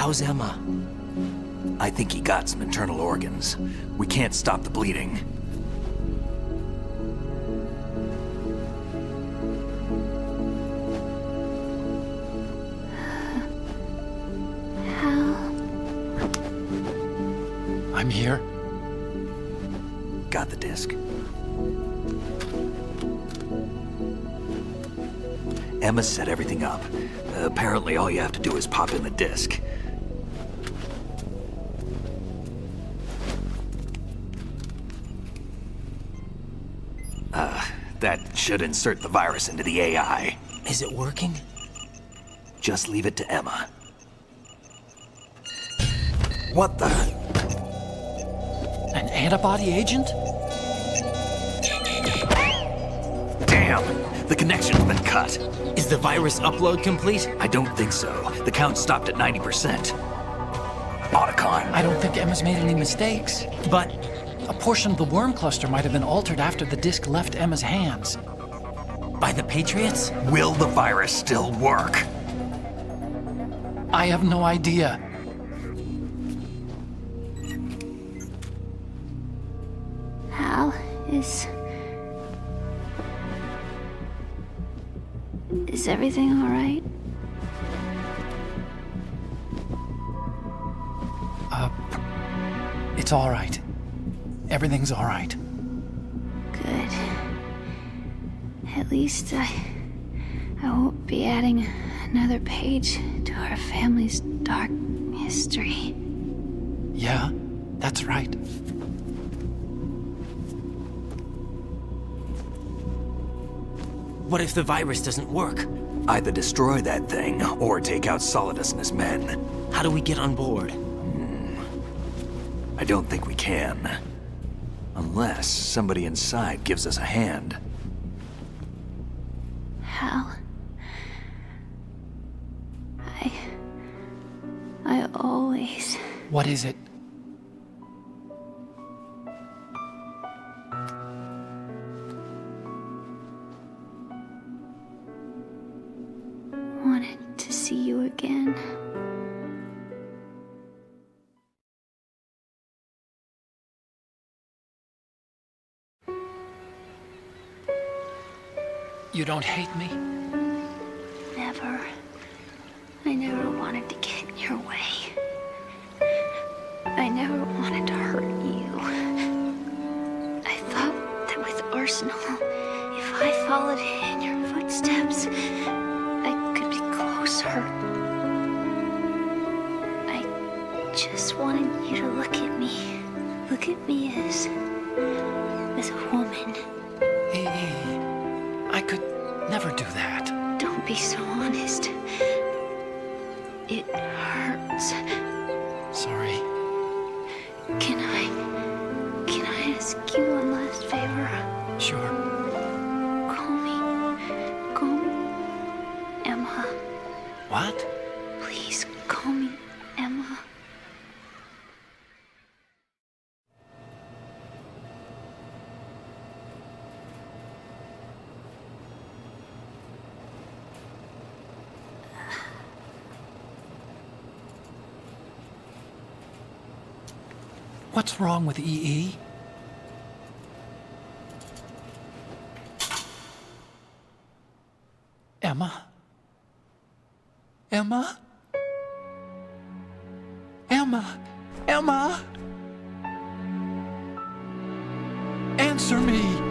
How's Emma? I think he got some internal organs. We can't stop the bleeding. I'm here. Got the disc. Emma set everything up. Apparently all you have to do is pop in the disc. That should insert the virus into the AI. Is it working? Just leave it to Emma. What the? An antibody agent? Damn! The connection's been cut. Is the virus upload complete? I don't think so. The count stopped at 90%. Otacon. I don't think Emma's made any mistakes. But a portion of the worm cluster might have been altered after the disc left Emma's hands. by the Patriots? Will the virus still work? I have no idea. Hal, is everything all right? It's all right. Everything's all right. Good. At least I won't be adding another page to our family's dark history. Yeah, that's right. What if the virus doesn't work? Either destroy that thing, or take out Solidus and his men. How do we get on board? I don't think we can. Unless somebody inside gives us a hand. Hal, I always... What is it? wanted to see you again. You don't hate me? Never. I never wanted to get in your way. I never wanted to hurt you. I thought that with Arsenal, if I followed in your footsteps, I could be closer. I just wanted you to look at me. Look at me as a woman. I could never do that. Don't be so honest. It hurts. Sorry. Can I ask you one last favor? Sure. Call me Emma. What? Please call me Emma. What's wrong with EE? Emma? Emma? Emma? Emma? Answer me!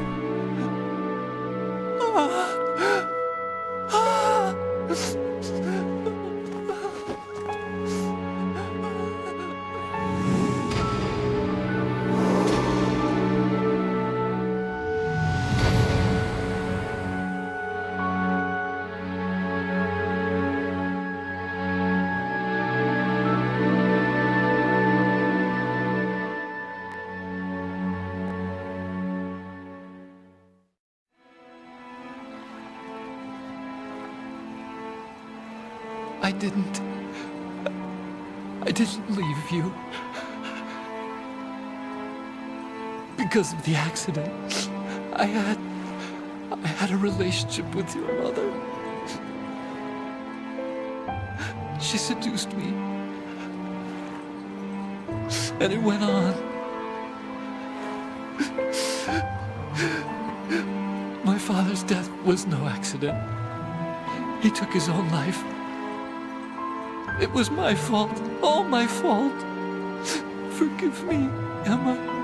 I didn't leave you. Because of the accident, I had a relationship with your mother. She seduced me, And it went on. My father's death was no accident. He took his own life. It was my fault, all my fault. Forgive me, Emma.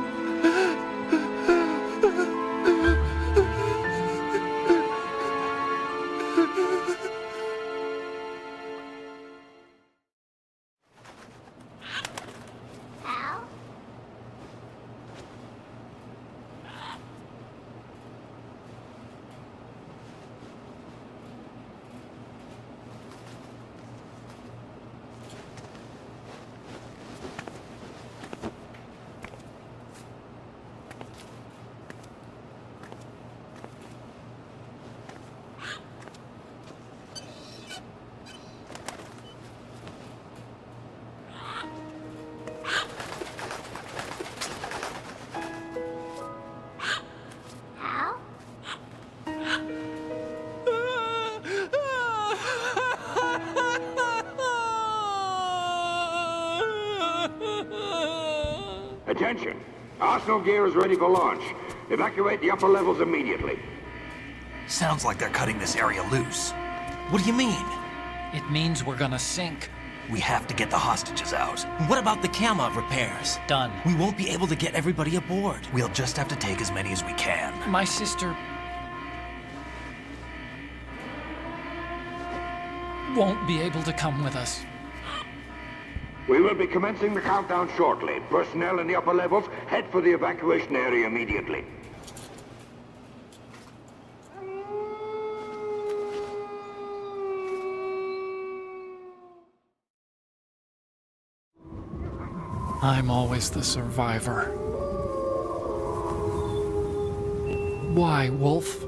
Attention! Arsenal gear is ready for launch. Evacuate the upper levels immediately. Sounds like they're cutting this area loose. What do you mean? It means we're gonna sink. We have to get the hostages out. What about the camera repairs? Done. We won't be able to get everybody aboard. We'll just have to take as many as we can. My sister won't be able to come with us. We will be commencing the countdown shortly. Personnel in the upper levels, head for the evacuation area immediately. I'm always the survivor. Why, Wolf?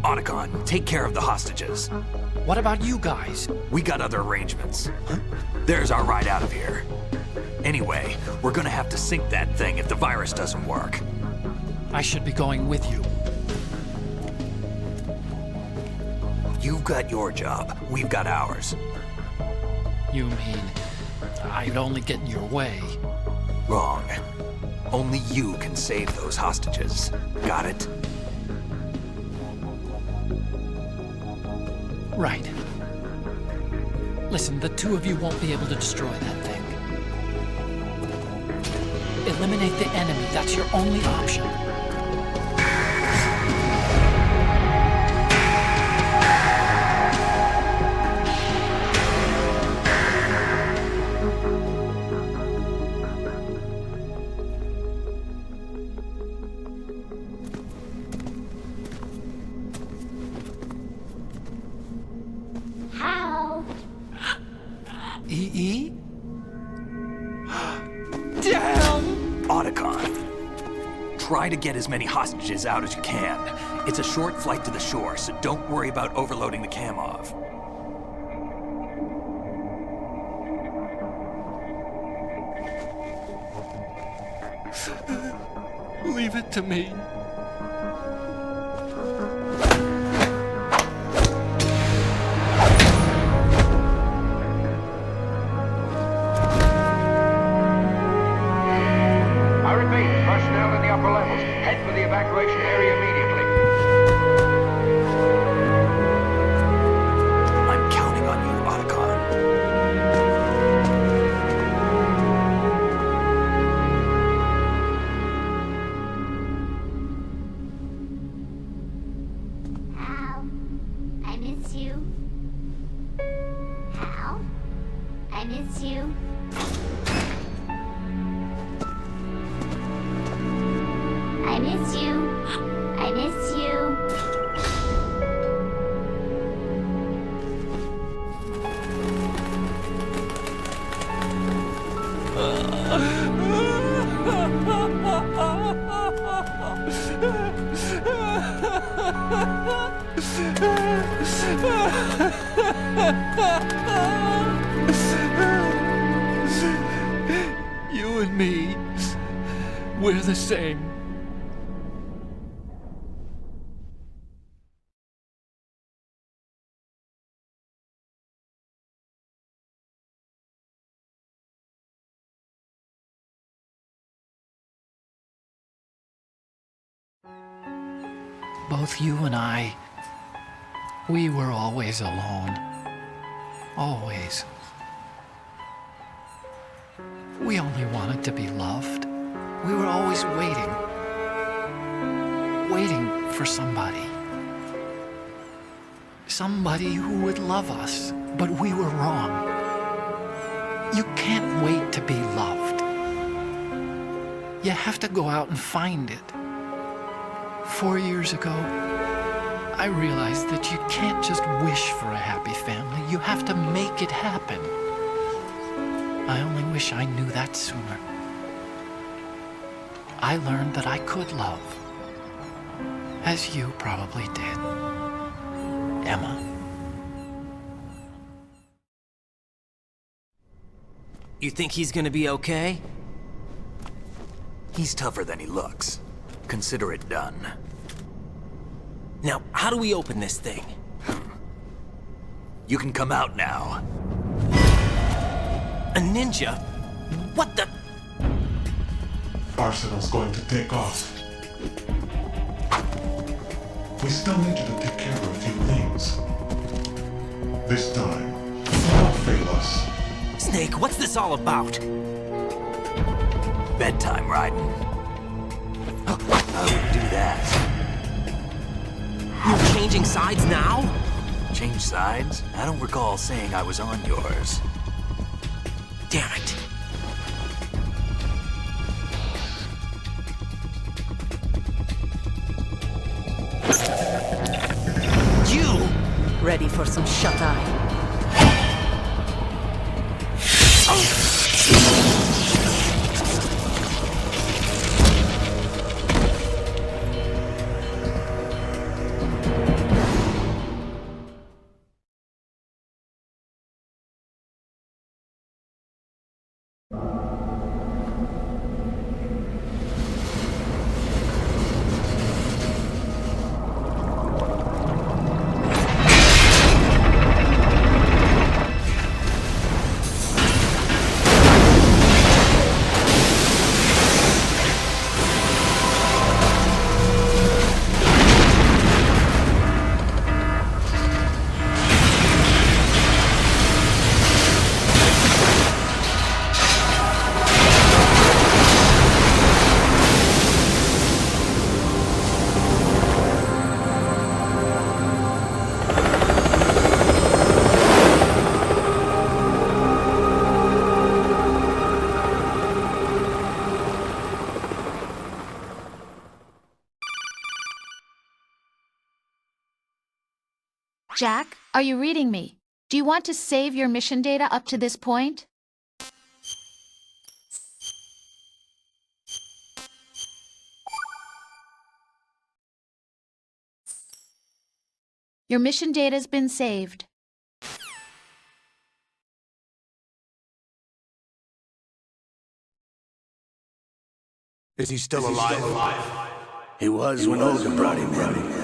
Otacon, take care of the hostages. What about you guys? We got other arrangements. There's our ride out of here. Anyway, we're gonna have to sink that thing if the virus doesn't work. I should be going with you. You've got your job, we've got ours. You mean I'd only get in your way? Wrong. Only you can save those hostages. Got it? Right. Listen, the two of you won't be able to destroy that thing. Eliminate the enemy. That's your only option. How? EE? Damn! Otacon. Try to get as many hostages out as you can. It's a short flight to the shore, so don't worry about overloading the Kamov. Leave it to me. I repeat, personnel in the upper levels, head for the evacuation area immediately. I'm counting on you, Otacon. Hal, I miss you. Hal, I miss you. I miss you. I miss you. You and me We're the same. Both you and I, we were always alone. Always. We only wanted to be loved. We were always waiting. Waiting for somebody. Somebody who would love us, but we were wrong. You can't wait to be loved. You have to go out and find it. 4 years ago, I realized that you can't just wish for a happy family. You have to make it happen. I only wish I knew that sooner. I learned that I could love, as you probably did, Emma. You think he's gonna be okay? He's tougher than he looks. Consider it done. Now, how do we open this thing? You can come out now. A ninja? What the? Arsenal's going to take off. We still need you to take care of a few things. This time, don't fail us. Snake, what's this all about? Bedtime, Raiden. I wouldn't do that. You're changing sides now? Change sides? I don't recall saying I was on yours. Damn it. You! Ready for some shut-eye? Jack, are you reading me? Do you want to save your mission data up to this point? Your mission data's been saved. Is he still alive? He was when Olga brought him in.